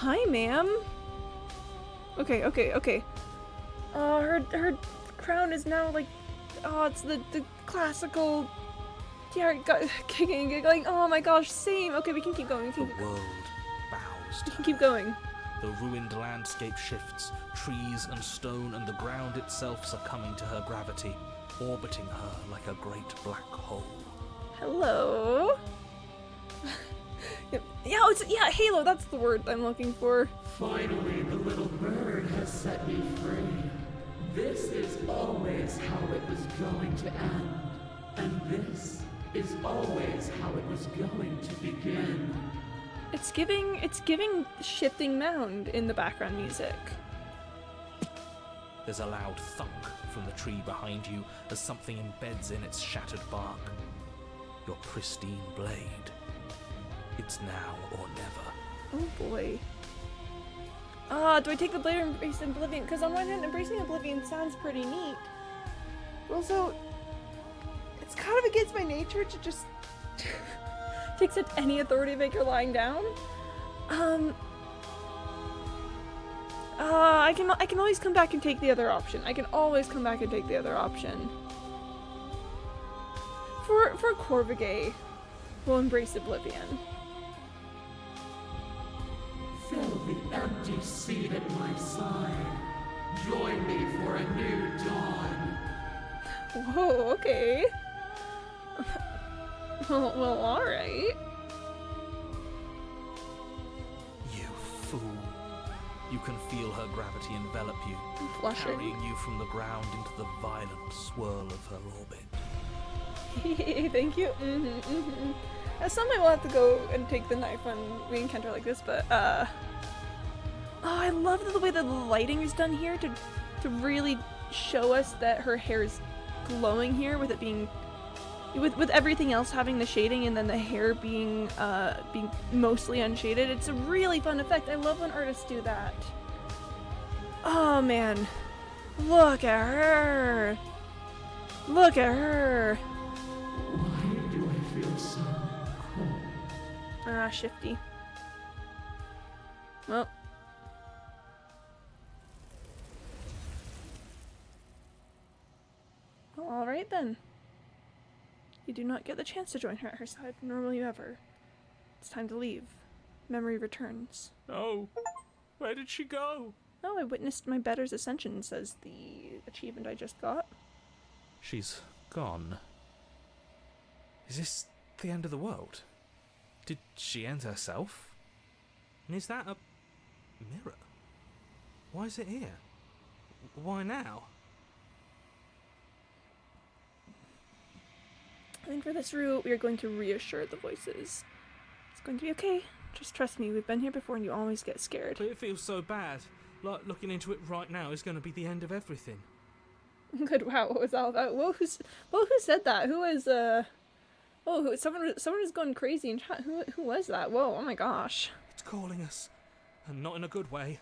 Hi, ma'am. Okay. Her crown is now like, it's the classical. Yeah, kicking, giggling. Oh my gosh, same. Okay, we can keep going. The world bows. We can keep going. The ruined landscape shifts. Trees and stone and the ground itself succumbing to her gravity, orbiting her like a great black hole. Hello. Yeah, Halo. That's the word I'm looking for. Finally, the little bird has set me free. This is always how it was going to end. And this is always how it was going to begin. It's giving shifting mound in the background music. There's a loud thunk from the tree behind you as something embeds in its shattered bark. Your pristine blade. It's now or never. Oh boy. Do I take the blade or embrace oblivion? Because on one hand, embracing oblivion sounds pretty neat. But also, it's kind of against my nature to just to accept any authority figure lying down. I can always come back and take the other option. For Corvigay, we'll embrace oblivion. Fill the empty seat at my side. Join me for a new dawn. Whoa, okay. well, alright. You fool. You can feel her gravity envelop you, Flushing. carrying you from the ground into the violent swirl of her orbit. Thank you. At some point we'll have to go and take the knife when we encounter like this, but I love the way that the lighting is done here to really show us that her hair is glowing here, with it being with everything else having the shading and then the hair being mostly unshaded. It's a really fun effect. I love when artists do that. Oh man. Look at her. Look at her. Why do I feel so cold? Shifty. Well. Well, alright then. You do not get the chance to join her at her side, nor will you ever. It's time to leave. Memory returns. No. Where did she go? Oh, I witnessed my better's ascension, says the achievement I just got. She's gone. Is this the end of the world? Did she end herself? And is that a mirror? Why is it here? Why now? I think for this route, we are going to reassure the voices. It's going to be okay. Just trust me, we've been here before and you always get scared. But it feels so bad. Like looking into it right now is going to be the end of everything. Good, wow, what was all about? Who said that? What Oh, someone is going crazy in chat. Who was that? Whoa! Oh my gosh. It's calling us, and not in a good way.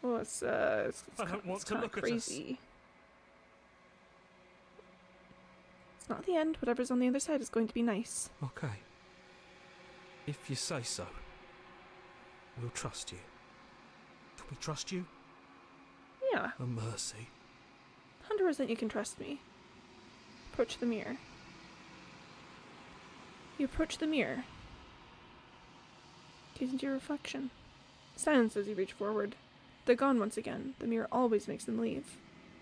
Oh, it's I don't want to look crazy. at us. It's not the end. Whatever's on the other side is going to be nice. Okay. If you say so, we'll trust you. Can we trust you? Yeah. A mercy. 100% you can trust me. Approach the mirror. You approach the mirror. Gaze into your reflection. Silence as you reach forward. They're gone once again. The mirror always makes them leave.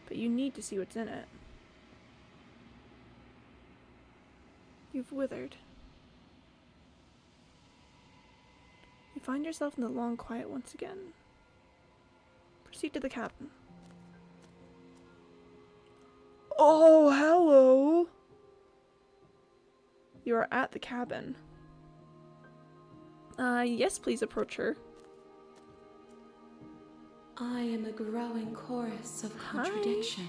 But you need to see what's in it. You've withered. You find yourself in the long quiet once again. Proceed to the cabin. Oh, hello! You are at the cabin. Yes, please approach her. I am a growing chorus of contradiction.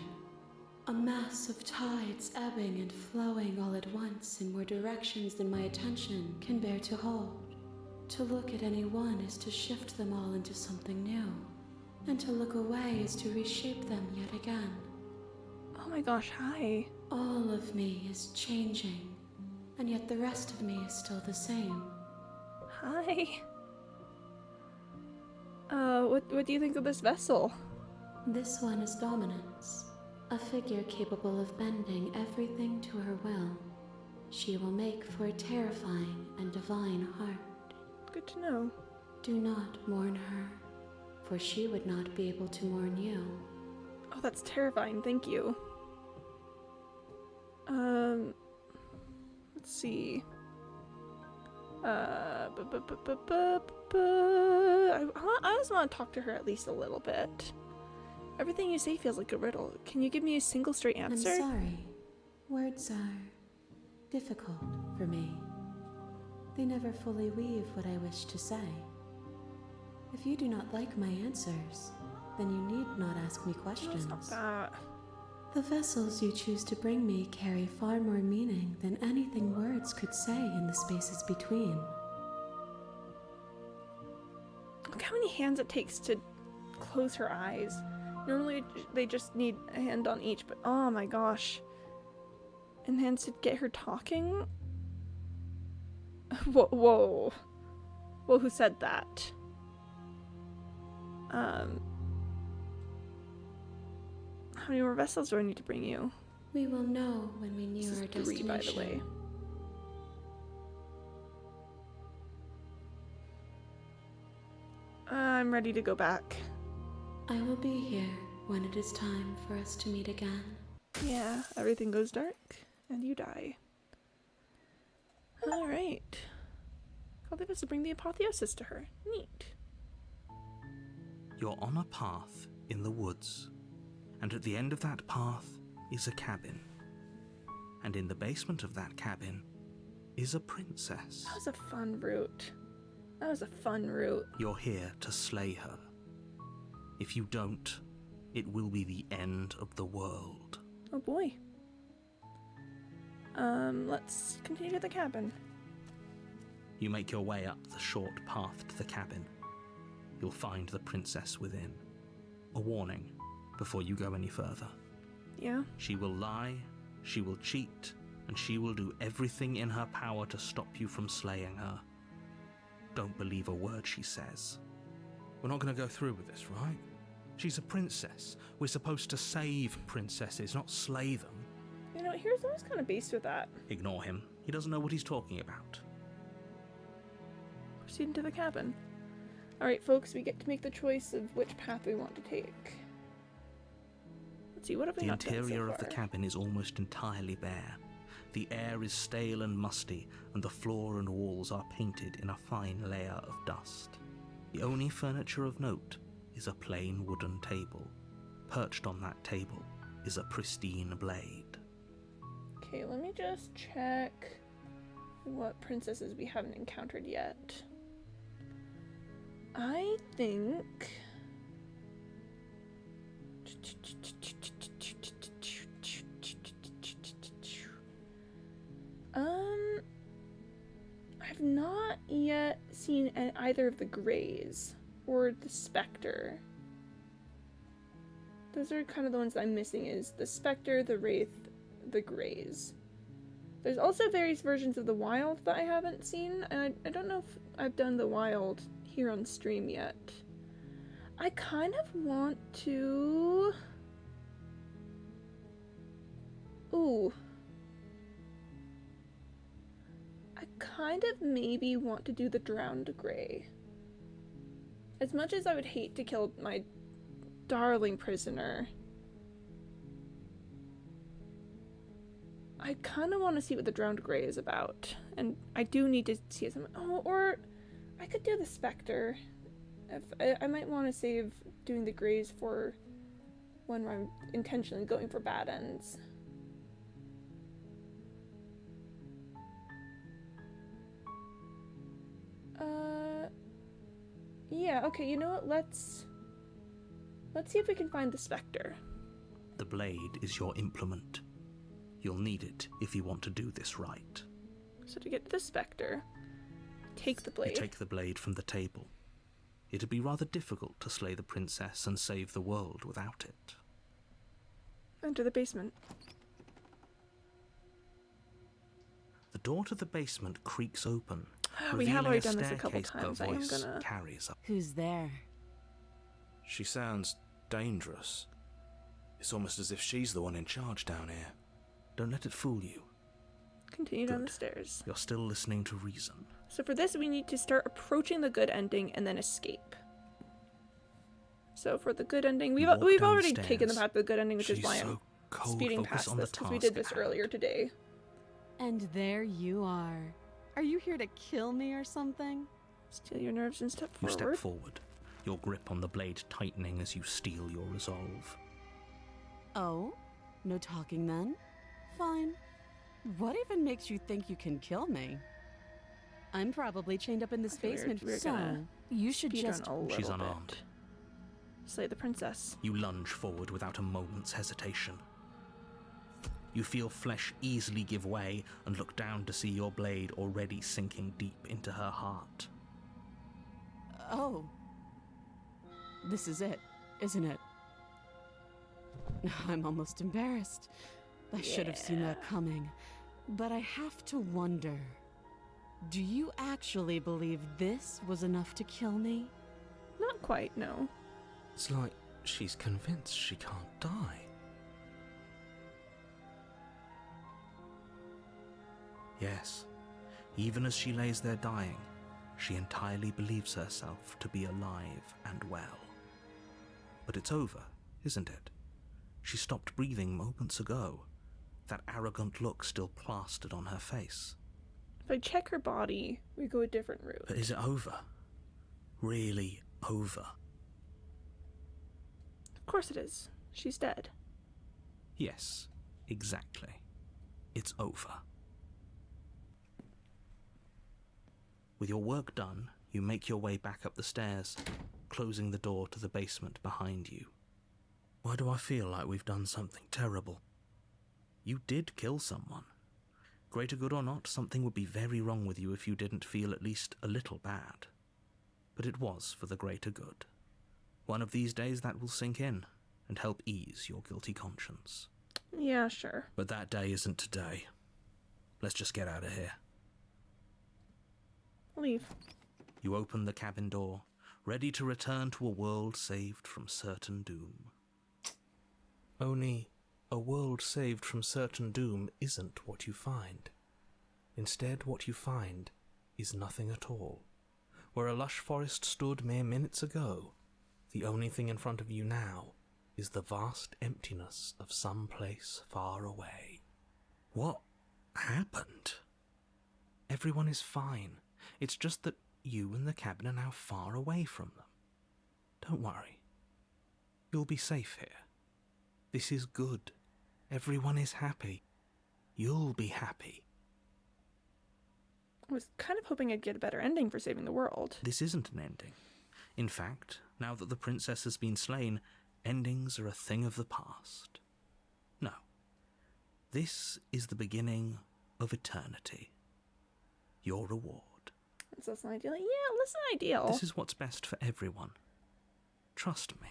A mass of tides ebbing and flowing all at once in more directions than my attention can bear to hold. To look at any one is to shift them all into something new, and to look away is to reshape them yet again. Oh my gosh, hi. All of me is changing, and yet the rest of me is still the same. Hi. What do you think of this vessel? This one is Dominance, a figure capable of bending everything to her will. She will make for a terrifying and divine heart. Good to know. Do not mourn her, for she would not be able to mourn you. Oh, that's terrifying, thank you. Let's see. I just want to talk to her at least a little bit. Everything you say feels like a riddle. Can you give me a single straight answer? I'm sorry. Words are difficult for me. They never fully weave what I wish to say. If you do not like my answers, then you need not ask me questions. No, it's not that. The vessels you choose to bring me carry far more meaning than anything words could say in the spaces between. Look how many hands it takes to close her eyes. Normally they just need a hand on each, but oh my gosh. And hands to get her talking? Whoa, whoa. Well, who said that? How many more vessels do I need to bring you? We will know when we near This our is destination. 3, by the way. I'm ready to go back. I will be here when it is time for us to meet again. Yeah, everything goes dark, and you die. Alright. I'll leave us to bring the apotheosis to her. Neat. You're on a path in the woods, and at the end of that path is a cabin. And in the basement of that cabin is a princess. That was a fun route. That was a fun route. You're here to slay her. If you don't, it will be the end of the world. Oh boy. Let's continue to the cabin. You make your way up the short path to the cabin. You'll find the princess within. A warning before you go any further. Yeah? She will lie, she will cheat, and she will do everything in her power to stop you from slaying her. Don't believe a word she says. We're not going to go through with this, right? She's a princess. We're supposed to save princesses, not slay them. You know, Hero's always kind of based with that. Ignore him. He doesn't know what he's talking about. Proceed into the cabin. Alright, folks, we get to make the choice of which path we want to take. Let's see, what have we The not done so interior of the far? cabin is almost entirely bare. The air is stale and musty, and the floor and walls are painted in a fine layer of dust. The only furniture of note is a plain wooden table. Perched on that table is a pristine blade. Okay, let me just check what princesses we haven't encountered yet. I think... seen either of the Greys or the Spectre. Those are kind of the ones that I'm missing, is the Spectre, the Wraith, the Greys. There's also various versions of the Wild that I haven't seen, and I don't know if I've done the Wild here on stream yet. I kind of want to... Ooh. I kind of maybe want to do the Drowned Grey. As much as I would hate to kill my darling prisoner, I kind of want to see what the Drowned Grey is about, and I do need to see some. Oh, or I could do the Spectre. If I might want to save doing the Greys for when I'm intentionally going for bad ends. Yeah. Okay. You know what? Let's see if we can find the Spectre. The blade is your implement. You'll need it if you want to do this right. So to get to the Spectre, take the blade. You take the blade from the table. It'd be rather difficult to slay the princess and save the world without it. Enter the basement. The door to the basement creaks open. We have already revealing done this a couple staircase times. her I am voice gonna... carries up. Who's there? She sounds dangerous. It's almost as if she's the one in charge down here. Don't let it fool you. Continue down Good. the stairs. You're still listening to reason. So for this, we need to start approaching the good ending and then escape. So for the good ending, we've already taken the path to the good ending, which is why I'm speeding past this, because we did this earlier today. And there you are. Are you here to kill me or something? Steal your nerves and step You forward. step forward, your grip on the blade tightening as you steel your resolve. Oh? No talking then? Fine. What even makes you think you can kill me? I'm probably chained up in this basement, so you should just... She's unarmed. Slay the princess. You lunge forward without a moment's hesitation. You feel flesh easily give way and look down to see your blade already sinking deep into her heart. Oh. This is it, isn't it? I'm almost embarrassed. I should have seen that coming. But I have to wonder, do you actually believe this was enough to kill me? Not quite, no. It's like she's convinced she can't die. Yes, even as she lays there dying, she entirely believes herself to be alive and well. But it's over, isn't it? She stopped breathing moments ago, that arrogant look still plastered on her face. If I check her body, we go a different route. But is it over? Really over? Of course it is. She's dead. Yes, exactly. It's over. With your work done, you make your way back up the stairs, closing the door to the basement behind you. Why do I feel like we've done something terrible? You did kill someone. Greater good or not, something would be very wrong with you if you didn't feel at least a little bad. But it was for the greater good. One of these days that will sink in and help ease your guilty conscience. Yeah, sure. But that day isn't today. Let's just get out of here. Leave. You open the cabin door, ready to return to a world saved from certain doom. Only a world saved from certain doom isn't what you find. Instead, what you find is nothing at all. Where a lush forest stood mere minutes ago, the only thing in front of you now is the vast emptiness of some place far away. What happened? Everyone is fine. It's just that you and the cabin are now far away from them. Don't worry. You'll be safe here. This is good. Everyone is happy. You'll be happy. I was kind of hoping I'd get a better ending for saving the world. This isn't an ending. In fact, now that the princess has been slain, endings are a thing of the past. No. This is the beginning of eternity. Your reward. less than ideal. Yeah, less than ideal. This is what's best for everyone. Trust me.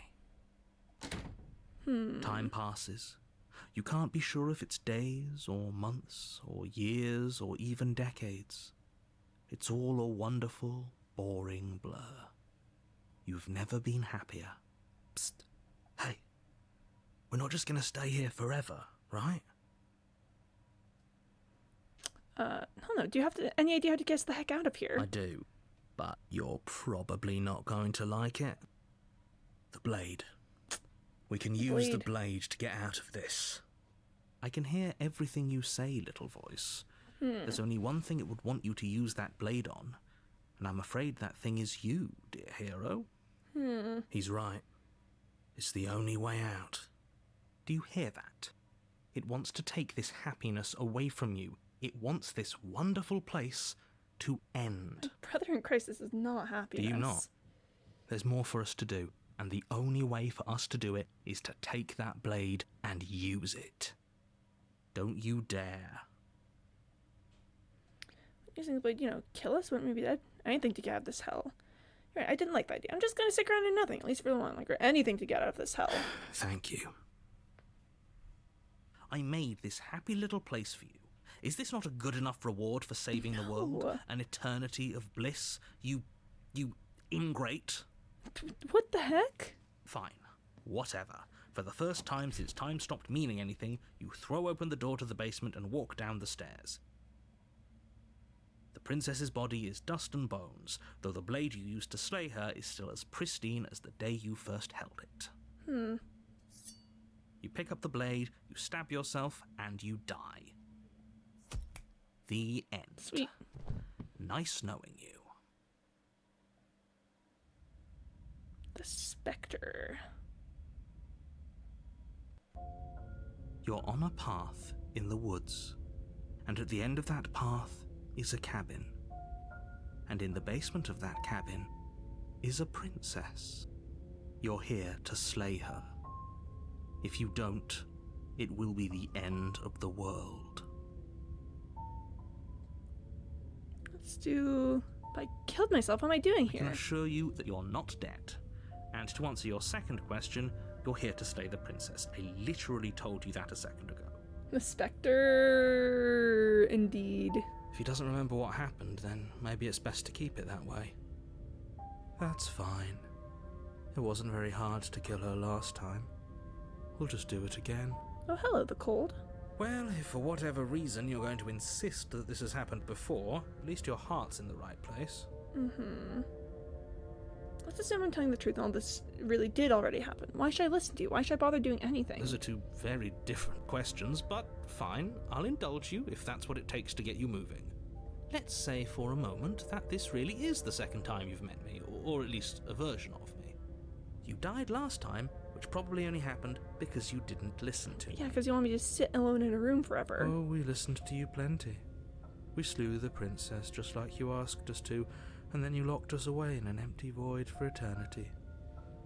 Time passes. You can't be sure if it's days or months or years or even decades. It's all a wonderful, boring blur. You've never been happier. Psst. Hey. We're not just gonna stay here forever, right? No. Do you have any idea how to get us the heck out of here? I do, but you're probably not going to like it. The blade. We can use the blade to get out of this. I can hear everything you say, little voice. There's only one thing it would want you to use that blade on, and I'm afraid that thing is you, dear hero. He's right. It's the only way out. Do you hear that? It wants to take this happiness away from you. It wants this wonderful place to end. Brother in Christ, this is not happiness. Do you not? There's more for us to do, and the only way for us to do it is to take that blade and use it. Don't you dare. Using the blade, kill us? Wouldn't we be dead? Anything to get out of this hell. You're right, I didn't like the idea. I'm just gonna stick around and do nothing, at least for the moment. Like, anything to get out of this hell. Thank you. I made this happy little place for you. Is this not a good enough reward for saving the world? An eternity of bliss? You ingrate? What the heck? Fine. Whatever. For the first time since time stopped meaning anything, you throw open the door to the basement and walk down the stairs. The princess's body is dust and bones, though the blade you used to slay her is still as pristine as the day you first held it. You pick up the blade, you stab yourself, and you die. The end. Sweet. Nice knowing you. The Spectre. You're on a path in the woods, and at the end of that path is a cabin. And in the basement of that cabin is a princess. You're here to slay her. If you don't, it will be the end of the world. Let's do... I killed myself. What am I doing here? I can assure you that you're not dead. And to answer your second question, you're here to slay the princess. I literally told you that a second ago. The Spectre, indeed. If he doesn't remember what happened, then maybe it's best to keep it that way. That's fine. It wasn't very hard to kill her last time. We'll just do it again. Oh, hello, the cold. Well, if for whatever reason you're going to insist that this has happened before, at least your heart's in the right place. Let's assume I'm telling the truth and all this really did already happen. Why should I listen to you? Why should I bother doing anything? Those are two very different questions, but fine, I'll indulge you if that's what it takes to get you moving. Let's say for a moment that this really is the second time you've met me, or at least a version of me. You died last time, which probably only happened because you didn't listen to me. Yeah, because you want me to sit alone in a room forever. Oh, we listened to you plenty. We slew the princess just like you asked us to, and then you locked us away in an empty void for eternity.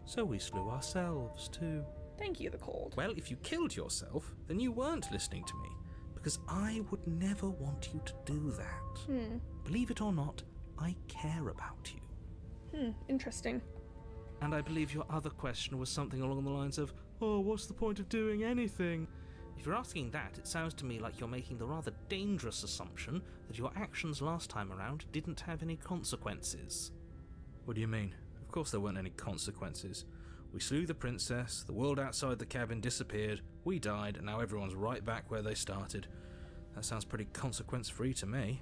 So we slew ourselves too. Thank you, the cold. Well, if you killed yourself, then you weren't listening to me, because I would never want you to do that. Believe it or not, I care about you. Interesting. And I believe your other question was something along the lines of, oh, what's the point of doing anything? If you're asking that, it sounds to me like you're making the rather dangerous assumption that your actions last time around didn't have any consequences. What do you mean? Of course there weren't any consequences. We slew the princess, the world outside the cabin disappeared, we died, and now everyone's right back where they started. That sounds pretty consequence-free to me.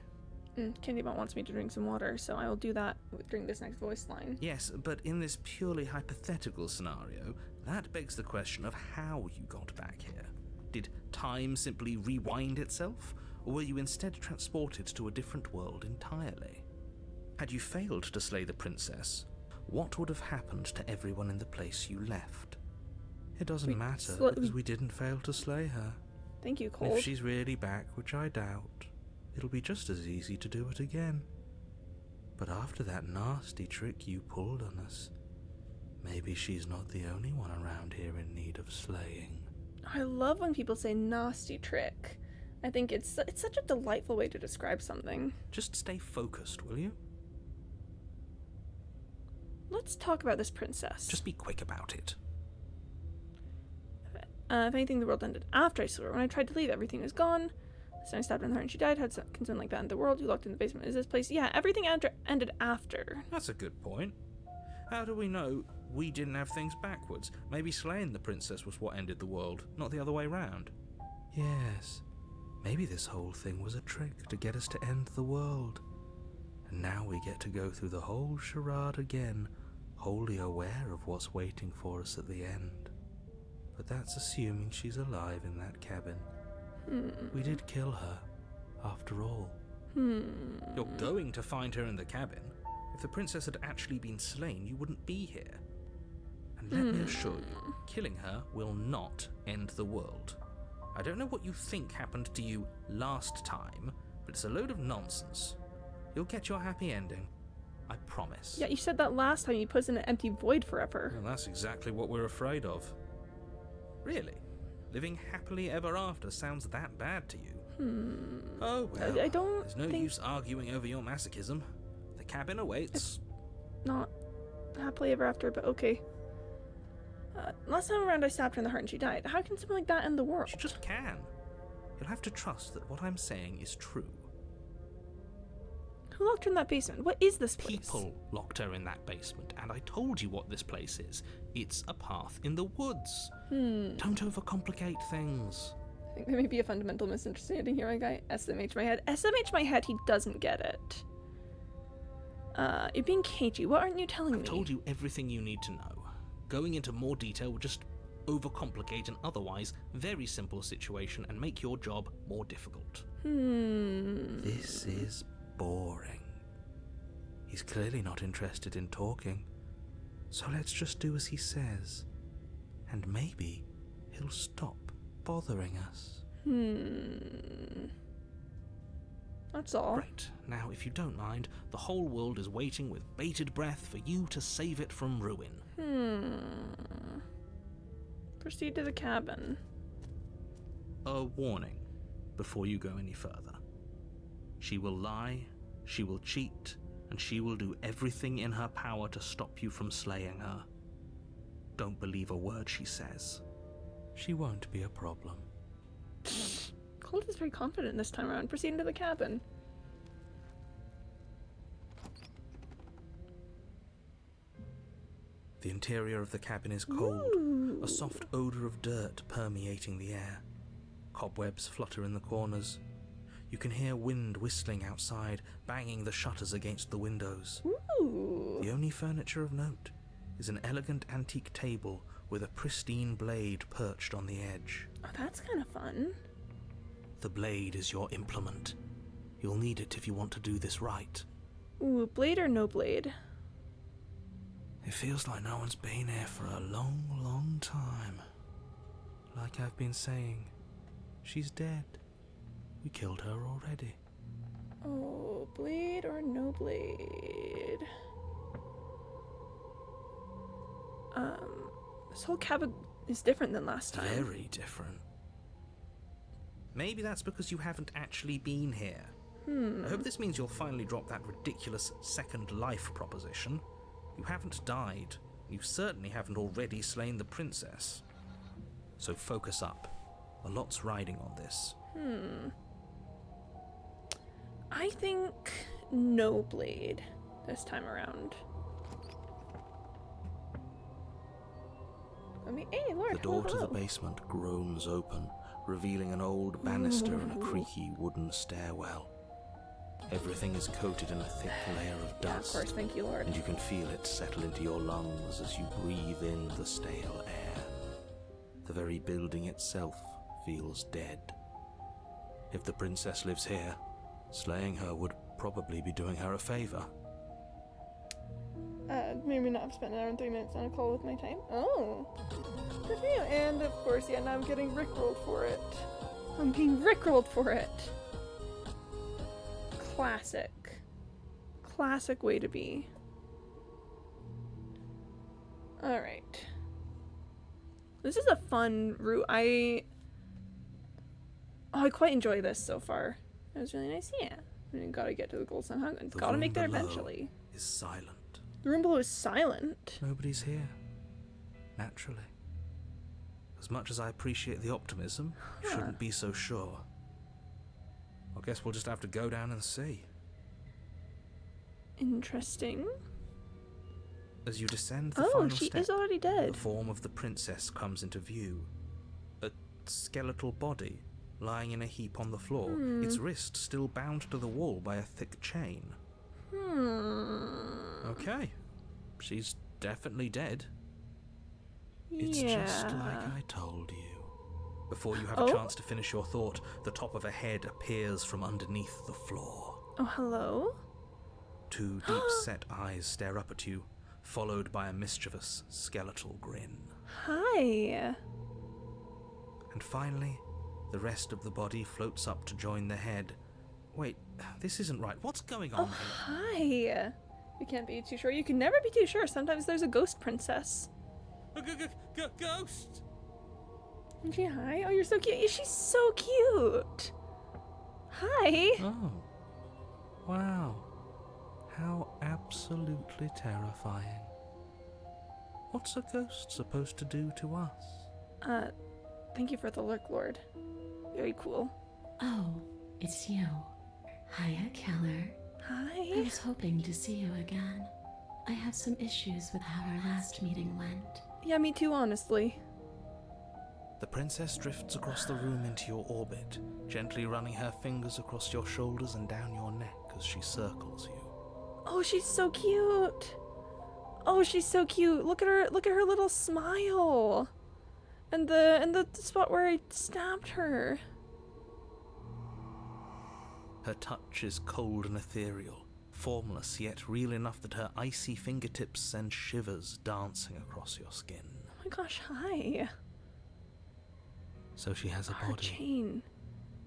Candybot wants me to drink some water, so I will do that during this next voice line. Yes, but in this purely hypothetical scenario, that begs the question of how you got back here. Did time simply rewind itself, or were you instead transported to a different world entirely? Had you failed to slay the princess, what would have happened to everyone in the place you left? It doesn't matter, because we didn't fail to slay her. Thank you, Cold. If she's really back, which I doubt, it'll be just as easy to do it again. But after that nasty trick you pulled on us, maybe she's not the only one around here in need of slaying. I love when people say nasty trick. I think it's such a delightful way to describe something. Just stay focused, will you? let's talk about this princess. Just be quick about it. If anything, the world ended after I saw her. When I tried to leave, everything was gone. So I stabbed in her and she died. Had some concern like that in the world. You locked in the basement. Is this place? Yeah, everything ended after. That's a good point. How do we know we didn't have things backwards? Maybe slaying the princess was what ended the world, not the other way round. Yes. Maybe this whole thing was a trick to get us to end the world. And now we get to go through the whole charade again, wholly aware of what's waiting for us at the end. But that's assuming she's alive in that cabin. We did kill her, after all. You're going to find her in the cabin. If the princess had actually been slain, you wouldn't be here. And let me assure you, killing her will not end the world. I don't know what you think happened to you last time, but it's a load of nonsense. You'll get your happy ending. I promise. Yeah, you said that last time. You put us in an empty void forever. Well, that's exactly what we're afraid of. Really? Living happily ever after sounds that bad to you? Oh, well, I don't there's no use arguing over your masochism. The cabin awaits. Not happily ever after, but okay. Last time around I stabbed her in the heart and she died. How can something like that end the world? She just can. You'll have to trust that what I'm saying is true. Who locked her in that basement? What is this place? People locked her in that basement, and I told you what this place is. It's a path in the woods. Don't overcomplicate things. I think there may be a fundamental misunderstanding here. Like I SMH my head. SMH my head, he doesn't get it. You're being cagey. What aren't you telling me? I've told you everything you need to know. Going into more detail would just overcomplicate an otherwise very simple situation and make your job more difficult. This is boring. He's clearly not interested in talking. So let's just do as he says. And maybe he'll stop bothering us. That's all. Right. Now, if you don't mind, the whole world is waiting with bated breath for you to save it from ruin. Proceed to the cabin. A warning before you go any further. She will lie, she will cheat, and she will do everything in her power to stop you from slaying her. Don't believe a word she says. She won't be a problem. Colt is very confident this time around. Proceeding to the cabin. The interior of the cabin is cold, a soft odour of dirt permeating the air. Cobwebs flutter in the corners. You can hear wind whistling outside, banging the shutters against the windows. The only furniture of note is an elegant antique table with a pristine blade perched on the edge. Oh, that's kind of fun. The blade is your implement. You'll need it if you want to do this right. Ooh, blade or no blade? It feels like no one's been here for a long, long time. Like I've been saying, she's dead. We killed her already. Oh, blade or no blade? This whole cabin is different than last time. Very different. Maybe that's because you haven't actually been here. I hope this means you'll finally drop that ridiculous second life proposition. You haven't died. You certainly haven't already slain the princess. So focus up. A lot's riding on this. I think no blade this time around. I mean, hey, Lord, The door hello. to the basement groans open, revealing an old banister and a creaky wooden stairwell. Everything is coated in a thick layer of Yeah, of dust, course, thank you, Lord. and you can feel it settle into your lungs as you breathe in the stale air. The very building itself feels dead. If the princess lives here, slaying her would probably be doing her a favor. Maybe not have spent an hour and 3 minutes on a call with my time. Oh, good for you. And of course, yeah, now I'm getting rickrolled for it. I'm being rickrolled for it. Classic. Classic way to be. Alright. This is a fun route. I quite enjoy this so far. It was really nice, yeah. I mean, gotta get to the goal somehow, and The gotta room make there below eventually. is silent. The room below is silent. Nobody's here. Naturally. As much as I appreciate the optimism, you shouldn't be so sure. I guess we'll just have to go down and see. Interesting. As you descend the Oh, final she step, is already dead. the form of the princess comes into view. A skeletal body lying in a heap on the floor, its wrist still bound to the wall by a thick chain. Okay. She's definitely dead. It's just like I told you. Before you have a chance to finish your thought, the top of a head appears from underneath the floor. Oh, hello? Two deep-set eyes stare up at you, followed by a mischievous skeletal grin. Hi. And finally, the rest of the body floats up to join the head. Wait, this isn't right. What's going on here? Hi. You can't be too sure. You can never be too sure. Sometimes there's a ghost princess. A ghost! Isn't she hi? Oh, you're so cute. She's so cute. Hi. Oh. Wow. How absolutely terrifying. What's a ghost supposed to do to us? Thank you for the lurk, Lord. Very cool. Oh, it's you. Hiya, Keller. Hi. I was hoping to see you again. I have some issues with how our last meeting went. Yeah, me too, honestly. The princess drifts across the room into your orbit, gently running her fingers across your shoulders and down your neck as she circles you. Oh, she's so cute. Oh, she's so cute. Look at her little smile. And the spot where I stabbed her. Her touch is cold and ethereal, formless yet real enough that her icy fingertips send shivers dancing across your skin. Oh my gosh, hi. So she has a Her body, chain.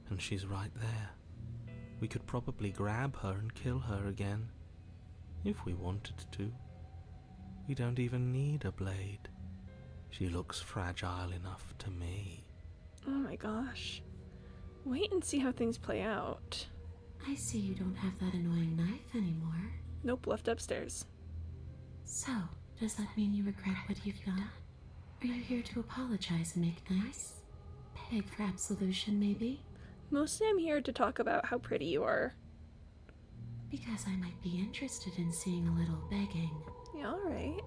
and she's right there. We could probably grab her and kill her again, if we wanted to. We don't even need a blade. She looks fragile enough to me. Oh my gosh. Wait and see how things play out. I see you don't have that annoying knife anymore. Nope, left upstairs. So, does that mean you regret what you've done? Are you here to apologize and make nice? Beg for absolution, maybe? Mostly I'm here to talk about how pretty you are. Because I might be interested in seeing a little begging. Yeah, alright.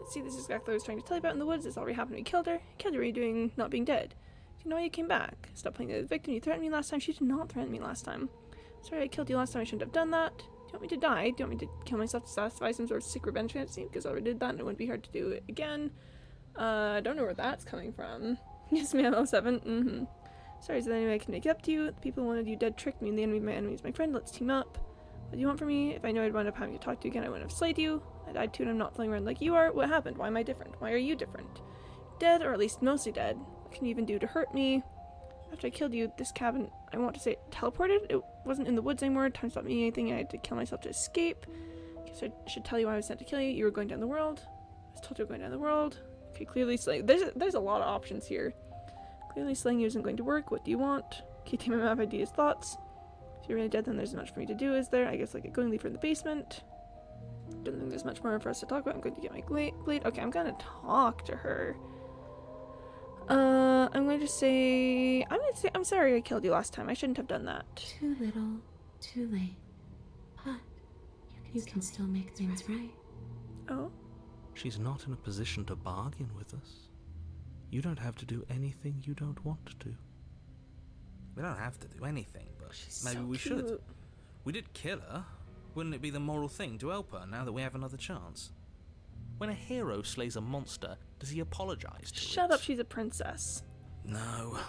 See, this is exactly what I was trying to tell you about in the woods. This already happened. We killed her. Killed her. What are you doing not being dead? Do you know why you came back? Stop playing the victim. You threatened me last time. She did not threaten me last time. Sorry I killed you last time. I shouldn't have done that. Do you want me to die? Do you want me to kill myself to satisfy some sort of sick revenge fantasy? Because I already did that and it wouldn't be hard to do it again. I don't know where that's coming from. Yes, ma'am, 07. Sorry, is there any way I can make it up to you? The people who wanted you dead tricked me, and the enemy of my enemy is my friend. Let's team up. What do you want from me? If I know I'd wind up having to talk to you again, I wouldn't have slayed you. I died too and I'm not flying around like you are. What happened? Why am I different? Why are you different? Dead, or at least mostly dead. What can you even do to hurt me? After I killed you, this cabin, I want to say, teleported? It wasn't in the woods anymore. Time stopped meaning anything. I had to kill myself to escape. Guess I should tell you why I was sent to kill you. You were going down the world. I was told you were going down the world. Okay, clearly slaying. There's a lot of options here. Clearly slaying you isn't going to work. What do you want? Can you tell me my ideas, thoughts? If you're really dead, then there's not much for me to do, is there? I guess I could go and leave her in the basement. Don't think there's much more for us to talk about. I'm going to get my blade. Okay, I'm gonna talk to her. I'm going to say I'm sorry I killed you last time. I shouldn't have done that. Too little, too late. But you can still make things right. Oh? She's not in a position to bargain with us. You don't have to do anything you don't want to. We don't have to do anything, but She's maybe so we cute. should. We did kill her. Wouldn't it be the moral thing to help her now that we have another chance? When a hero slays a monster, does he apologize to it? Shut up, she's a princess. No.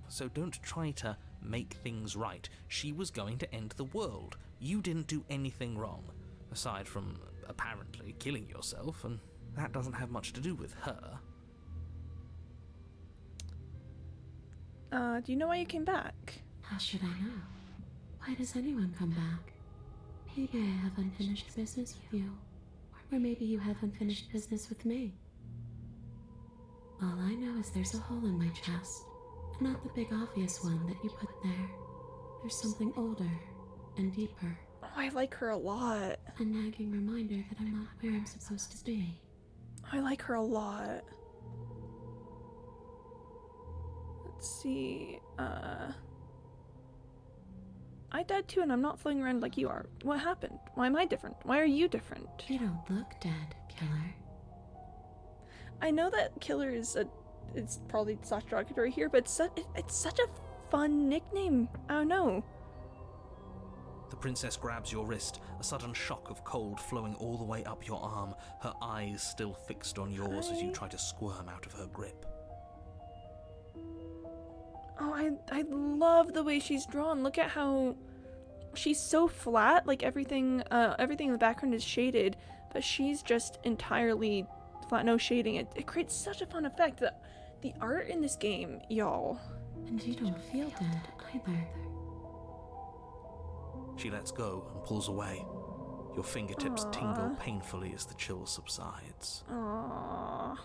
So don't try to make things right. She was going to end the world. You didn't do anything wrong, aside from apparently killing yourself, and that doesn't have much to do with her. Do you know why you came back? How should I know? Why does anyone come back? Maybe I have unfinished business with you. Or maybe you have unfinished business with me. All I know is there's a hole in my chest. Not the big obvious one that you put there. There's something older and deeper. Oh I like her a lot. A nagging reminder that I'm not where I'm supposed to be. I like her a lot. Let's see, I died too and I'm not floating around like you are. What happened? Why am I different? Why are you different? You don't look dead, Killer. I know that Killer is it's probably slash derogatory here, but it's such a fun nickname. I don't know. The princess grabs your wrist, a sudden shock of cold flowing all the way up your arm, her eyes still fixed on yours as you try to squirm out of her grip. Oh, I love the way she's drawn. Look at how she's so flat, like everything in the background is shaded, but she's just entirely flat, no shading. It creates such a fun effect. The art in this game, y'all. And you don't feel dead either. She lets go and pulls away. Your fingertips tingle painfully as the chill subsides. Aww.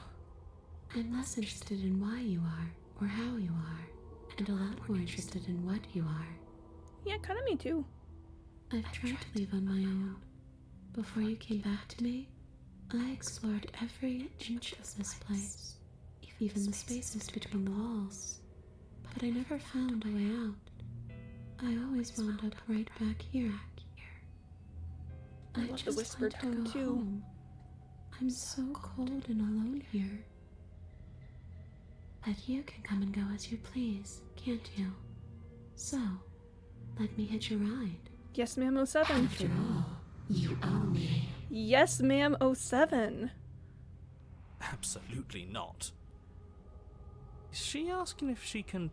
I'm less interested in why you are, or how you are, and a lot more interested in what you are. Yeah, kind of me too. I've tried to leave on my own. Before you came back to me, I explored every inch of this place, even the spaces between the walls. But I never found a way out. I always wound up right back here. I love the whisper tone too. Home. I'm so cold and alone here. But you can come and go as you please, can't you? So, let me hitch a ride. Yes, ma'am, 07. After all, you owe me. Yes, ma'am, 07. Absolutely not. Is she asking if she can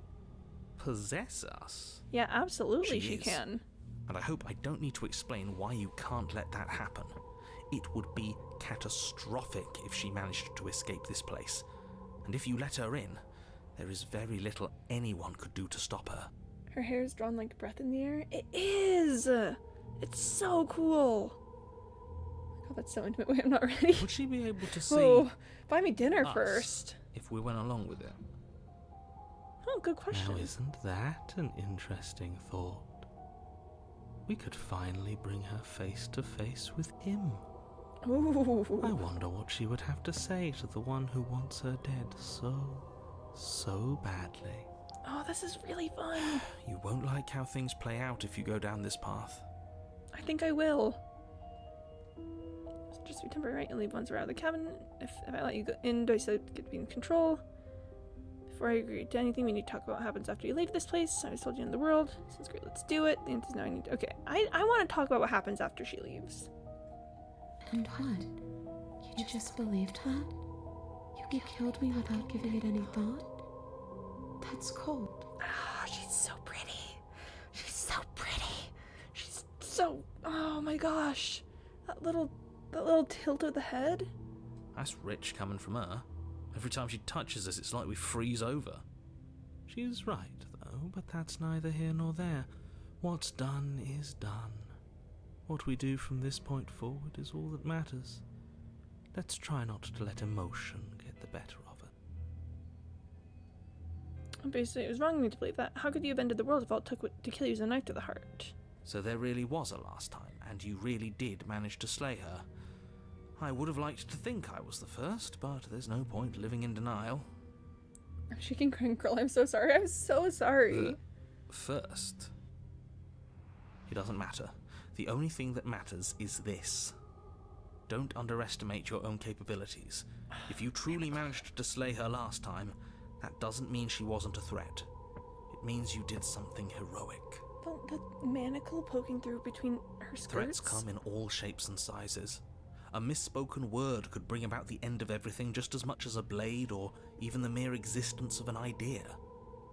possess us? Yeah, absolutely she is. can. And I hope I don't need to explain why you can't let that happen. It would be catastrophic if she managed to escape this place. And if you let her in, there is very little anyone could do to stop her. Her hair is drawn like breath in the air. It is! It's so cool. Oh, that's so intimate. Wait, I'm not ready. Would she be able to see Oh, buy me dinner us first. if we went along with it? Oh, good question. Now, isn't that an interesting thought? We could finally bring her face to face with him. Ooh. I wonder what she would have to say to the one who wants her dead so badly. Oh, this is really fun. You won't like how things play out if you go down this path. I think I will. Just be temporary, right? And leave once we're out of the cabin. If I let you go in, do I still get to be in control? Before I agree to anything, we need to talk about what happens after you leave this place. I just told you in the world. Sounds great, let's do it. The answer is now I need to... Okay, I want to talk about what happens after she leaves. And what? You just believed that? You killed me without giving it any thought? That's cold. Oh, she's so pretty. She's so pretty. She's so... Oh my gosh. That little tilt of the head. That's rich coming from her. Every time she touches us, it's like we freeze over. She's right, though, but that's neither here nor there. What's done is done. What we do from this point forward is all that matters. Let's try not to let emotion get the better of it. Basically, it was wrong of me to believe that. How could you have ended the world if all it took to kill you was a knife to the heart? So there really was a last time, and you really did manage to slay her. I would have liked to think I was the first, but there's no point living in denial. I'm shaking, crying, girl. I'm so sorry. I'm so sorry. First? It doesn't matter. The only thing that matters is this. Don't underestimate your own capabilities. If you truly managed to slay her last time, that doesn't mean she wasn't a threat. It means you did something heroic. The manacle poking through between her skirts? Threats come in all shapes and sizes. A misspoken word could bring about the end of everything just as much as a blade or even the mere existence of an idea.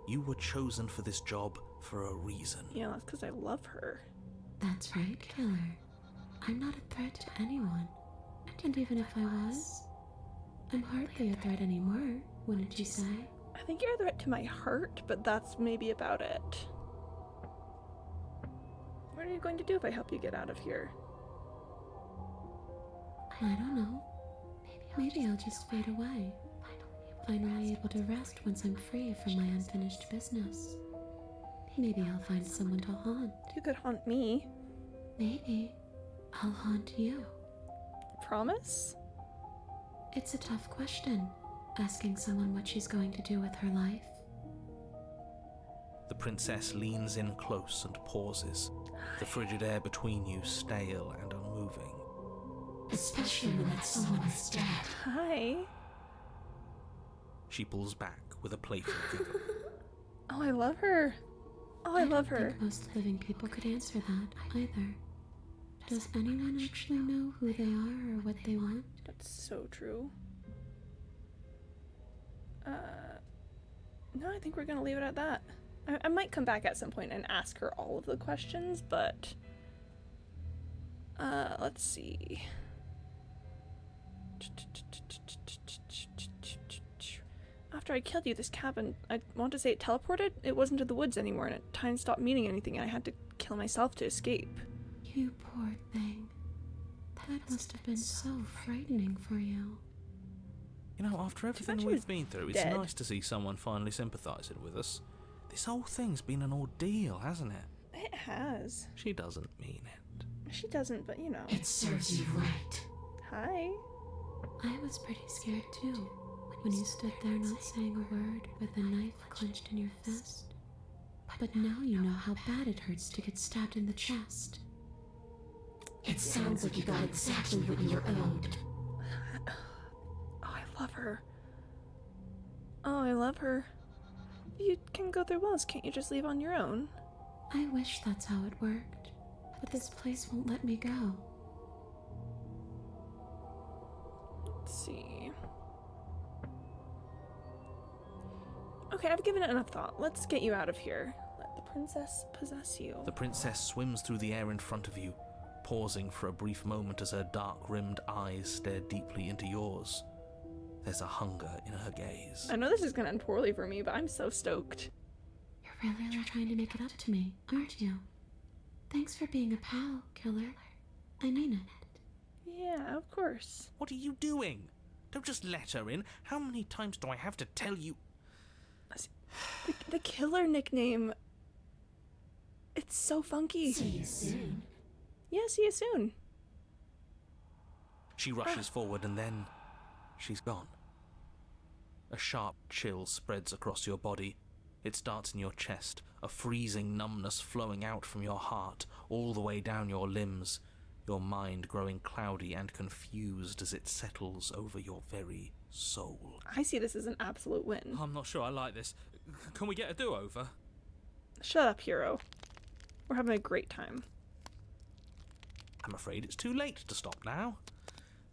You were chosen for this job for a reason. Yeah, that's because I love her. That's right, Killer. I'm not a threat to anyone. And even if I was, I'm hardly a threat anymore, wouldn't you say? I think you're a threat to my heart, but that's maybe about it. What are you going to do if I help you get out of here? I don't know. Maybe I'll just fade away. Finally able to rest once I'm free from my unfinished business. Maybe I'll find someone to haunt. You could haunt me. Maybe I'll haunt you. Promise? It's a tough question, asking someone what she's going to do with her life. The princess leans in close and pauses, the frigid air between you stale and unmoving. Especially when that someone is dead. Hi. She pulls back with a playful giggle. Oh, I love her. Oh, I love don't her. think most living people could answer that either. Does anyone actually know who they are or what they want? That's so true. No, I think we're gonna leave it at that. I might come back at some point and ask her all of the questions, but let's see. After I killed you, this cabin, I want to say it teleported? It wasn't to the woods anymore, and time stopped meaning anything, and I had to kill myself to escape. You poor thing. That must have been so frightening for you. You know, after everything we've been through, it's nice to see someone finally sympathising with us. This whole thing's been an ordeal, hasn't it? It has. She doesn't mean it. She doesn't, but you know. It serves you right. Hi. I was pretty scared too, when you stood there not saying a word with a knife clenched in your fist. But now you know how bad it hurts to get stabbed in the chest. It sounds like you got exactly what you were owed. Oh, I love her. Oh, I love her. You can go through walls, can't you just leave on your own? I wish that's how it worked, but this place won't let me go. Let's see. Okay, I've given it enough thought. Let's get you out of here. Let the princess possess you. The princess swims through the air in front of you, pausing for a brief moment as her dark-rimmed eyes stare deeply into yours. There's a hunger in her gaze. I know this is gonna end poorly for me, but I'm so stoked. You're really trying to make it up to me, aren't you? Thanks for being a pal, killer. I mean it. Yeah, of course. What are you doing? Don't just let her in. How many times do I have to tell you? The killer nickname. It's so funky. See you soon. Yeah, see you soon. She rushes forward and then she's gone. A sharp chill spreads across your body. It starts in your chest, a freezing numbness flowing out from your heart, all the way down your limbs, your mind growing cloudy and confused as it settles over your very soul. I see this as an absolute win. I'm not sure I like this. Can we get a do-over? Shut up, hero. We're having a great time. I'm afraid it's too late to stop now.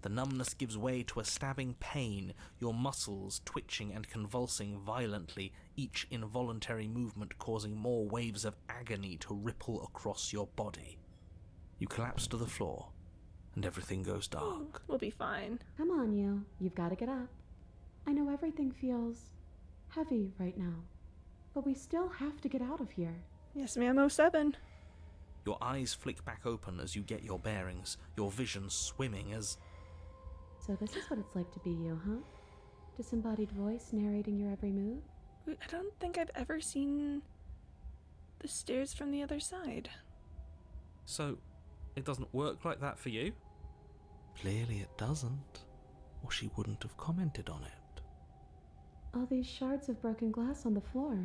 The numbness gives way to a stabbing pain, your muscles twitching and convulsing violently, each involuntary movement causing more waves of agony to ripple across your body. You collapse to the floor, and everything goes dark. We'll be fine. Come on, you. You've got to get up. I know everything feels heavy right now, but we still have to get out of here. Yes, ma'am, 07. Your eyes flick back open as you get your bearings, your vision swimming as... So this is what it's like to be you, huh? Disembodied voice narrating your every move? I don't think I've ever seen the stairs from the other side. So, it doesn't work like that for you? Clearly it doesn't, or she wouldn't have commented on it. All these shards of broken glass on the floor,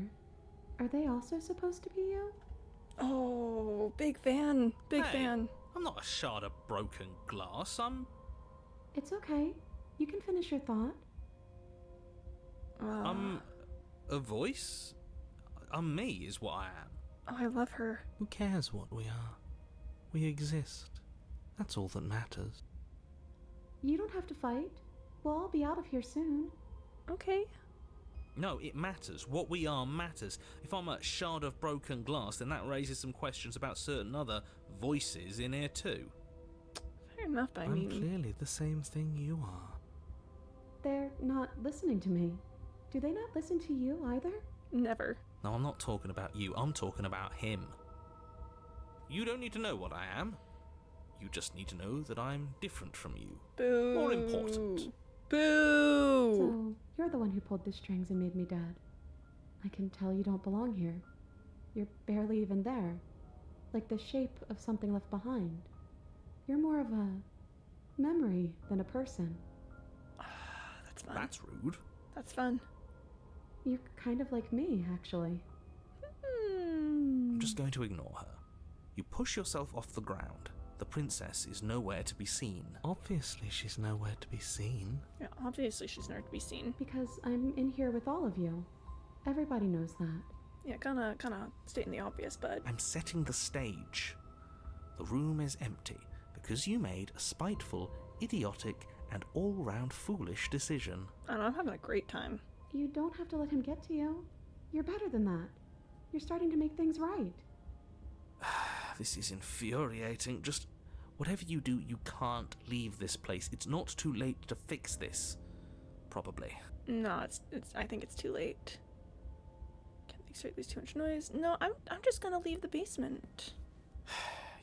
are they also supposed to be you? Oh, big fan. Big fan. I'm not a shard of broken glass, I'm... It's okay. You can finish your thought. a voice? I'm me, is what I am. Oh, I love her. Who cares what we are? We exist. That's all that matters. You don't have to fight. We'll all be out of here soon. Okay. No, it matters. What we are matters. If I'm a shard of broken glass, then that raises some questions about certain other voices in here too. Fair enough, I I'm mean... clearly the same thing you are. They're not listening to me. Do they not listen to you either? Never. No, I'm not talking about you. I'm talking about him. You don't need to know what I am. You just need to know that I'm different from you. Boo. More important. Boo! So, you're the one who pulled the strings and made me dead. I can tell you don't belong here. You're barely even there. like the shape of something left behind. You're more of a memory than a person. That's fun. That's rude. That's fun. You're kind of like me, actually. I'm just going to ignore her. You push yourself off the ground. The princess is nowhere to be seen. Obviously, she's nowhere to be seen. Yeah, obviously she's nowhere to be seen. Because I'm in here with all of you. Everybody knows that. Yeah, kinda stating the obvious, bud. I'm setting the stage. The room is empty because you made a spiteful, idiotic, and all-round foolish decision. I don't know, I'm having a great time. You don't have to let him get to you. You're better than that. You're starting to make things right. This is infuriating. Just whatever you do, you can't leave this place. It's not too late to fix this. Probably. No, it's I think it's too late. Can't think straight, there's too much noise. No, I'm just gonna leave the basement.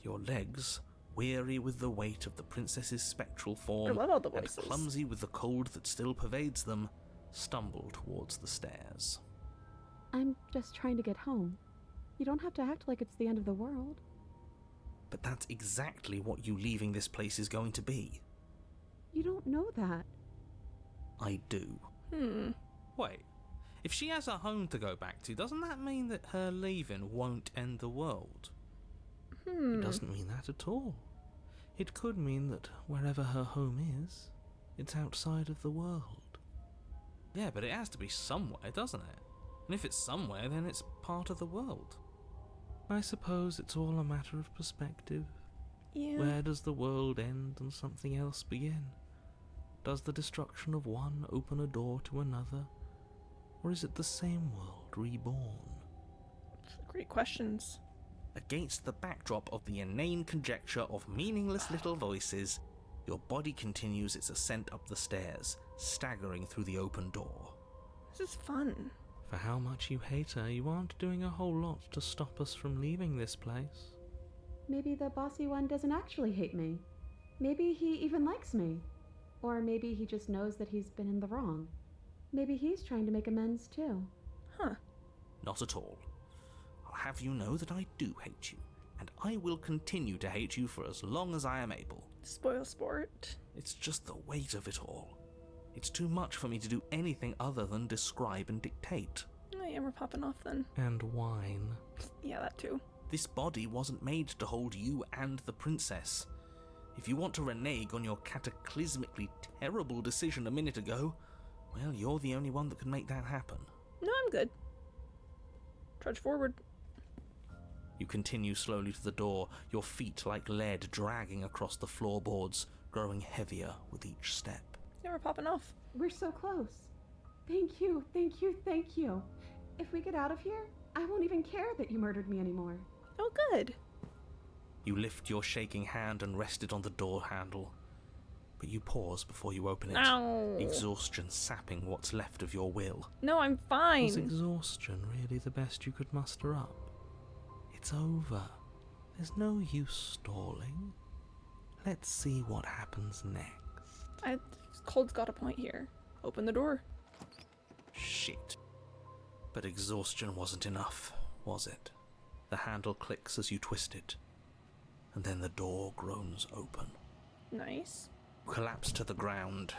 Your legs, weary with the weight of the princess's spectral I form, love all the and voices. clumsy with the cold that still pervades them, stumble towards the stairs. I'm just trying to get home. You don't have to act like it's the end of the world. But that's exactly what you leaving this place is going to be. You don't know that. I do. Wait, if she has a home to go back to, doesn't that mean that her leaving won't end the world? It doesn't mean that at all. It could mean that wherever her home is, it's outside of the world. Yeah, but it has to be somewhere, doesn't it? And if it's somewhere, then it's part of the world. I suppose it's all a matter of perspective. Yeah. Where does the world end and something else begin? Does the destruction of one open a door to another? Or is it the same world reborn? Great questions. Against the backdrop of the inane conjecture of meaningless little voices, your body continues its ascent up the stairs, staggering through the open door. This is fun. For how much you hate her, you aren't doing a whole lot to stop us from leaving this place. Maybe the bossy one doesn't actually hate me. Maybe he even likes me. Or maybe he just knows that he's been in the wrong. Maybe he's trying to make amends too. Huh. Not at all. I'll have you know that I do hate you, and I will continue to hate you for as long as I am able. Spoil sport. It's just the weight of it all. It's too much for me to do anything other than describe and dictate. Oh yeah, we're popping off then. And whine. Yeah, that too. This body wasn't made to hold you and the princess. If you want to renege on your cataclysmically terrible decision a minute ago, well, you're the only one that can make that happen. No, I'm good. Trudge forward. You continue slowly to the door, your feet like lead dragging across the floorboards, growing heavier with each step. Yeah, we're popping off. We're so close. Thank you, thank you, thank you. If we get out of here, I won't even care that you murdered me anymore. Oh, good. You lift your shaking hand and rest it on the door handle, but you pause before you open it, Ow. exhaustion sapping what's left of your will. No, I'm fine. Was exhaustion really the best you could muster up? It's over. There's no use stalling. Let's see what happens next. Cold's got a point here. Open the door. Shit. But exhaustion wasn't enough, was it? The handle clicks as you twist it, and then the door groans open. Nice. You collapse to the ground,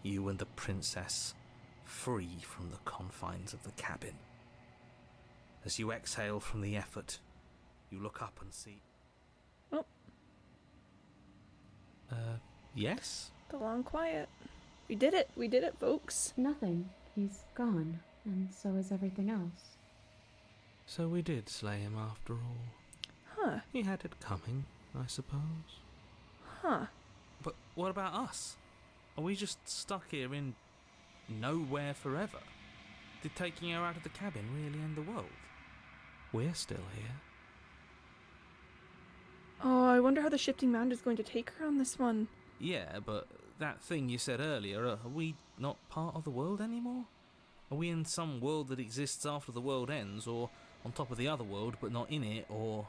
you and the princess, free from the confines of the cabin. As you exhale from the effort, you look up and see... Oh. Yes? The long quiet. We did it. We did it, folks. Nothing. He's gone, and so is everything else. So we did slay him after all. Huh. He had it coming, I suppose. Huh. But what about us? Are we just stuck here in nowhere forever? Did taking her out of the cabin really end the world? We're still here. Oh, I wonder how the shifting mound is going to take her on this one. Yeah, but that thing you said earlier, are we not part of the world anymore? Are we in some world that exists after the world ends, or on top of the other world but not in it, or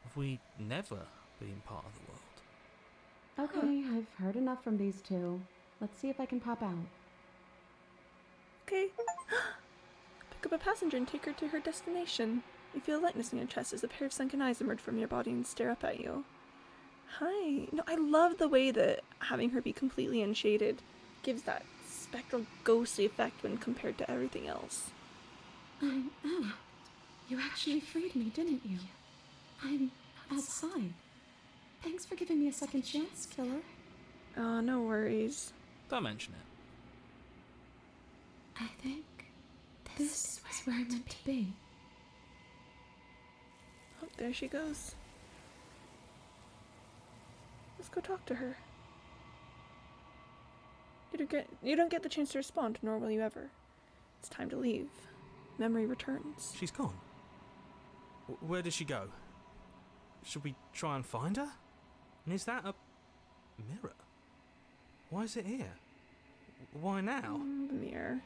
have we never been part of the world? Okay, I've heard enough from these two. Let's see if I can pop out. Okay. Pick up a passenger and take her to her destination. You feel lightness in your chest as a pair of sunken eyes emerge from your body and stare up at you. Hi. No, I love the way that having her be completely unshaded gives that spectral, ghostly effect when compared to everything else. Oh, you actually freed me, didn't you? I'm outside. Thanks for giving me a second chance, killer. No worries. Don't mention it. I think this is where I'm meant to be. Oh, there she goes. Let's go talk to her. You don't get the chance to respond, nor will you ever. It's time to leave. Memory returns. She's gone. Where did she go? Should we try and find her? And is that a mirror? Why is it here? Why now? The mirror.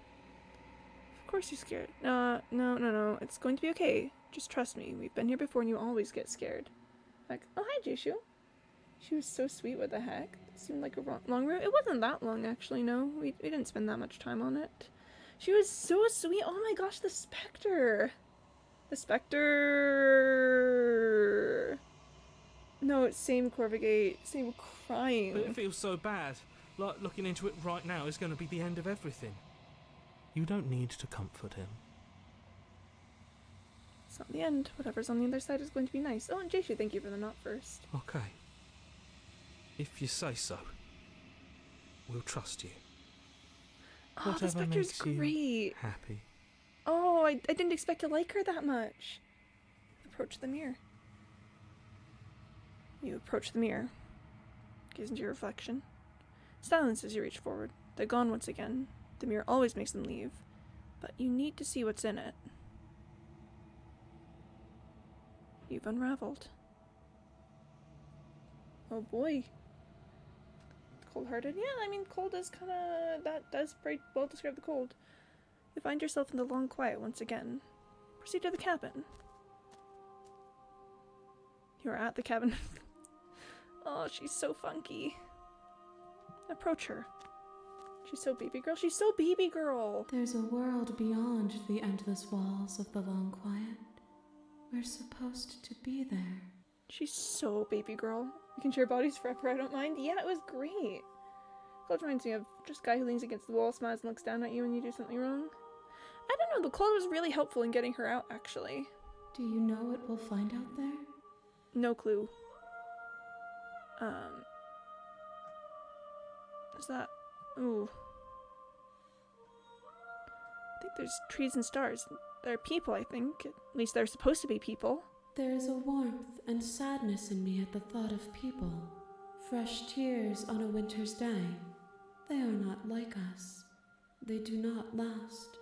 Of course you're scared. No. It's going to be okay. Just trust me. We've been here before and you always get scared. Like, oh, hi, Jishu. She was so sweet. What the heck? It seemed like a long route. It wasn't that long, actually, no. We didn't spend that much time on it. She was so sweet. Oh my gosh, the Spectre. The Spectre. No, it's same Corvigate. Same crying. But it feels so bad. Like looking into it right now is going to be the end of everything. You don't need to comfort him. It's not the end. Whatever's on the other side is going to be nice. Oh, and Jaishu, thank you for the knot first. Okay. If you say so, we'll trust you. Oh, the Spectre's great. Happy. Oh, I didn't expect to like her that much. Approach the mirror. You approach the mirror. Gaze into your reflection. Silence as you reach forward. They're gone once again. The mirror always makes them leave. But you need to see what's in it. You've unraveled. Oh boy. Cold-hearted? Yeah, I mean, cold is kinda... That does pretty well describe the cold. You find yourself in the long quiet once again. Proceed to the cabin. You are at the cabin. Oh, she's so funky. Approach her. She's so baby girl. She's so baby girl. There's a world beyond the endless walls of the long quiet. We're supposed to be there. She's so baby girl. We can share bodies forever, I don't mind. Yeah, it was great. Cold reminds me of just guy who leans against the wall, smiles, and looks down at you when you do something wrong. I don't know, the cold was really helpful in getting her out, actually. Do you know what we'll find out there? No clue. Is that... Ooh. I think there's trees and stars. There are people, I think. At least they're supposed to be people. There is a warmth and sadness in me at the thought of people. Fresh tears on a winter's day. They are not like us. They do not last.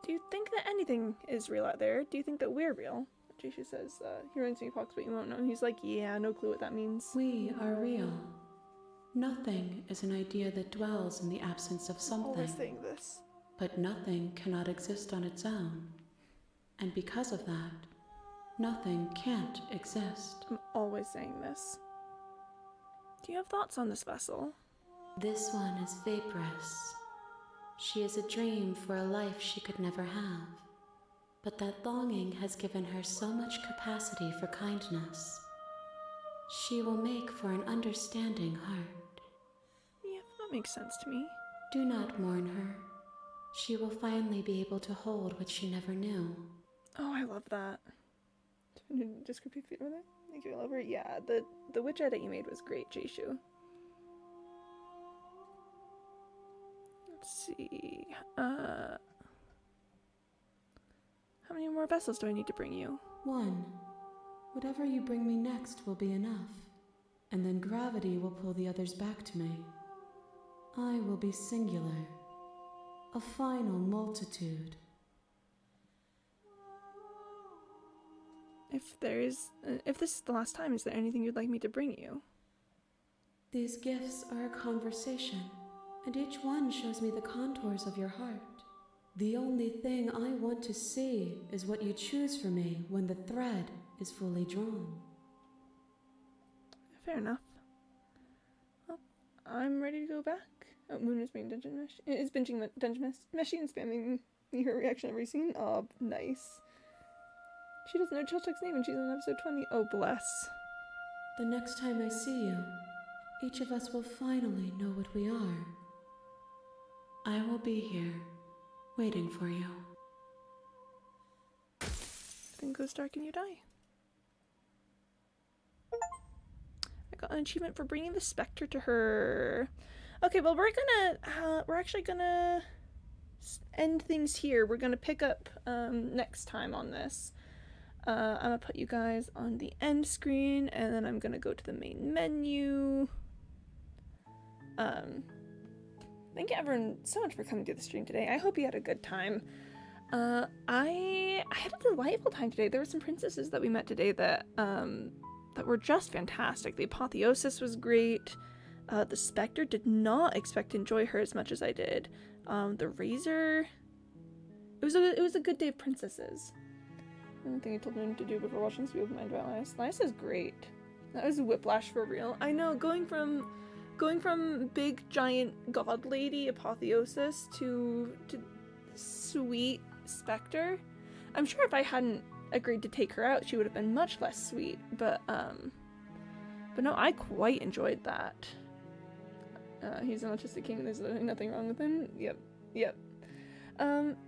Do you think that anything is real out there? Do you think that we're real? Jishu says, he reminds me of Pox, but you won't know. He's like, yeah, no clue what that means. We are real. Nothing is an idea that dwells in the absence of something. Always saying this. But nothing cannot exist on its own. And because of that, nothing can't exist. I'm always saying this. Do you have thoughts on this vessel? This one is vaporous. She is a dream for a life she could never have. But that longing has given her so much capacity for kindness. She will make for an understanding heart. Yeah, that makes sense to me. Do not mourn her. She will finally be able to hold what she never knew. Oh, I love that. Descriptive feet with it? Make you love her? Yeah, the witch edit you made was great, Jishu. Let's see. How many more vessels do I need to bring you? 1. Whatever you bring me next will be enough. And then gravity will pull the others back to me. I will be singular. A final multitude. If this is the last time, is there anything you'd like me to bring you? These gifts are a conversation, and each one shows me the contours of your heart. The only thing I want to see is what you choose for me when the thread is fully drawn. Fair enough. Well, I'm ready to go back. Oh, Moon is being binging the dungeon machine, spamming Her reaction every scene? Oh, nice. She doesn't know Chilchuk's name and she's on episode 20. Oh, bless. The next time I see you, each of us will finally know what we are. I will be here, waiting for you. Then goes dark and you die. I got an achievement for bringing the specter to her. Okay, well we're actually gonna end things here. We're gonna pick up next time on this. I'm gonna put you guys on the end screen, and then I'm gonna go to the main menu. Thank you everyone so much for coming to the stream today. I hope you had a good time. I had a delightful time today. There were some princesses that we met today that that were just fantastic. The Apotheosis was great. The Spectre, did not expect to enjoy her as much as I did. The Razor, it was a good day of princesses. One thing I told him to do before watching this video with Mind about Linus. Linus is great. That was whiplash for real. I know, going from big giant god lady Apotheosis to sweet Spectre. I'm sure if I hadn't agreed to take her out, she would have been much less sweet. But no, I quite enjoyed that. He's an autistic king and there's nothing wrong with him. Yep.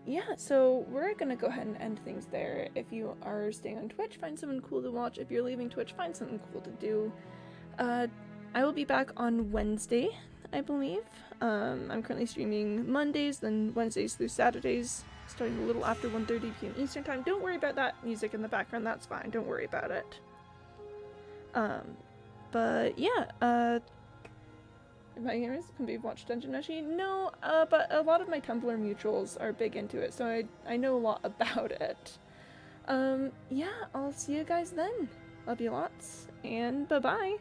Yeah, so we're gonna go ahead and end things there. If you are staying on Twitch, find something cool to watch. If you're leaving Twitch, find something cool to do. I will be back on Wednesday, I believe. I'm currently streaming Mondays, then Wednesdays through Saturdays, starting a little after 1:30 p.m. Eastern Time. Don't worry about that music in the background, that's fine, don't worry about it. But yeah, my gamers can be watched Dungeon Meshi? No, but a lot of my Tumblr mutuals are big into it, so I know a lot about it. Yeah, I'll see you guys then. Love you lots, and bye-bye.